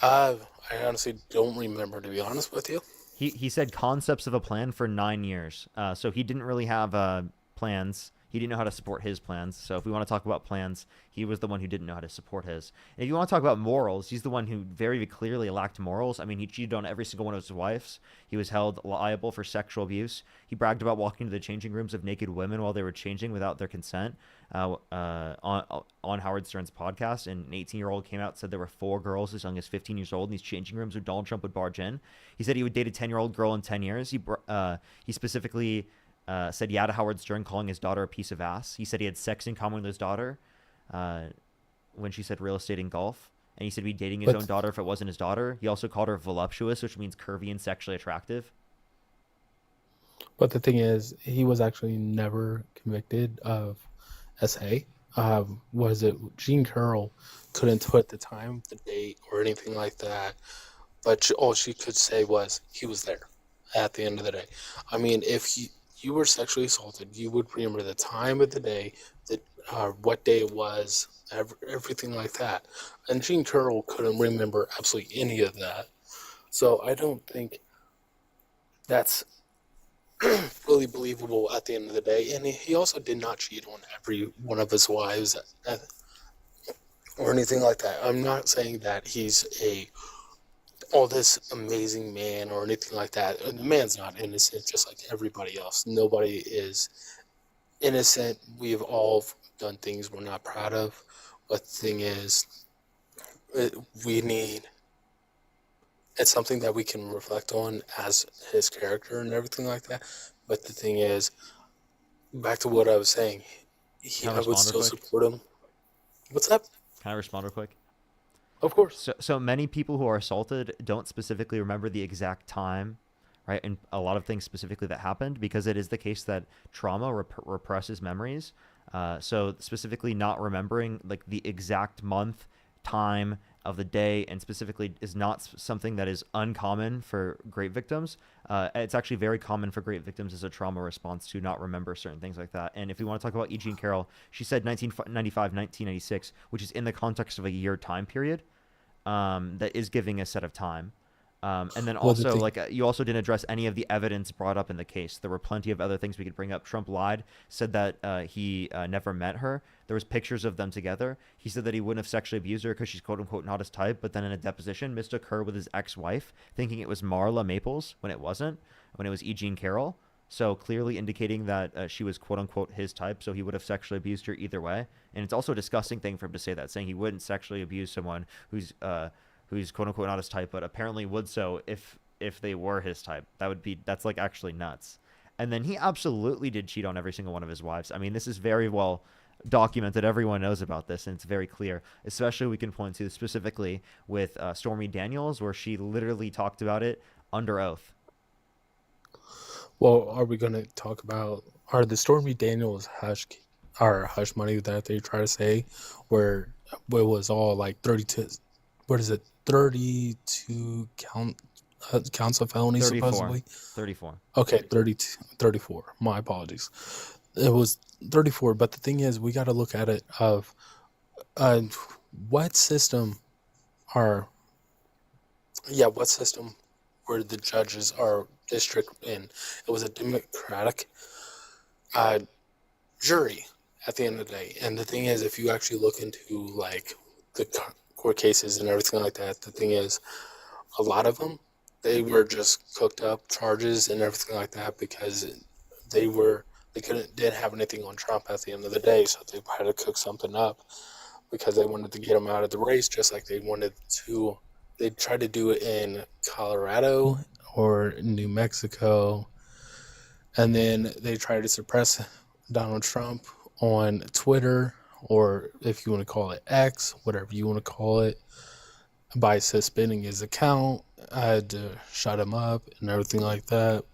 I honestly don't remember, to be honest with you. He said concepts of a plan for 9 years. So he didn't really have plans. He didn't know how to support his plans. So if we want to talk about plans, he was the one who didn't know how to support his. And if you want to talk about morals, he's the one who very clearly lacked morals. I mean, he cheated on every single one of his wives. He was held liable for sexual abuse. He bragged about walking to the changing rooms of naked women while they were changing without their consent on Howard Stern's podcast. And an 18-year-old came out and said there were 4 girls as young as 15 years old in these changing rooms where Donald Trump would barge in. He said he would date a 10-year-old girl in 10 years. He specifically said yeah to Howard Stern, calling his daughter a piece of ass. He said he had sex in common with his daughter when she said real estate and golf. And he said he'd be dating his own daughter if it wasn't his daughter. He also called her voluptuous, which means curvy and sexually attractive. But the thing is, he was actually never convicted of SA. Was it Jean Carroll couldn't put the time, the date, or anything like that. But all she could say was he was there at the end of the day. I mean, if you were sexually assaulted, you would remember the time of the day, what day it was, everything like that. And Jean Carroll couldn't remember absolutely any of that. So I don't think that's really believable at the end of the day. And he also did not cheat on every one of his wives or anything like that. I'm not saying that he's this amazing man or anything like that. The man's not innocent, just like everybody else. Nobody is innocent. We've all done things we're not proud of. But the thing is, it's something that we can reflect on as his character and everything like that. But the thing is, back to what I was saying, I would still support him. What's up? Can I respond real quick? Of course. So many people who are assaulted don't specifically remember the exact time, right? And a lot of things specifically that happened, because it is the case that trauma represses memories. So specifically not remembering like the exact month, time of the day, and specifically is not something that is uncommon for great victims. It's actually very common for great victims as a trauma response to not remember certain things like that. And if we want to talk about E. Jean Carroll, she said 1995, 1996, which is in the context of a year time period that is giving a set of time. And then Well, the also, thing, like, you also didn't address any of the evidence brought up in the case. There were plenty of other things we could bring up. Trump lied, said that he never met her. There was pictures of them together. He said that he wouldn't have sexually abused her because she's quote unquote not his type. But then in a deposition, mistook her with his ex-wife, thinking it was Marla Maples when it wasn't, when it was E. Jean Carroll. So clearly indicating that she was quote unquote his type, so he would have sexually abused her either way. And it's also a disgusting thing for him to say that, saying he wouldn't sexually abuse someone who's quote unquote not his type, but apparently would so if they were his type. That's like actually nuts. And then he absolutely did cheat on every single one of his wives. I mean, this is very well documented. Everyone knows about this, and it's very clear. Especially we can point to specifically with Stormy Daniels, where she literally talked about it under oath. well, are we going to talk about are the Stormy Daniels hush money that they try to say, where it was all like 32? What is it? 32 counts of felony 34. supposedly. 34. Okay, 32, 34. My apologies. It was 34, but the thing is, we got to look at it of what system are what system were the judges are district in? It was a Democratic jury at the end of the day. And the thing is, if you actually look into like the court cases and everything like that, the thing is, a lot of them, they were just cooked up charges and everything like that because didn't have anything on Trump at the end of the day, so they had to cook something up because they wanted to get him out of the race, just like they tried to do it in Colorado or New Mexico, and then they tried to suppress Donald Trump on Twitter, or if you want to call it X, whatever you want to call it, by suspending his account. I had to shut him up and everything like that.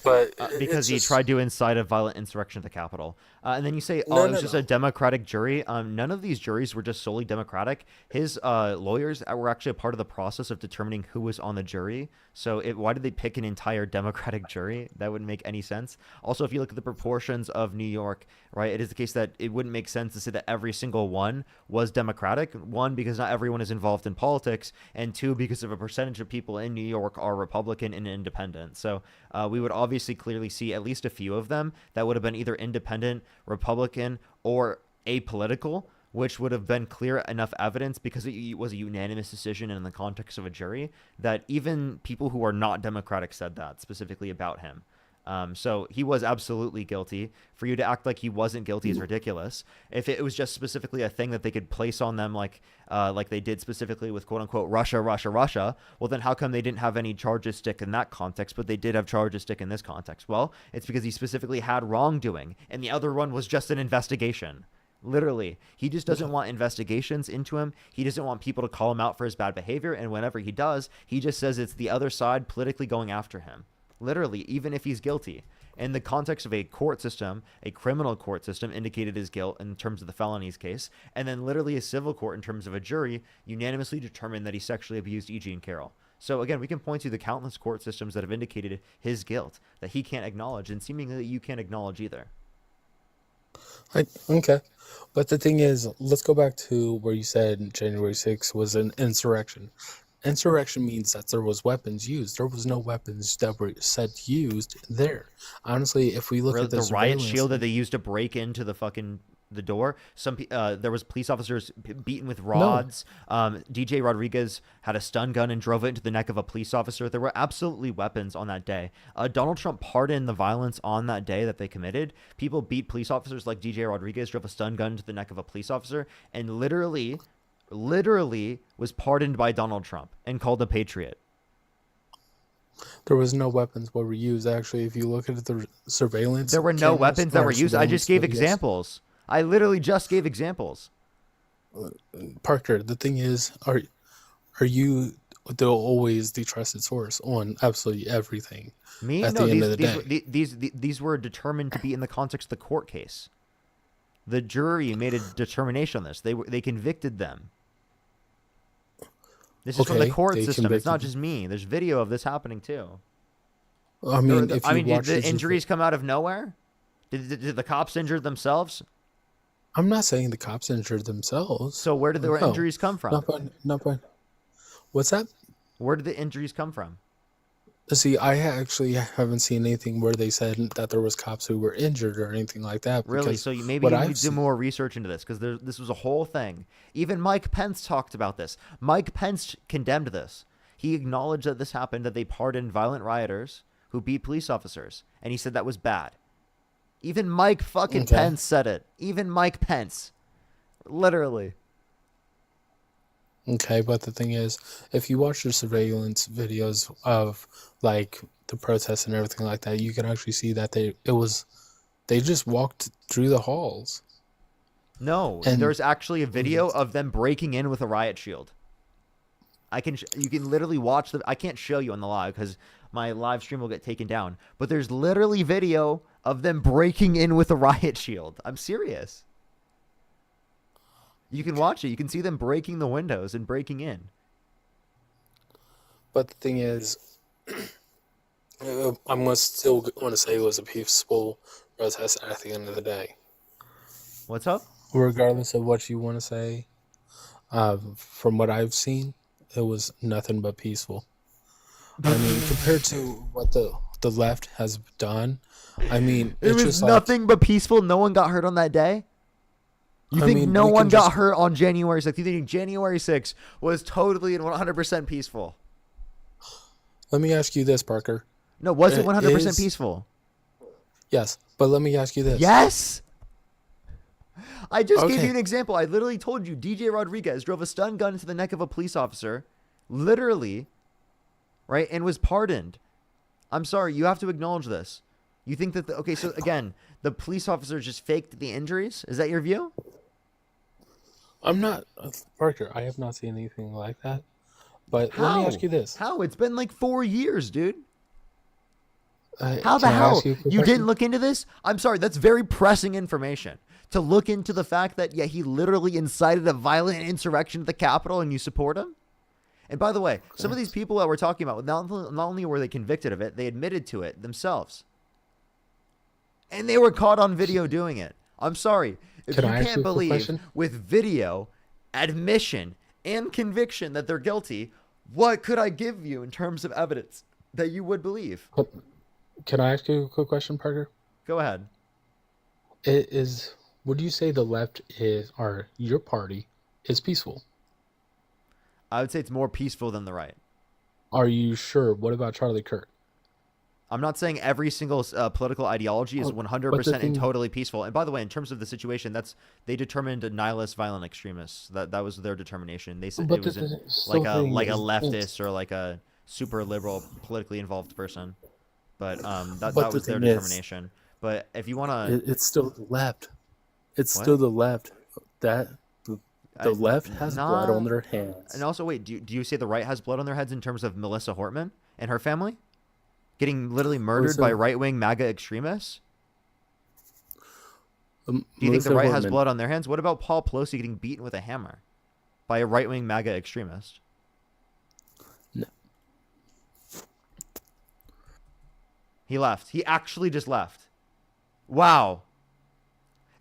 But because he tried to incite a violent insurrection at the Capitol. And then you say, it was just a Democratic jury. None of these juries were just solely Democratic. His lawyers were actually a part of the process of determining who was on the jury. So why did they pick an entire Democratic jury? That wouldn't make any sense. Also, if you look at the proportions of New York, right, it is the case that it wouldn't make sense to say that every single one was Democratic. One, because not everyone is involved in politics. And two, because of a percentage of people in New York are Republican and independent. So we would obviously clearly see at least a few of them that would have been either independent, Republican, or apolitical, which would have been clear enough evidence because it was a unanimous decision in the context of a jury that even people who are not Democratic said that specifically about him. So he was absolutely guilty. For you to act like he wasn't guilty is ridiculous. If it was just specifically a thing that they could place on them, like they did specifically with quote unquote Russia, well then how come they didn't have any charges stick in that context, but they did have charges stick in this context? Well, it's because he specifically had wrongdoing, and the other one was just an investigation. Literally, he just doesn't want investigations into him. He doesn't want people to call him out for his bad behavior, and whenever he does, he just says it's the other side politically going after him. Literally, even if he's guilty. In the context of a court system, a criminal court system indicated his guilt in terms of the felonies case, and then literally a civil court in terms of a jury unanimously determined that he sexually abused E. Jean Carroll. So again, we can point to the countless court systems that have indicated his guilt that he can't acknowledge, and seemingly you can't acknowledge either. Okay. But the thing is, let's go back to where you said January 6th was an insurrection. Insurrection means that there was weapons used. There was no weapons that were said used there. Honestly, if we look at the riot surveillance, shield that they used to break into the door, there was police officers beaten with rods. DJ Rodriguez had a stun gun and drove it into the neck of a police officer. There were absolutely weapons on that day. Donald Trump pardoned the violence on that day that they committed. People beat police officers like DJ Rodriguez, drove a stun gun into the neck of a police officer, and literally was pardoned by Donald Trump and called a patriot. there was no weapons that were used. Actually, if you look at the surveillance, There were no weapons that were used. I just gave surveillance, examples. I literally just gave examples. Parker, the thing is, are you always the trusted source on absolutely everything? Me? At No, the end of the day, these were determined to be in the context of the court case. The jury made a determination on this. They convicted them. This is from the Okay, court they system. It's not convicted- just me. There's video of this happening too. I mean, if you did watch the this, injuries come out of nowhere? Did the cops injure themselves? I'm not saying the cops injured themselves. So where did the No, injuries come from? Not by. What's that? Where did the injuries come from? See, I actually haven't seen anything where they said that there was cops who were injured or anything like that. Really? because So maybe what you I've need to do seen, more research into this, because this was a whole thing. Even Mike Pence talked about this. Mike Pence condemned this. He acknowledged that this happened, that they pardoned violent rioters who beat police officers, and he said that was bad. Even Mike fucking Okay. Pence said it. Even Mike Pence. Literally. Okay, but the thing is, if you watch the surveillance videos of like the protests and everything like that, you can actually see that they just walked through the halls. No, And there's actually a video of them breaking in with a riot shield. You can literally watch the. I can't show you on the live because my live stream will get taken down. But there's literally video of them breaking in with a riot shield. I'm serious. You can watch it. You can see them breaking the windows and breaking in. But the thing is, I'm still going to say it was a peaceful protest at the end of the day. What's up? Regardless of what you want to say, from what I've seen, it was nothing but peaceful. I mean, compared to what the left has done, I mean, It it's was just like, nothing but peaceful. No one got hurt on that day. You I think mean, no we one can got just- hurt on January 6th? You think January 6th was totally and 100% peaceful? let me ask you this, Parker. No, was it 100% Is- peaceful? Yes, but let me ask you this. Yes. I just gave Okay. you an example. I literally told you DJ Rodriguez drove a stun gun into the neck of a police officer, literally, right, and was pardoned. I'm sorry, you have to acknowledge this. You think that okay, so again, the police officer just faked the injuries? Is that your view? I'm not, Parker, I have not seen anything like that. But let me ask you this. How? It's been like 4 years, dude. How How the hell? You You didn't look into this? I'm sorry, that's very pressing information. To look into the fact that, yeah, he literally incited a violent insurrection at the Capitol and you support him? And by the way, some of these people that we're talking about, not only were they convicted of it, they admitted to it themselves. And they were caught on video doing it. I'm sorry. If Can you I ask can't you a quick believe question? with video, admission, and conviction that they're guilty, what could I give you in terms of evidence that you would believe? Can I ask you a quick question, Parker? Go ahead. Would you say the left or your party is peaceful? I would say it's more peaceful than the right. Are you sure? What about Charlie Kirk? I'm not saying every single political ideology is Oh, but 100% the and thing- totally peaceful. And by the way, in terms of the situation, they determined a nihilist violent extremists. That was their determination. They said But it was the like a thing is, leftist or like a super liberal, politically involved person. But that But the was their thing is, determination. But if you want to, It's still the left. It's What? still the left. The left has blood nah. on their hands. And also, wait, do you say the right has blood on their heads in terms of Melissa Hortman and her family getting literally murdered by Melissa- right-wing MAGA extremists? Um, Do you think the Melissa right has Hortman. blood on their hands? What about Paul Pelosi getting beaten with a hammer by a right-wing MAGA extremist? No. He left. He actually just left. Wow.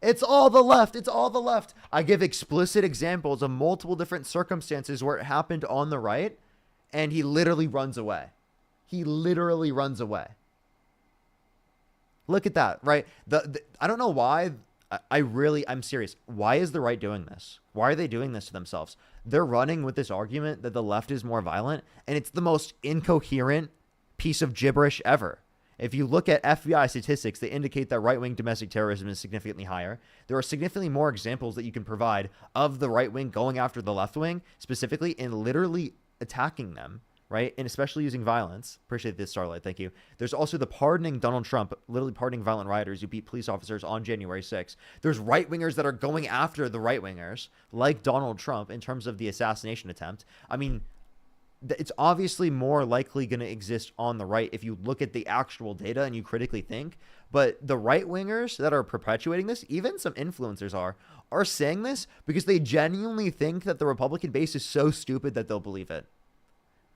It's all the left. It's all the left. I give explicit examples of multiple different circumstances where it happened on the right, and he literally runs away. He literally runs away. Look at that, right? I don't know why. I'm serious. Why is the right doing this? Why are they doing this to themselves? They're running with this argument that the left is more violent, and it's the most incoherent piece of gibberish ever. If you look at FBI statistics, they indicate that right-wing domestic terrorism is significantly higher. There are significantly more examples that you can provide of the right wing going after the left wing, specifically and literally attacking them, right? And especially using violence. Appreciate this, Starlight. Thank you. There's also the pardoning Donald Trump, literally pardoning violent rioters who beat police officers on January 6th. There's right-wingers that are going after the right-wingers, like Donald Trump, in terms of the assassination attempt. I mean, it's obviously more likely going to exist on the right if you look at the actual data and you critically think. But the right-wingers that are perpetuating this, even some influencers are saying this because they genuinely think that the Republican base is so stupid that they'll believe it.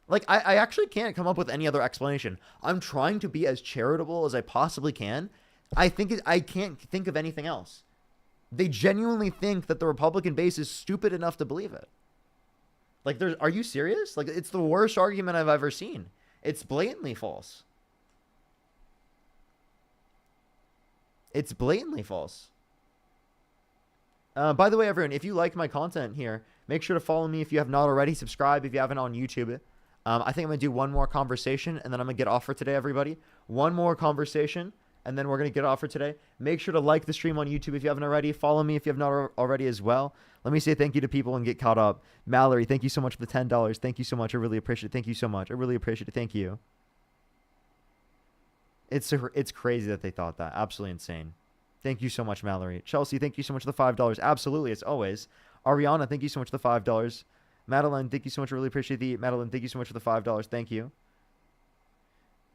Like, I actually can't come up with any other explanation. I'm trying to be as charitable as I possibly can. I can't think of anything else. They genuinely think that the Republican base is stupid enough to believe it. Like, are you serious? Like, it's the worst argument I've ever seen. It's blatantly false. It's blatantly false. By the way, everyone, if you like my content here, make sure to follow me if you have not already. Subscribe if you haven't on YouTube. I think I'm going to do one more conversation, and then I'm going to get off for today, everybody. One more conversation, and then we're going to get off for today. Make sure to like the stream on YouTube if you haven't already. Follow me if you have not already as well. Let me say thank you to people and get caught up. Mallory, thank you so much for the $10. Thank you so much. I really appreciate it. Thank you so much. I really appreciate it. Thank you. It's crazy that they thought that. Absolutely insane. Thank you so much, Mallory. Chelsea, thank you so much for the $5. Absolutely, as always. Ariana, thank you so much for the $5. Madeline, thank you so much. I really appreciate the Madeline. Thank you so much for the $5. Thank you.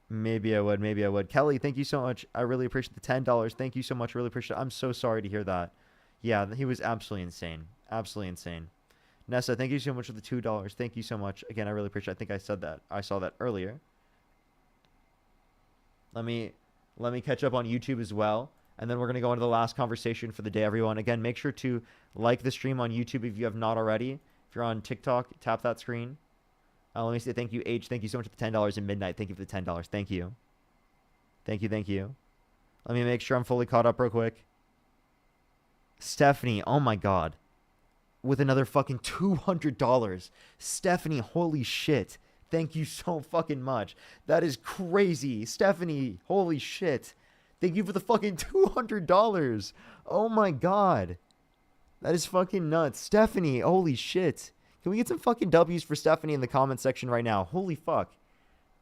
Maybe I would. Maybe I would. Kelly, thank you so much. I really appreciate the $10. Thank you so much. Really appreciate it. I'm so sorry to hear that. Yeah, he was absolutely insane. Absolutely insane. Nessa, thank you so much for the $2. Thank you so much. Again, I really appreciate it. I think I said that. I saw that earlier. Let me catch up on YouTube as well. And then we're going to go into the last conversation for the day, everyone. Again, make sure to like the stream on YouTube if you have not already. If you're on TikTok, tap that screen. Let me say thank you, H. Thank you so much for the $10 in midnight. Thank you for the $10. Thank you. Thank you, thank you. Let me make sure I'm fully caught up real quick. Stephanie, oh my God. With another fucking $200. Stephanie, holy shit. Thank you so fucking much. That is crazy. Stephanie, holy shit. Thank you for the fucking $200. Oh my God. That is fucking nuts. Stephanie, holy shit. Can we get some fucking W's for Stephanie in the comment section right now? Holy fuck.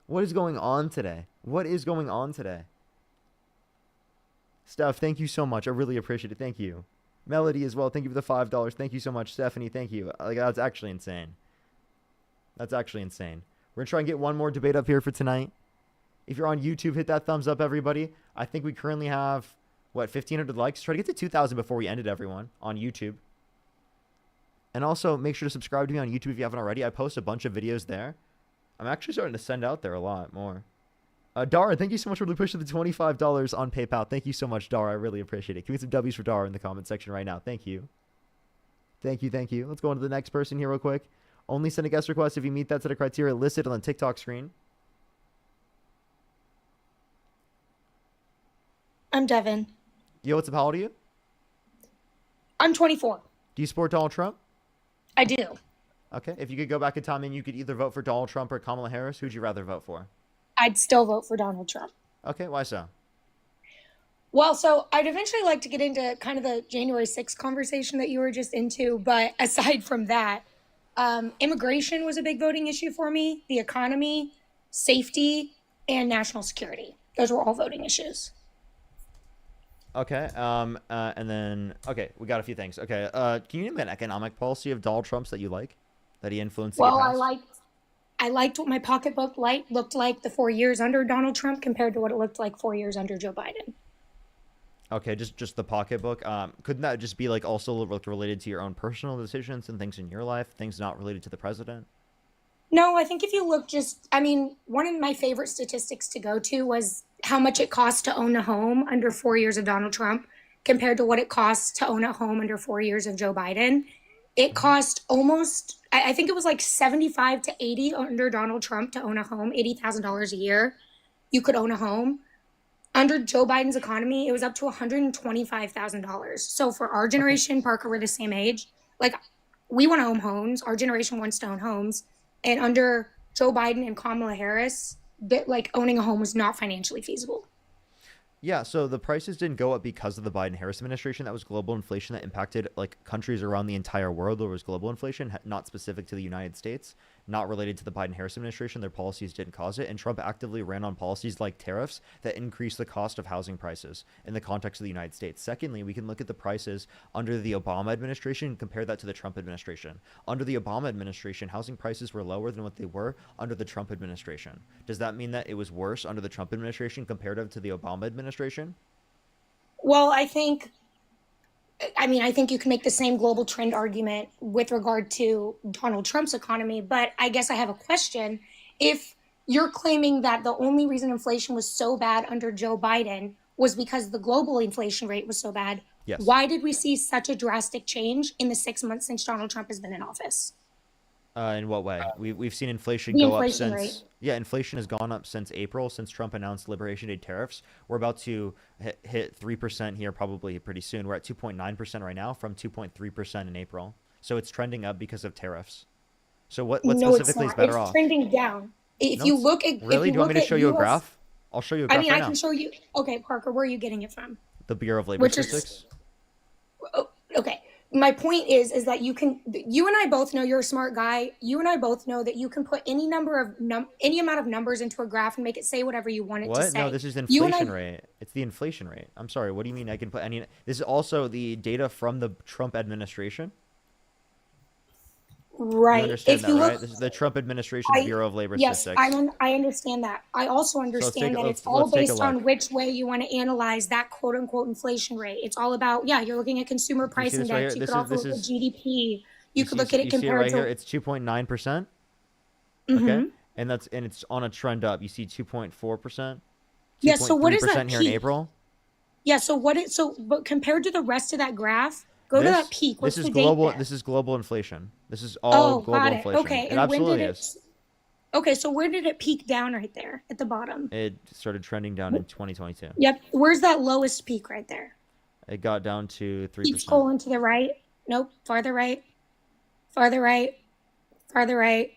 What is going on today? What is going on today? Steph, thank you so much. I really appreciate it. Thank you. Melody as well. Thank you for the $5. Thank you so much, Stephanie. Thank you. Like, that's actually insane. That's actually insane. We're going to try and get one more debate up here for tonight. If you're on YouTube, hit that thumbs up, everybody. I think we currently have, what, 1,500 likes? Try to get to 2,000 before we ended, everyone, on YouTube. And also, make sure to subscribe to me on YouTube if you haven't already. I post a bunch of videos there. I'm actually starting to send out there a lot more. Dara, thank you so much for pushing the $25 on PayPal. Thank you so much, Dara. I really appreciate it. Can we get some W's for Dara in the comment section right now? Thank you. Thank you, thank you. Let's go on to the next person here real quick. Only send a guest request if you meet that set of criteria listed on the TikTok screen. I'm Devin. Yo, what's up? How old are you? I'm 24. Do you support Donald Trump? I do. Okay. If you could go back in time and you could either vote for Donald Trump or Kamala Harris, who'd you rather vote for? I'd still vote for Donald Trump. Okay. Why so? Well, so I'd eventually like to get into kind of the January 6th conversation that you were just into. But aside from that, immigration was a big voting issue for me. The economy, safety, and national security. Those were all voting issues. Okay. And then, okay, we got a few things. Okay. Can you name an economic policy of Donald Trump's that you like, that he influenced? Well, I liked what my pocketbook looked like the 4 years under Donald Trump compared to what it looked like 4 years under Joe Biden. Okay, just the pocketbook. Couldn't that just be like also related to your own personal decisions and things in your life, things not related to the president? No, I think if you look one of my favorite statistics to go to was how much it costs to own a home under 4 years of Donald Trump compared to what it costs to own a home under 4 years of Joe Biden. It cost almost, I think it was like 75 to 80 under Donald Trump to own a home, $80,000 a year. You could own a home. Under Joe Biden's economy, it was up to $125,000. So for our generation, Parker, we're the same age. Like, we want to own homes. Our generation wants to own homes. And under Joe Biden and Kamala Harris, owning a home was not financially feasible. Yeah, so the prices didn't go up because of the Biden-Harris administration. That was global inflation that impacted countries around the entire world. There was global inflation, not specific to the United States, not related to the Biden-Harris administration. Their policies didn't cause it, and Trump actively ran on policies like tariffs that increased the cost of housing prices in the context of the United States. Secondly, we can look at the prices under the Obama administration and compare that to the Trump administration. Under the Obama administration, housing prices were lower than what they were under the Trump administration. Does that mean that it was worse under the Trump administration comparative to the Obama administration? Well, I think you can make the same global trend argument with regard to Donald Trump's economy, but I guess I have a question. If you're claiming that the only reason inflation was so bad under Joe Biden was because the global inflation rate was so bad, yes, why did we see such a drastic change in the 6 months since Donald Trump has been in office? In what way? We've seen inflation The go up inflation since. rate. Yeah, inflation has gone up since April, since Trump announced Liberation Day tariffs. We're about to hit 3% here probably pretty soon. We're at 2.9% right now from 2.3% in April. So it's trending up because of tariffs. So what No, it's specifically is not. better It's off? trending down. If No, you it's look at, really. if Do you want me to look show at you a US graph? I'll show you a I graph mean, right I now. can show you. Okay, Parker, where are you getting it from? The Bureau of Labor Which is Statistics. okay. My point is that you and I both know you're a smart guy. You and I both know that you can put any number of any amount of numbers into a graph and make it say whatever you want it to What? say. No, this is the You and I- inflation rate. It's the inflation rate. I'm sorry. What do you mean I can put any? This is also the data from the Trump administration. Right. You understand If that, you right? look, This is the Trump administration Bureau of Labor yes, Statistics. I understand that. I also understand that it's all let's take a based on look. which way you want to analyze that quote unquote inflation rate. It's all about, yeah, you're looking at consumer You price see this right index. here? You could also look at GDP. You could look at it You see it compared right to here. It's 2.9%. Mhm. Okay, and it's on a trend up. You see 2.4%. Yeah, so what is that 2.3% here in peak? April? Yeah, but compared to the rest of that graph, go to that peak. What's This is the date global. there? This is global inflation. This is all global got it. inflation. Okay, It and when absolutely did it? is. Okay, so where did it peak down right there at the bottom? It started trending down in 2022. Yep. Where's that lowest peak right there? It got down to Keep 3%. scrolling to the right. Nope. Farther right. Farther right. Farther right.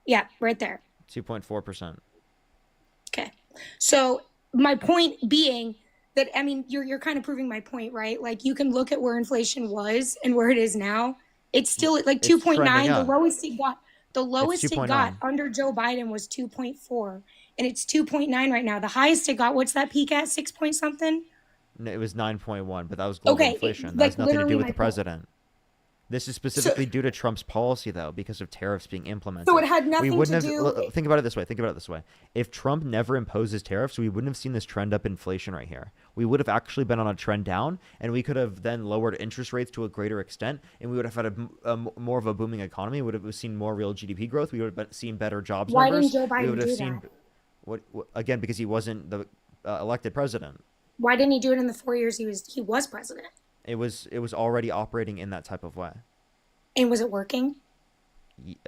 Yeah, right there. 2.4%. Okay. So my point being that, I mean, you're kind of proving my point, right? Like you can look at where inflation was and where it is now. It's still at like It's 2.9. trending The up. lowest it got, it 2.9. got under Joe Biden was 2.4, and it's 2.9 right now. The highest it got, what's that peak at? 6 point something? No, it was 9.1, but that was global Okay, inflation. That like has nothing to literally do with my the point. president. This is specifically due to Trump's policy, though, because of tariffs being implemented. So it had nothing we wouldn't to have, do- Think about it this way. Think about it this way. If Trump never imposes tariffs, we wouldn't have seen this trend up inflation right here. We would have actually been on a trend down, and we could have then lowered interest rates to a greater extent, and we would have had more of a booming economy. We would have seen more real GDP growth. We would have seen better jobs Why numbers. didn't Joe we Biden would have do seen that? what again, because he wasn't the elected president. Why didn't he do it in the 4 years he was president? It was already operating in that type of way. And was it working?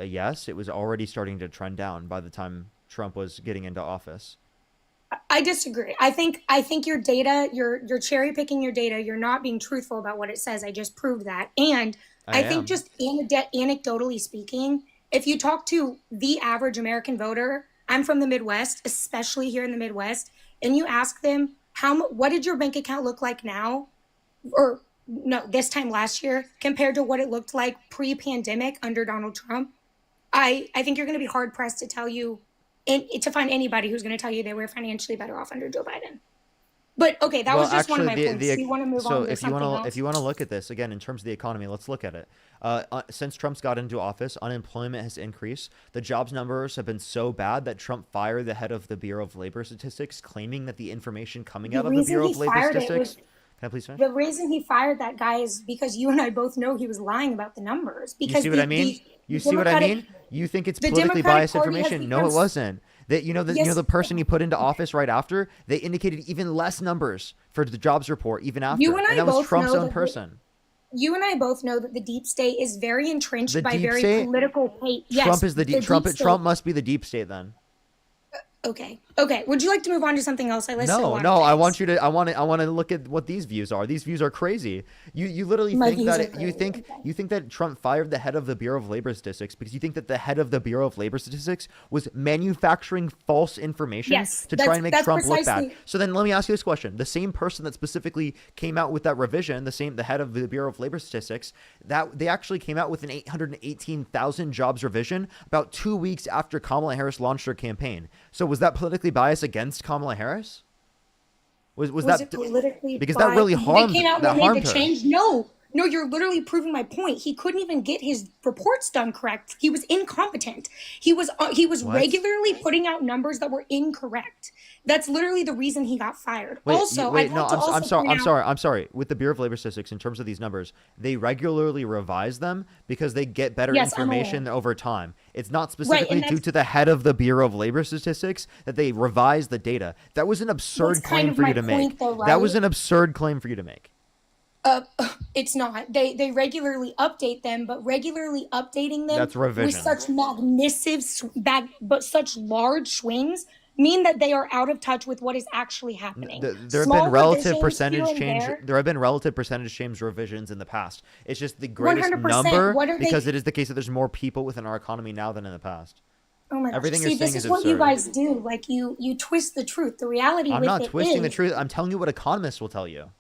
Yes, it was already starting to trend down by the time Trump was getting into office. I disagree. I think your data, you're cherry picking your data. You're not being truthful about what it says. I just proved that. And I I think am. just anecdotally speaking, if you talk to the average American voter, I'm from the Midwest, especially here in the Midwest, and you ask them what did your bank account look like now, or no, this time last year compared to what it looked like pre-pandemic under Donald Trump, I think you're going to be hard pressed to tell you and to find anybody who's going to tell you they were financially better off under Joe Biden. But okay, that was just one of my points. Do you want to move on to something else? If you want to look at this again in terms of the economy, let's look at it. Since Trump's got into office, unemployment has increased. The jobs numbers have been so bad that Trump fired the head of the Bureau of Labor Statistics, claiming that the information coming out of the Bureau of Labor Statistics. Can I please finish? The reason he fired that guy is because you and I both know he was lying about the numbers. Because You see what I mean? You see what I mean? You think it's politically biased information. No, it wasn't. That the person he put into office right after, they indicated even less numbers for the jobs report even after. You and I that was both Trump's know own that person. You and I both know that the deep state is very entrenched The by deep very state? political hate. Yes, Trump is the deep Trump. state. Trump must be the deep state then. Okay. Would you like to move on to something else? I listed a lot No. of I things. want you to. I want to look at what these views are. These views are crazy. You literally My think views that are you crazy, think that Trump fired the head of the Bureau of Labor Statistics because you think that the head of the Bureau of Labor Statistics was manufacturing false information Yes, to try and make that's Trump look bad. precisely- So then let me ask you this question: the same person that specifically came out with that revision, the head of the Bureau of Labor Statistics, that they actually came out with an 818,000 jobs revision about 2 weeks after Kamala Harris launched her campaign. So was that politically biased against Kamala Harris? Was that it politically because that really biased? harmed They came out that and made harmed the her. change. No, you're literally proving my point. He couldn't even get his reports done correct. He was incompetent. He was What? regularly putting out numbers that were incorrect. That's literally the reason he got fired. Wait, also, wait, I'd no, like to I'm also point out- I'm sorry. With the Bureau of Labor Statistics, in terms of these numbers, they regularly revise them because they get better Yes, I'm aware. information over time. It's not and specifically due that's- to the head of the Bureau of Labor Statistics that they revise the data. That was an absurd That's kind claim of for my you to make. point, though, That was right? an absurd claim for you to make. It's not. They regularly update them, but regularly updating them That's revision. with such but such large swings mean that they are out of touch with what is actually happening. There have Small been relative revisions percentage here and change. there. There have been relative percentage change revisions in the past. It's just the greatest 100%. number What are they- because it is the case that there's more people within our economy now than in the past. Oh my gosh. Everything See, you're this saying is is what you absurd. guys do. Like you twist the truth. The reality I'm with not it twisting the is- truth. I'm telling you what economists will tell you.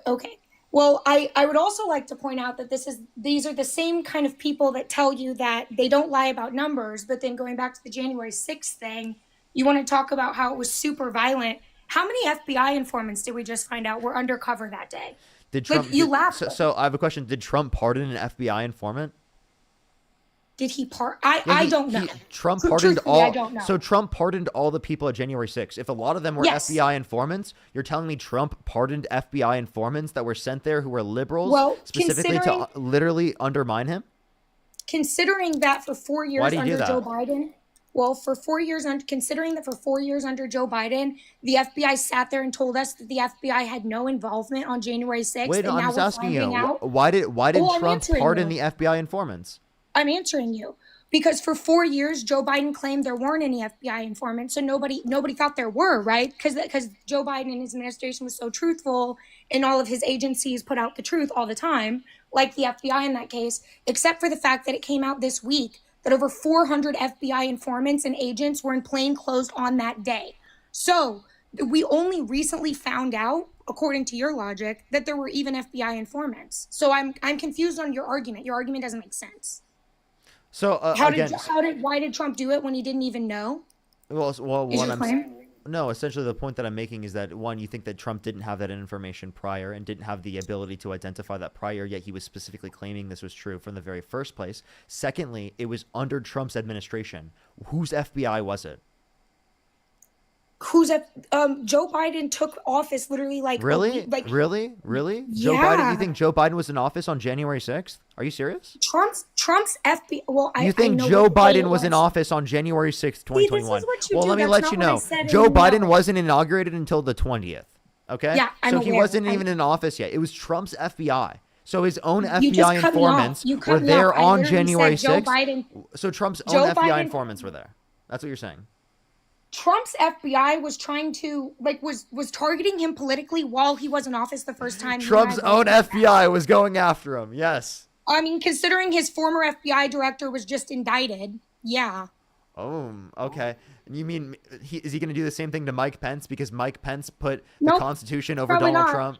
Okay. Well, I would also like to point out that these are the same kind of people that tell you that they don't lie about numbers, but then going back to the January 6th thing, you want to talk about how it was super violent. How many FBI informants did we just find out were undercover that day? Did Like, Trump? you laugh. So I have a question. Did Trump pardon an FBI informant? Did he Yeah, I don't know. Trump Tru- pardoned truthfully, all. I don't know. So Trump pardoned all the people at January 6th. If a lot of them were Yes. FBI informants, you're telling me Trump pardoned FBI informants that were sent there who were liberals, Well, specifically to considering- literally undermine him? Considering that for 4 years Why do you do under Joe that? Biden, well, for 4 years, considering that for 4 years under Joe Biden, the FBI sat there and told us that the FBI had no involvement on January 6th. Wait, no, and I'm now just we're asking you. finding out. Why did Oh, I'm Trump answering pardon you. the FBI informants? I'm answering you because for 4 years Joe Biden claimed there weren't any FBI informants, so nobody thought there were, right? Because Joe Biden and his administration was so truthful, and all of his agencies put out the truth all the time, like the FBI in that case, except for the fact that it came out this week that over 400 FBI informants and agents were in plain clothes on that day. So we only recently found out, according to your logic, that there were even FBI informants. So I'm confused on your argument. Your argument doesn't make sense. So Why did Trump do it when he didn't even know? well, Is what your I'm claim? no, essentially the point that I'm making is that one, you think that Trump didn't have that information prior and didn't have the ability to identify that prior, yet he was specifically claiming this was true from the very first place. Secondly, it was under Trump's administration. Whose FBI was it? Joe Biden took office literally like Really? like Really? Joe Yeah. Biden? You think Joe Biden was in office on January 6th? Are you serious? Trump's FBI. Well, You think know Joe what day Biden it was in office on January 6th, See, this is 2021? what you Well, do. let me That's let not you what I know. said in Joe the Biden email. wasn't inaugurated until the 20th. Okay? Yeah, I'm So he aware. wasn't even in office yet. It was Trump's FBI. So his own You FBI just cut me off. informants You were cut me there off. I on literally January said Joe 6th. Biden- So Trump's Joe own FBI Biden- informants were there. That's what you're saying. Trump's FBI was trying to was targeting him politically while he was in office the first time. Trump's own FBI was going after him. Yes. I mean, considering his former FBI director was just indicted, yeah. Oh, okay. You mean is he going to do the same thing to Mike Pence because Mike Pence put the Nope, Constitution over probably Donald not. Trump?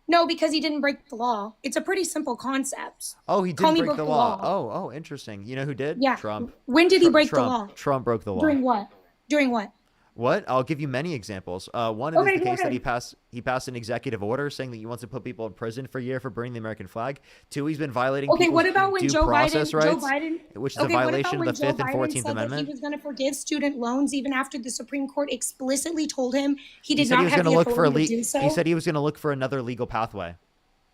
No, because he didn't break the law. It's a pretty simple concept. Oh, he Call didn't me break broke the the law. law. Oh, interesting. You know who did? Yeah. Trump. When did he break the Trump. law? Trump broke the law. During what? During what? What? I'll give you many examples. One Okay, is the go case that ahead. he passed an executive order saying that he wants to put people in prison for a year for burning the American flag. Two, he's been violating Okay, people's what about when due Joe process Biden? rights, Joe Biden, which is a okay, what about violation of when the Joe Fifth and Biden 14th said that Amendment. he was going to forgive student loans even after the Supreme Court explicitly told him he He did said he not was have going the to look for authority to do so? he said he was going to look for another legal pathway.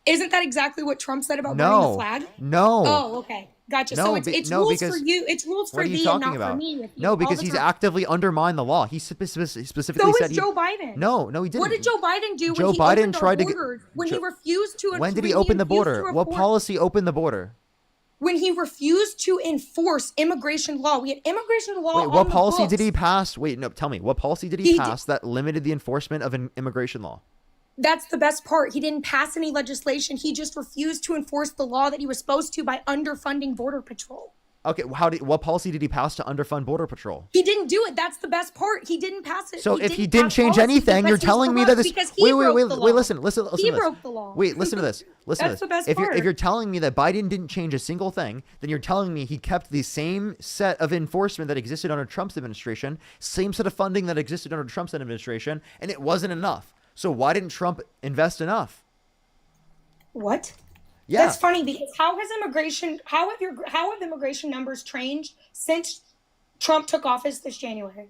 Isn't that exactly what Trump said about burning No. the flag? No. Oh, okay. Gotcha. No, so it's no, rules because for you. It's rules what for are you thee and talking not about? for me. With you No, all because the he's time. actively undermined the law. He specifically So said is Joe Biden. No, he didn't. What did Joe Biden do Joe when he Biden opened our tried to get- borders? When Joe- he refused to. When did he when open the refused to border? What report- policy opened the border? When he refused to enforce immigration law, we had immigration law. Wait, on what the policy books. did he pass? Wait, no, tell me. What policy did He he did- pass that limited the enforcement of an immigration law? That's the best part. He didn't pass any legislation. He just refused to enforce the law that he was supposed to by underfunding Border Patrol. Okay, what policy did he pass to underfund Border Patrol? He didn't do it. That's the best part. He didn't pass it. So if he didn't pass change policy anything, you're because he's telling me that corrupt, this. because he broke the law. Wait, listen He to this. broke the law. Wait, listen to this. Listen That's to the this. best If part. you're telling me that Biden didn't change a single thing, then you're telling me he kept the same set of enforcement that existed under Trump's administration, same set of funding that existed under Trump's administration, and it wasn't enough. So why didn't Trump invest enough? What? Yeah. That's funny because how have immigration numbers changed since Trump took office this January?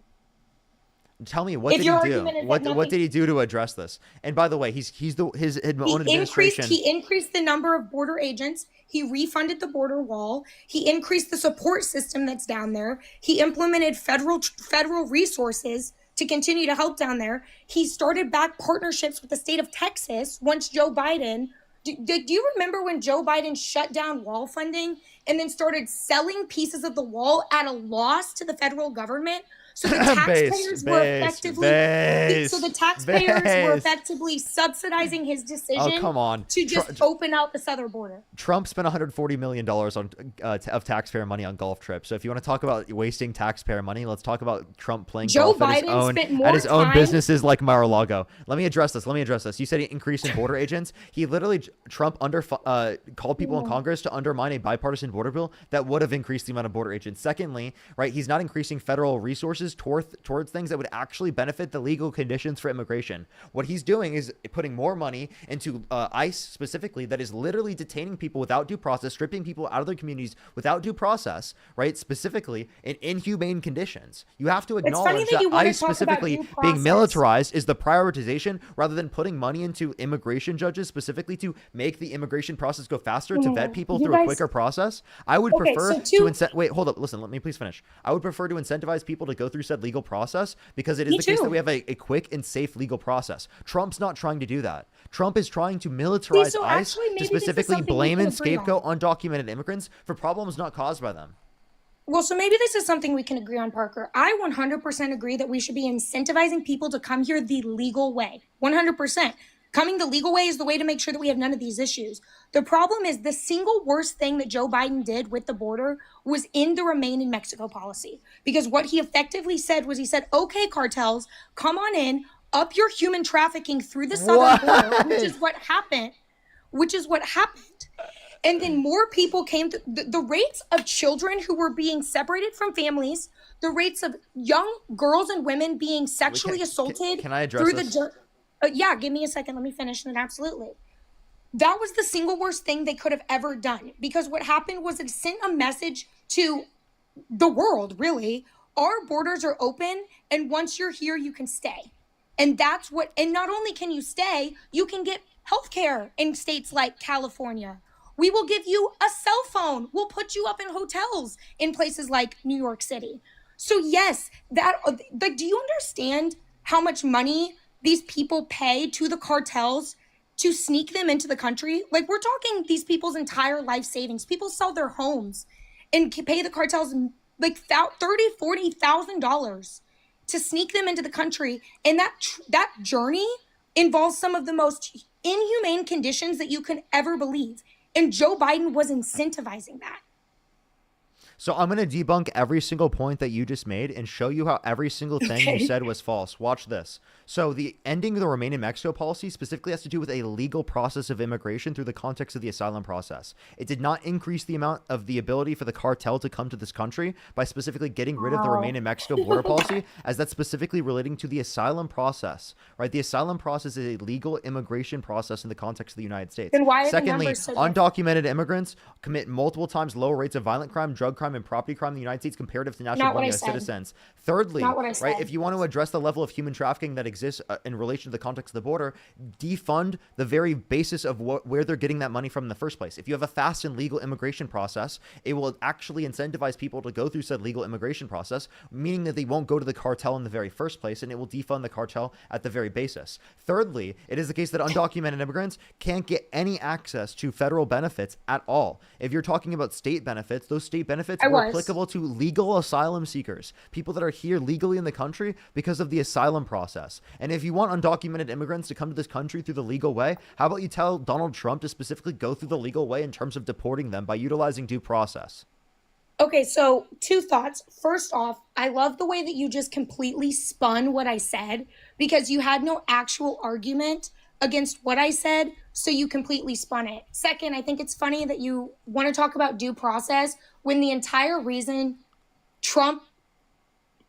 Tell me, what If did your he do? argument is that What nothing- did he do to address this? And by the way, his own administration. He increased the number of border agents. He refunded the border wall. He increased the support system that's down there. He implemented federal resources to continue to help down there. He started back partnerships with the state of Texas once Joe Biden. Do you remember when Joe Biden shut down wall funding and then started selling pieces of the wall at a loss to the federal government? So the taxpayers were effectively subsidizing his decision Oh, come on. to just open out the southern border. Trump spent $140 million on of taxpayer money on golf trips. So if you want to talk about wasting taxpayer money, let's talk about Trump playing Joe golf Biden at his own businesses like Mar-a-Lago. Let me address this. You said he increased in border agents. He literally, Trump called people in Congress to undermine a bipartisan border bill that would have increased the amount of border agents. Secondly, right, he's not increasing federal resources towards things that would actually benefit the legal conditions for immigration. What he's doing is putting more money into ICE specifically, that is literally detaining people without due process, stripping people out of their communities without due process, right? Specifically in inhumane conditions. You have to acknowledge that ICE specifically being militarized is the prioritization rather than putting money into immigration judges specifically to make the immigration process go faster, to vet people through a quicker process. I would prefer wait, hold up, listen, let me please finish. I would prefer to incentivize people to go through said legal process because it is the case that we have a quick and safe legal process. Trump's not trying to do that. Trump is trying to militarize ICE to specifically blame and scapegoat undocumented immigrants for problems not caused by them. Well, so maybe this is something we can agree on, Parker. I 100% agree that we should be incentivizing people to come here the legal way. 100%. Coming the legal way is the way to make sure that we have none of these issues. The problem is the single worst thing that Joe Biden did with the border was in the Remain in Mexico policy. Because what he effectively said was he said, okay, cartels, come on in, up your human trafficking through the southern border, which is what happened. And then more people came to the rates of children who were being separated from families, the rates of young girls and women being sexually assaulted. Can I address this? Yeah, give me a second. Let me finish. And absolutely. That was the single worst thing they could have ever done. Because what happened was it sent a message to the world, really. Our borders are open, and once you're here, you can stay. And that's what, and not only can you stay, you can get healthcare in states like California. We will give you a cell phone. We'll put you up in hotels in places like New York City. So yes, do you understand how much money these people pay to the cartels to sneak them into the country? Like, we're talking these people's entire life savings. People sell their homes and pay the cartels like $30,000, $40,000 to sneak them into the country. And that journey involves some of the most inhumane conditions that you can ever believe. And Joe Biden was incentivizing that. So I'm going to debunk every single point that you just made and show you how every single thing you said was false. Watch this. So the ending of the Remain in Mexico policy specifically has to do with a legal process of immigration through the context of the asylum process. It did not increase the amount of the ability for the cartel to come to this country by specifically getting rid of the Remain in Mexico border policy, as that's specifically relating to the asylum process, right? The asylum process is a legal immigration process in the context of the United States. Then why are Secondly, the numbers so different? undocumented immigrants commit multiple times lower rates of violent crime, drug crime, and property crime in the United States comparative to national born US citizens. Thirdly, right, if you want to address the level of human trafficking that exists in relation to the context of the border, defund the very basis of where they're getting that money from in the first place. If you have a fast and legal immigration process, it will actually incentivize people to go through said legal immigration process, meaning that they won't go to the cartel in the very first place, and it will defund the cartel at the very basis. Thirdly, it is the case that undocumented immigrants can't get any access to federal benefits at all. If you're talking about state benefits, those state benefits were applicable to legal asylum seekers, people that are here legally in the country because of the asylum process. And if you want undocumented immigrants to come to this country through the legal way, how about you tell Donald Trump to specifically go through the legal way in terms of deporting them by utilizing due process? Okay, so two thoughts. First off, I love the way that you just completely spun what I said because you had no actual argument against what I said, so you completely spun it. Second, I think it's funny that you want to talk about due process when the entire reason Trump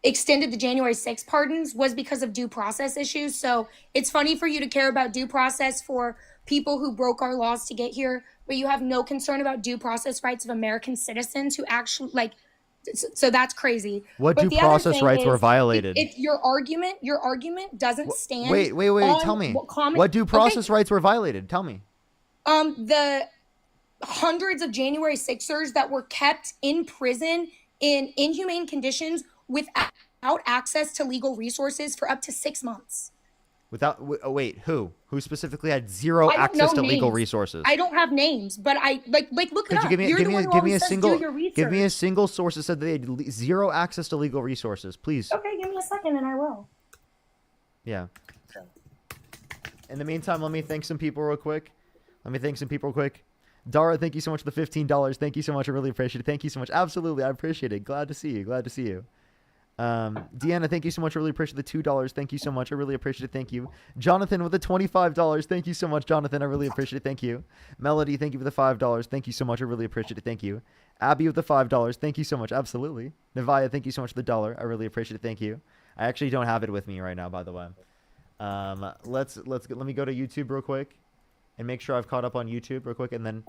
extended the January 6th pardons was because of due process issues. So it's funny for you to care about due process for people who broke our laws to get here, but you have no concern about due process rights of American citizens who actually, like, so that's crazy. What due process rights were violated? If your argument doesn't stand. Wait, tell me. What due process rights were violated? Tell me. The hundreds of January 6ers that were kept in prison in inhumane conditions access to legal resources for up to 6 months. Wait, who specifically had zero I don't access know to legal names. resources? I don't have names, but I look it Could up. you give me, You're give the me, one who give me a always says single, do your research. give me a single source that said they had zero access to legal resources, please? Okay, give me a second and I will. Yeah. In the meantime, let me thank some people real quick. Dara, thank you so much for the $15. Thank you so much. I really appreciate it. Thank you so much. Absolutely, I appreciate it. Glad to see you. Deanna, thank you so much. I really appreciate the $2. Thank you so much. I really appreciate it. Thank you. Jonathan with the $25. Thank you so much, Jonathan. I really appreciate it. Thank you. Melody, thank you for the $5. Thank you so much. I really appreciate it. Thank you. Abby with the $5. Thank you so much. Absolutely. Nevaya, thank you so much for the $1. I really appreciate it. Thank you. I actually don't have it with me right now, by the way. Let me go to YouTube real quick and make sure I've caught up on YouTube real quick, and then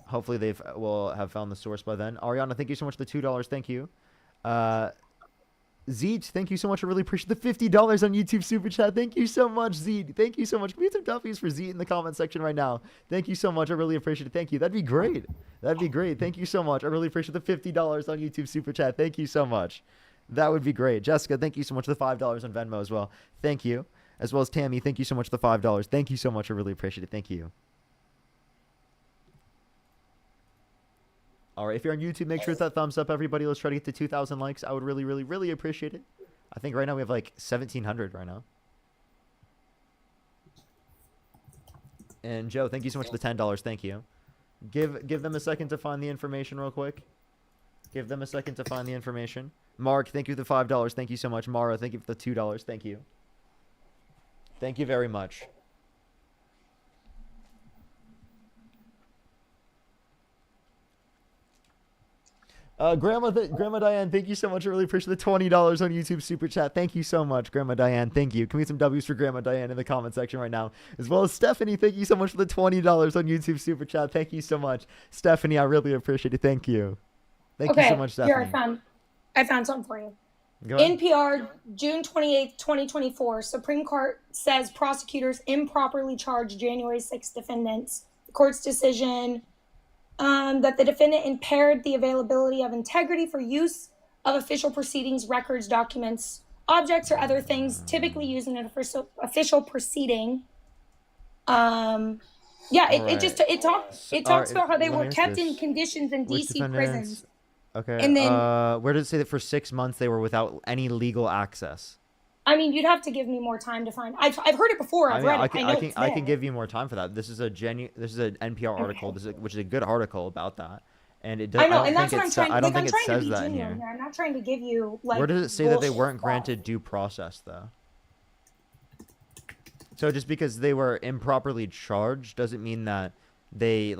hopefully will have found the source by then. Ariana, thank you so much for the $2. Thank you. Zeed, thank you so much. I really appreciate the $50 on YouTube Super Chat. Thank you so much, Zeed. Thank you so much. Can we get some Duffies for Zeed in the comment section right now? Thank you so much. I really appreciate it. Thank you. That'd be great. Thank you so much. I really appreciate the $50 on YouTube Super Chat. Thank you so much. That would be great. Jessica, thank you so much for the $5 on Venmo as well. Thank you. As well as Tammy, thank you so much for the $5. Thank you so much. I really appreciate it. Thank you. All right, if you're on YouTube, make sure to hit that thumbs up, everybody. Let's try to get to 2,000 likes. I would really, really, really appreciate it. I think right now we have like 1,700 right now. And Joe, thank you so much for the $10. Thank you. Give them a second to find the information real quick. Mark, thank you for the $5. Thank you so much. Mara, thank you for the $2. Thank you. Thank you very much. Grandma Diane, thank you so much. I really appreciate the $20 on YouTube Super Chat. Thank you so much, Grandma Diane. Thank you. Can we get some W's for Grandma Diane in the comment section right now? As well as Stephanie, thank you so much for the $20 on YouTube Super Chat. Thank you so much. Stephanie, I really appreciate it. Thank you. Thank you so much, Stephanie. Here, I found something for you. Go ahead. NPR, June 28th, 2024. Supreme Court says prosecutors improperly charged January 6th defendants. The court's decision that the defendant impaired the availability of integrity for use of official proceedings, records, documents, objects, or other things typically used in an official proceeding. It talks about how they were kept in conditions in DC prisons. Okay. And then where does it say that for 6 months they were without any legal access? I mean, you'd have to give me more time to find. I've heard it before. I've read it. I can give you more time for that. This is an NPR article, which is a good article about that, and it does. I know, and that's what I'm trying. I don't I'm think it trying to says be that in genuine here. here. I'm not trying to give you like. Where does it say that they bullshit weren't stuff. granted due process though? So just because they were improperly charged doesn't mean that they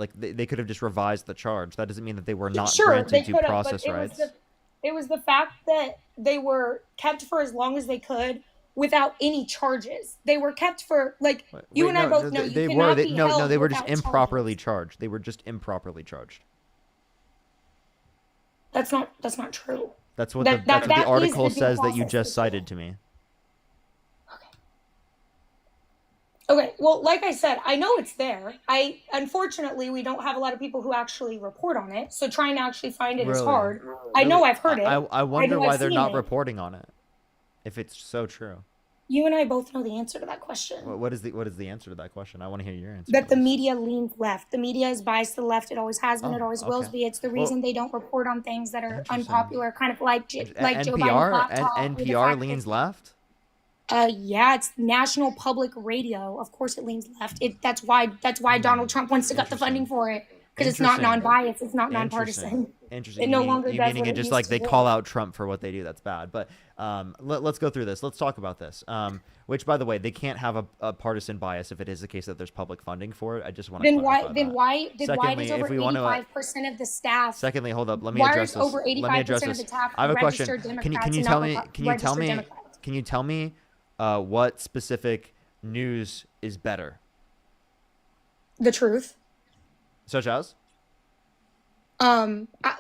could have just revised the charge. That doesn't mean that they were not granted due process rights. It was the fact that they were kept for as long as they could without any charges. They were kept for you and I both know they were just improperly charged. They were just improperly charged. That's not true. That's what the article says that you just cited to me. Okay, well, like I said, I know it's there. Unfortunately, we don't have a lot of people who actually report on it, so trying to actually find it is hard. I know I've heard it. I wonder why they're not reporting. reporting on it, if it's so true. You and I both know the answer to that question. What is the answer to that question? I want to hear your answer. That the media leans left. The media is biased to the left. It always has been. It always will be. It's the reason they don't report on things that are unpopular, kind of like Joe Biden's laptop. NPR leans left? Yeah, it's National Public Radio. Of course, it leans left. That's why Donald Trump wants to cut the funding for it, because it's not non-biased. It's not nonpartisan. Interesting. It no longer does meaning what it it just used like to they do. call out Trump for what they do. That's bad. But let's go through this. Let's talk about this. Which, by the way, they can't have a partisan bias if it is the case that there's public funding for it. I just want to clarify that. Why Secondly, does over 85% of the staff? Secondly, hold up. Let me Why address is this. over 85% of the staff I have a question. registered Can Democrats you and tell not me? Can you tell me what specific news is better? The truth. Such as?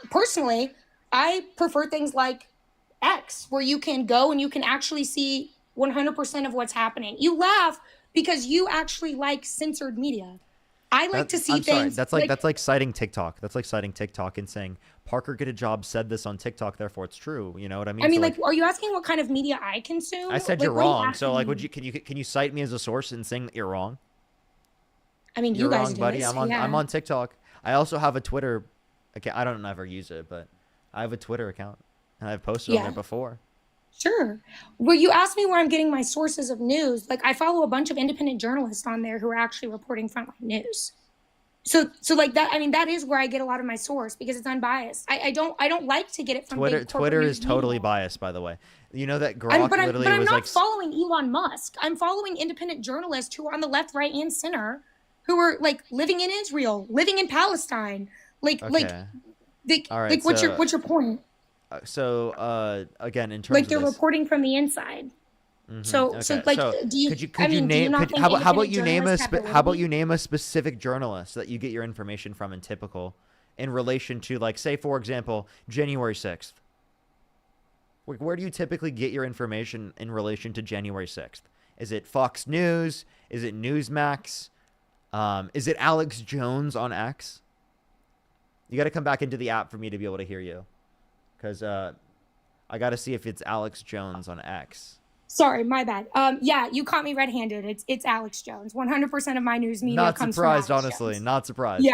Personally, I prefer things like X, where you can go and you can actually see 100% of what's happening. You laugh because you actually like censored media. I like to see I'm sorry. things. That's like citing TikTok. That's like citing TikTok and saying Parker Get a Job said this on TikTok, therefore it's true. You know what I mean? I mean, So, like, are you asking what kind of media I consume? I said Like, you're what are you wrong. So asking like, me? can you cite me as a source in saying that you're wrong? I mean, You're you guys wrong, do buddy. it, I'm so on yeah. I'm on TikTok. I also have a Twitter. Okay, I don't ever use it, but I have a Twitter account and I've posted on Yeah. there before. Sure. Well, you asked me where I'm getting my sources of news. Like, I follow a bunch of independent journalists on there who are actually reporting frontline news. So like that. I mean, that is where I get a lot of my source because it's unbiased. I don't like to get it from big corporate Twitter news is totally media. biased, by the way. You know that Grok But literally I'm was not like following Elon Musk. I'm following independent journalists who are on the left, right, and center, who are like living in Israel, living in Palestine. Like, okay. All right, like, what's your point? Again, in terms Like, of they're this, reporting from the inside. Mhm. So Okay, like, so do you? could you I mean, do you name not could, think how about independent you name a journalists have how about validity? you name a specific journalist that you get your information from in typical in relation to, like, say for example January 6th? Where do you typically get your information in relation to January 6th? Is it Fox News? Is it Newsmax? Is it Alex Jones on X? You got to come back into the app for me to be able to hear you, because I got to see if it's Alex Jones on X. Sorry, my bad. Yeah, you caught me red-handed. It's Alex Jones. 100% of my news media Not comes surprised, from Alex honestly. Jones. Not surprised.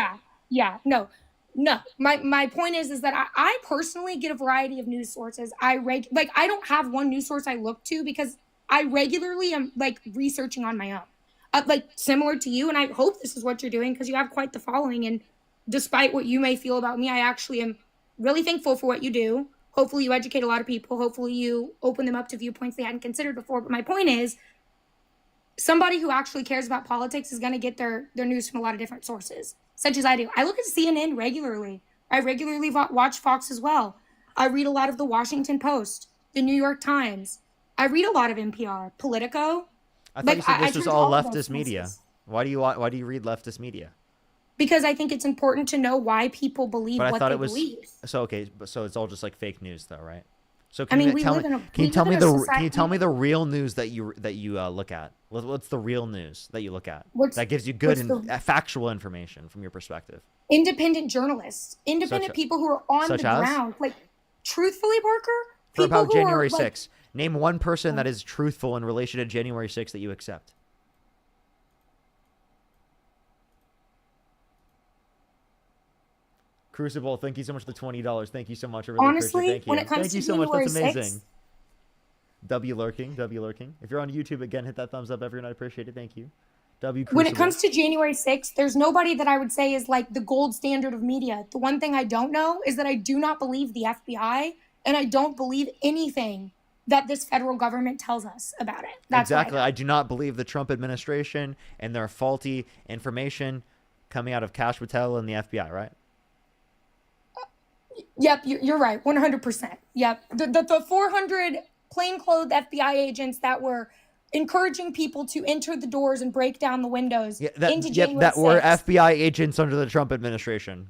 Yeah. No. My point is that I personally get a variety of news sources. I don't have one news source I look to because I regularly am like researching on my own, like similar to you. And I hope this is what you're doing because you have quite the following. And despite what you may feel about me, I actually am really thankful for what you do. Hopefully you educate a lot of people. Hopefully you open them up to viewpoints they hadn't considered before. But my point is, somebody who actually cares about politics is going to get their news from a lot of different sources, such as I do. I look at CNN regularly. I regularly watch Fox as well. I read a lot of the Washington Post, the New York Times. I read a lot of NPR, Politico. I thought you said this turn was to all of those leftist media. sources Why do you read leftist media? because I think it's important to know why people believe But I what thought they it was believe. so okay. So it's all just like fake news, though, right? So I can mean, you we tell live me? in a Can you we tell live me in a the? Can you society. tell me the real news that you look at? What's the real news that you look at that gives you good what's and factual information from your perspective? Independent journalists, independent Such- people who are on such the as? ground. Like, truthfully, Parker, For people about who January are like, 6th, name one person that is truthful in relation to January 6th that you accept. Crucible, thank you so much for the $20. Thank you so much. I really Honestly, appreciate it. Thank you. when it comes Thank you to so much. That's January amazing. 6th, W lurking. If you're on YouTube, again, hit that thumbs up, everyone. I appreciate it. Thank you. W Crucible. when it comes to January 6th, there's nobody that I would say is like the gold standard of media. The one thing I don't know is that I do not believe the FBI, and I don't believe anything that this federal government tells us about it. That's what I Exactly. I do not believe the Trump administration and their faulty information coming out of Kash Patel and the FBI, right? Yep, you're right, 100%. Yep, the 400 plainclothes FBI agents that were encouraging people to enter the doors and break down the windows into January that were 6th. FBI agents under the Trump administration.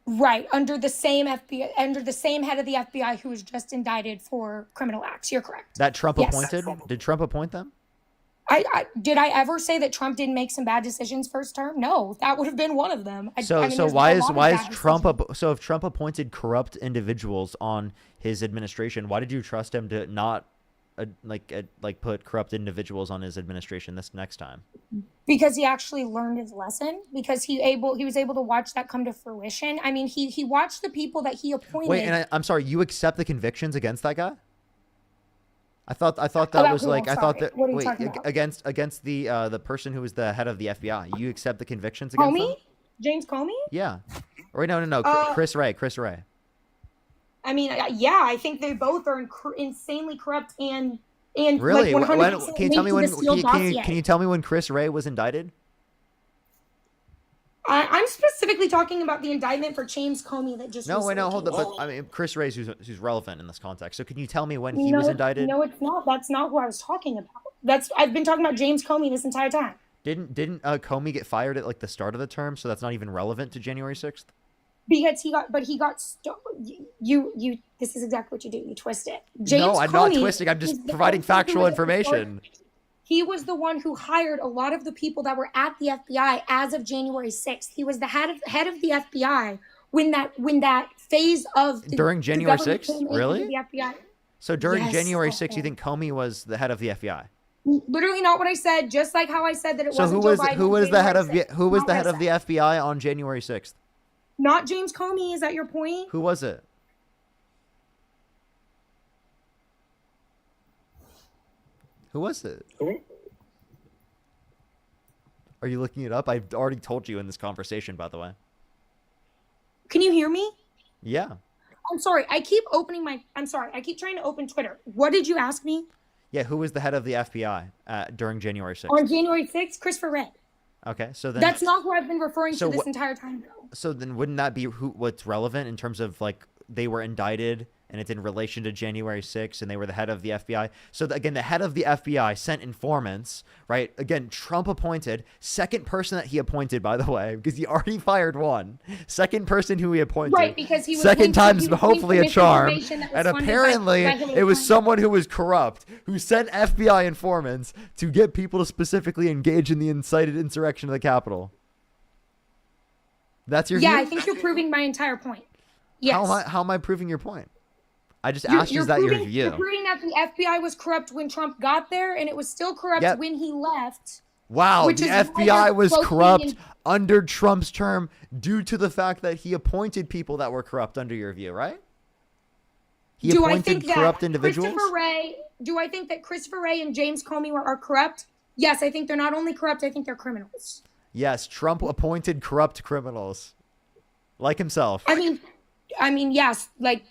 Right, under the same head of the FBI who was just indicted for criminal acts. You're correct. That Trump Yes. appointed? Did Trump appoint them? Did I ever say that Trump didn't make some bad decisions first term? No, that would have been one of them. So there's so been why a is lot of why is bad Trump decisions. so if Trump appointed corrupt individuals on his administration, why did you trust him to not put corrupt individuals on his administration this next time? Because he actually learned his lesson. Because he was able to watch that come to fruition. I mean, he watched the people that he appointed. Wait, and I'm sorry, you accept the convictions against that guy? I thought that About was who? like I'm I thought sorry. that What are you wait talking about? against the person who was the head of the FBI. You accept the convictions against them? Comey? James Comey? Yeah. Or no. Chris Wray. I mean, yeah, I think they both are Really? insanely corrupt and When, like 100% can you tell me linked when? to the Steele dossier. Can you tell me when Chris Wray was indicted? I'm specifically talking about the indictment for James Comey that just No, wait, no, hold recently up. came But out. I mean, Chris Wray, who's relevant in this context. So can you tell me when he was indicted? No, it's not. That's not who I was talking about. I've been talking about James Comey this entire time. Didn't Comey get fired at like the start of the term? So that's not even relevant to January 6th. Because you. This is exactly what you do. You twist it. James No, I'm not Comey twisting. I'm is just the providing person who factual was at the start- information. he was the one who hired a lot of the people that were at the FBI as of January 6th. He was the head of the FBI when that phase of During January government 6th? came into Really? The FBI. So during Yes, January 6th, you okay. think Comey was the head of the FBI? Literally not what I said. Just like how I said that it So wasn't who Joe was Biden who on was the head of January 6th. who was Not the what I head of the said. FBI on January 6th? Not James Comey. Is that your point? Who was it? Who was it? Are you looking it up? I've already told you in this conversation, by the way. Can you hear me? Yeah. I'm sorry. I keep trying to open Twitter. What did you ask me? Yeah, who was the head of the FBI during January 6th? On January 6th, Christopher Wray. Okay, so then That's not who I've been referring So to this wh- entire time, though. so then wouldn't that be what's relevant in terms of like they were indicted and it's in relation to January 6th and they were the head of the FBI? So again, the head of the FBI sent informants, right? Again, Trump appointed, second person that he appointed, by the way, because he already fired one. Second person who he appointed. Right, because he was second linked to- time's he was hopefully a linked to charm. misinformation that was And funded by apparently Hillary it was Clinton. someone who was corrupt who sent FBI informants to get people to specifically engage in the incited insurrection of the Capitol. That's your Yeah, view? I think you're proving my entire point. Yes. How am I proving your point? I just You're- asked you, you're is that your proving- view? You're proving that the FBI was corrupt when Trump got there, and it was still corrupt Yep. when he left. Wow, which the is why FBI they're was closely corrupt in- under Trump's term due to the fact that he appointed people that were corrupt under your view, right? He Do I appointed think that corrupt individuals? Do I think that Christopher Wray and James Comey are corrupt? Yes, I think they're not only corrupt, I think they're criminals. Yes, Trump appointed corrupt criminals. Like himself. I mean, yes, like,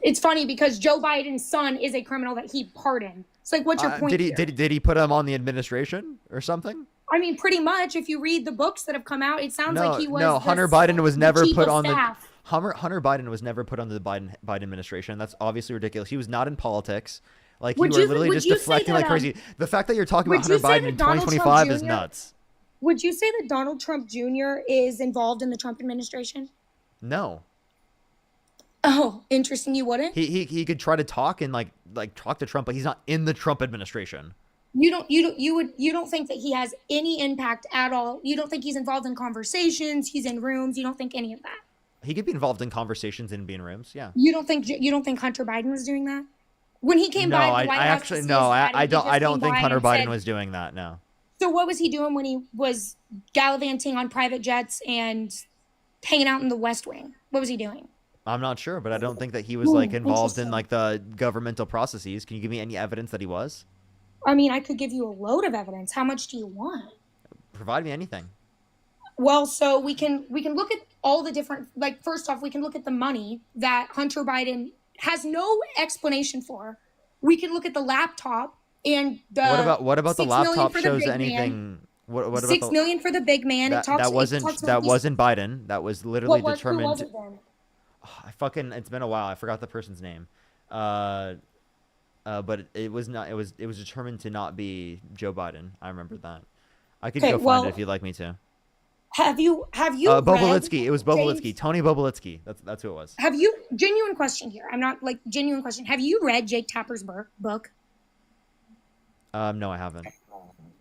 it's funny because Joe Biden's son is a criminal that he pardoned. It's like, what's your point Did he here? did he put him on the administration or something? I mean, pretty much. If you read the books that have come out, it sounds like he was. No, the Hunter Biden was never chief put of on the staff. Hunter Biden was never put on the Biden administration. That's obviously ridiculous. He was not in politics. Like Would you were you- literally would just you say deflecting that, like crazy. The fact that you're talking about would you Hunter say Biden in that Donald Trump 2025 is Jr. nuts. Would you say that Donald Trump Jr. is involved in the Trump administration? No. Oh, interesting. You wouldn't? He could try to talk and like talk to Trump, but he's not in the Trump administration. You don't think that he has any impact at all. You don't think he's involved in conversations, he's in rooms, you don't think any of that. He could be involved in conversations and be in rooms. Yeah. You don't think Hunter Biden was doing that? When he came No, by the I White House actually to see no, his I daddy, he don't just I don't came think by Hunter and Biden said- was doing that. No. So what was he doing when he was gallivanting on private jets and hanging out in the West Wing? What was he doing? I'm not sure, but I don't think that he was Ooh, like involved in interesting. like the governmental processes. Can you give me any evidence that he was? I mean, I could give you a load of evidence. How much do you want? Provide me anything. Well, so we can look at all the different, like, first off, we can look at the money that Hunter Biden has no explanation for. We can look at the laptop and the What about the $6 million laptop for the shows big anything? man. What about $6 million for the big man. that, it that wasn't talks about these- Biden. That was literally Who determined. was it then? It's been a while. I forgot the person's name. But it was not. It was determined to not be Joe Biden. I remember that. I could Okay, go find well, it if you'd like me to. Have you Bobolitsky. read It was James- Bobolitsky. Tony Bobolitsky. That's who it was. Have you, genuine question here, I'm not like, genuine question. Have you read Jake Tapper's book? No, I haven't.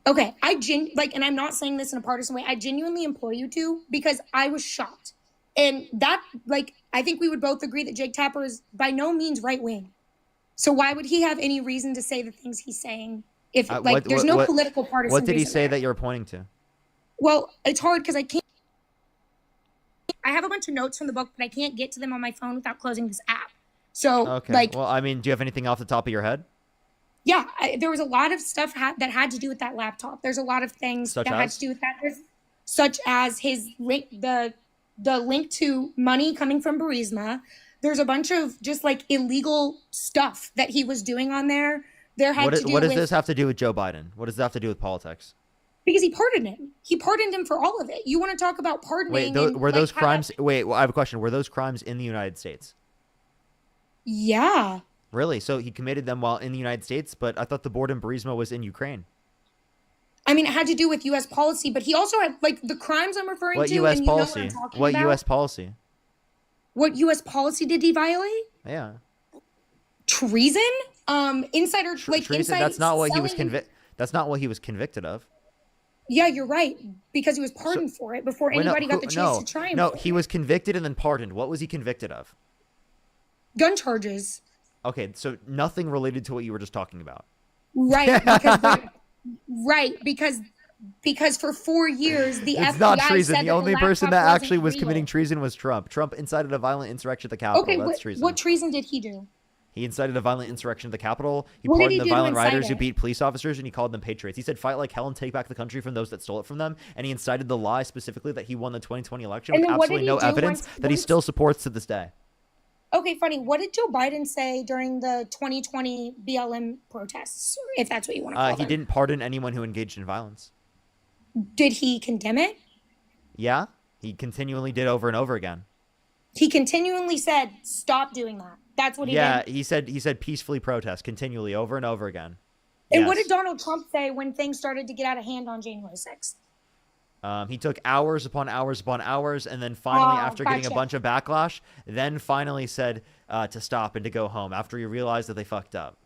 Okay, and I'm not saying this in a partisan way. I genuinely implore you to, because I was shocked. And that, like, I think we would both agree that Jake Tapper is by no means right wing. So why would he have any reason to say the things he's saying? If there's no political partisan. What did he reason say there. that you're pointing to? Well, it's hard because I can't. I have a bunch of notes from the book, but I can't get to them on my phone without closing this app. So, Okay. Well, I mean, do you have anything off the top of your head? yeah, there was a lot of stuff that had to do with that laptop. There's a lot of things Such that had as? to do with that. Such as his link, the link to money coming from Burisma. There's a bunch of just like illegal stuff that he was doing on there. What does this have to do with Joe Biden? What does that have to do with politics? Because he pardoned him. He pardoned him for all of it. You want to talk about pardoning? Wait, and, were like, those how- crimes? Wait, well, I have a question. Were those crimes in the United States? Yeah. Really? So he committed them while in the United States, but I thought the board in Burisma was in Ukraine. I mean, it had to do with U.S. policy, but he also had, like, the crimes I'm referring What to. U.S. and you know policy? what I'm talking What about. U.S. policy? What U.S. policy did he violate? Yeah. Treason? Insider, like Treason. inside. That's not what he was selling- convicted. That's not what he was convicted of. Yeah, you're right. Because he was pardoned for it before Wait, no, anybody got the chance to try him. No, for he it. was convicted and then pardoned. What was he convicted of? Gun charges. Okay, so nothing related to what you were just talking about. Right, because for 4 years the It's FBI not treason. said The only person laptop that wasn't actually was real. committing treason was Trump. Trump incited a violent insurrection at the Capitol. Okay, That's treason. what treason did he do? He incited a violent insurrection at the Capitol. He What did pardoned he the do to violent incite riders who it? beat police officers, and he called them patriots. He said, "Fight like hell and take back the country from those that stole it from them." And he incited the lie specifically that he won the 2020 election And with then what did absolutely he no do evidence that he once- still supports to this day. Okay, funny. What did Joe Biden say during the 2020 BLM protests, if that's what you want to call He them? didn't pardon anyone who engaged in violence. Did he condemn it? Yeah, he continually did over and over again. He continually said, "Stop doing that." That's what he Yeah, did. he said peacefully protest continually over and over again. And what Yes. did Donald Trump say when things started to get out of hand on January 6th? He took hours upon hours upon hours, and then finally, after getting a gotcha. bunch of backlash, then finally said to stop and to go home after he realized that they fucked up.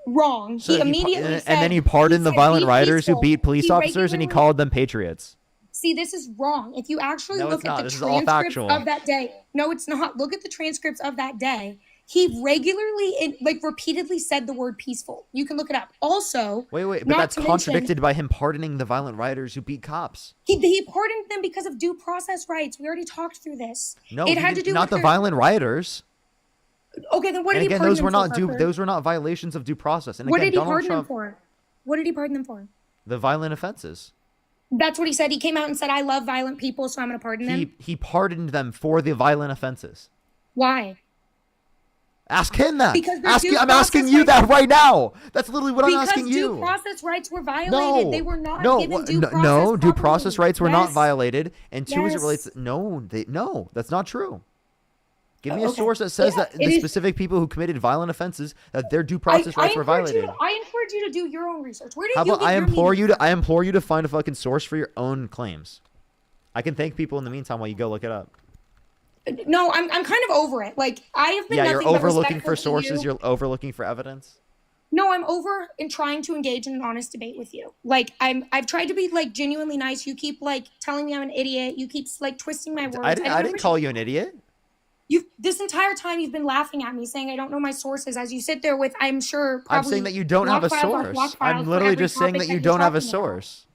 Wrong. So He immediately and said, then he pardoned the said, violent "Be rioters who peaceful." beat police He officers, and he regularly- called them patriots. See, this is wrong. If you actually No, look it's at not. the This is all transcripts factual. of that day, no, it's not. Look at the transcripts of that day. He regularly, repeatedly said the word peaceful. You can look it up. Also, Wait, but not that's to mention, contradicted by him pardoning the violent rioters who beat cops. He pardoned them because of due process rights. We already talked through this. No, it he had to didn't- do not with the their- violent rioters. Okay, then what did And he again, pardon those them were for, not Parker? those were not violations of due process. And What again, did he Donald pardon Trump, them for? What did he pardon them for? the violent offenses. That's what he said. He came out and said, "I love violent people, so I'm going to pardon them." He pardoned them for the violent offenses. Why? Ask him that. Because their due I'm asking process you rights- that right now. That's literally what I'm Because asking due you. process rights were violated. No, They were not no, given due no, process no, due properly. process rights were not Yes. violated. And two, as it Yes. relates, no, that's not true. Give me a Okay. source that says Yeah, that it the is- specific people who committed violent offenses, that their due process rights were violated. I encourage you to do your own research. Where did How you about get I your implore media you to find a fucking source for your own claims. I can thank people in the meantime while you go look it up. from? No, I'm kind of over it. Like I have been Yeah, nothing you're but overlooking respectful for to sources. you. You're overlooking for evidence. No, I'm over in trying to engage in an honest debate with you. Like I've tried to be like genuinely nice. You keep like telling me I'm an idiot. You keep like twisting my words. I didn't call you an idiot. You this entire time you've been laughing at me, saying I don't know my sources. As you sit there with, I'm sure. I'm Probably saying that you don't have a block files on source. block files I'm for literally every just saying topic that you you're don't have a talking about. source.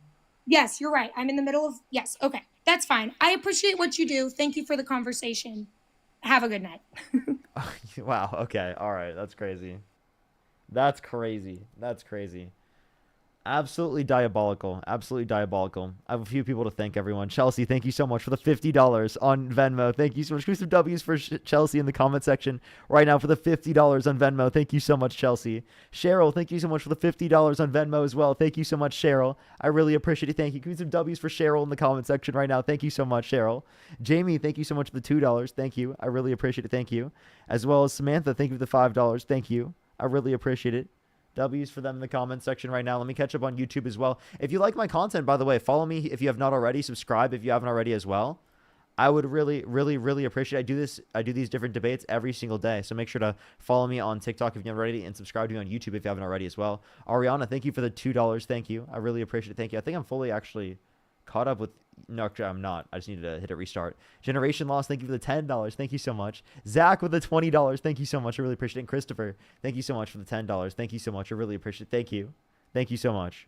Yes, you're right. I'm in the middle of yes. Okay, that's fine. I appreciate what you do. Thank you for the conversation. Have a good night. Wow. Okay. All right. That's crazy. That's crazy. That's crazy. Absolutely diabolical. Absolutely diabolical. I have a few people to thank, everyone. Chelsea, thank you so much for the $50 on Venmo. Thank you so much. Give me some W's for Chelsea in the comment section right now for the $50 on Venmo. Thank you so much, Chelsea. Cheryl, thank you so much for the $50 on Venmo as well. Thank you so much, Cheryl. I really appreciate it. Thank you. Give me some W's for Cheryl in the comment section right now. Thank you so much, Cheryl. Jamie, thank you so much for the $2. Thank you. I really appreciate it. Thank you. As well as Samantha, thank you for the $5. Thank you. I really appreciate it. W's for them in the comment section right now. Let me catch up on YouTube as well. If you like my content, by the way, follow me if you have not already. Subscribe if you haven't already as well. I would really, really, really appreciate it. I do these different debates every single day. So make sure to follow me on TikTok if you haven't already and subscribe to me on YouTube if you haven't already as well. Ariana, thank you for the $2. Thank you. I really appreciate it. Thank you. I think I'm fully actually caught up with... No, actually, I'm not. I just needed to hit a restart. Generation Lost, thank you for the $10. Thank you so much. Zach with the $20. Thank you so much. I really appreciate it. And Christopher, thank you so much for the $10. Thank you so much. I really appreciate it. Thank you. Thank you so much.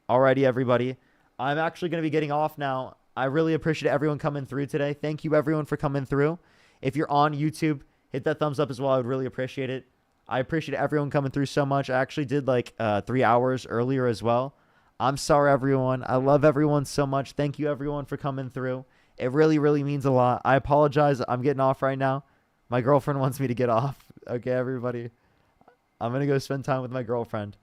Alrighty, everybody. I'm actually going to be getting off now. I really appreciate everyone coming through today. Thank you, everyone, for coming through. If you're on YouTube, hit that thumbs up as well. I would really appreciate it. I appreciate everyone coming through so much. I actually did like 3 hours earlier as well. I'm sorry, everyone. I love everyone so much. Thank you, everyone, for coming through. It really, really means a lot. I apologize. I'm getting off right now. My girlfriend wants me to get off. Okay, everybody. I'm going to go spend time with my girlfriend.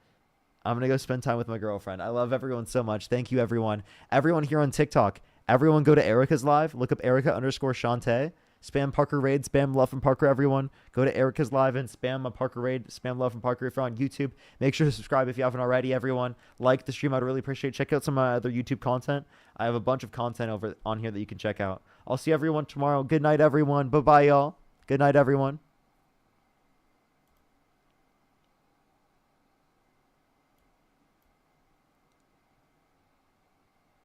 I love everyone so much. Thank you, everyone. Everyone here on TikTok. Everyone go to Erica's live. Look up Erica_Shantae. Spam Parker Raid. Spam Love from Parker, everyone. Go to Erica's live and spam a Parker Raid. Spam Love from Parker if you're on YouTube. Make sure to subscribe if you haven't already, everyone. Like the stream. I'd really appreciate it. Check out some of my other YouTube content. I have a bunch of content over on here that you can check out. I'll see everyone tomorrow. Good night, everyone. Bye-bye, y'all. Good night, everyone.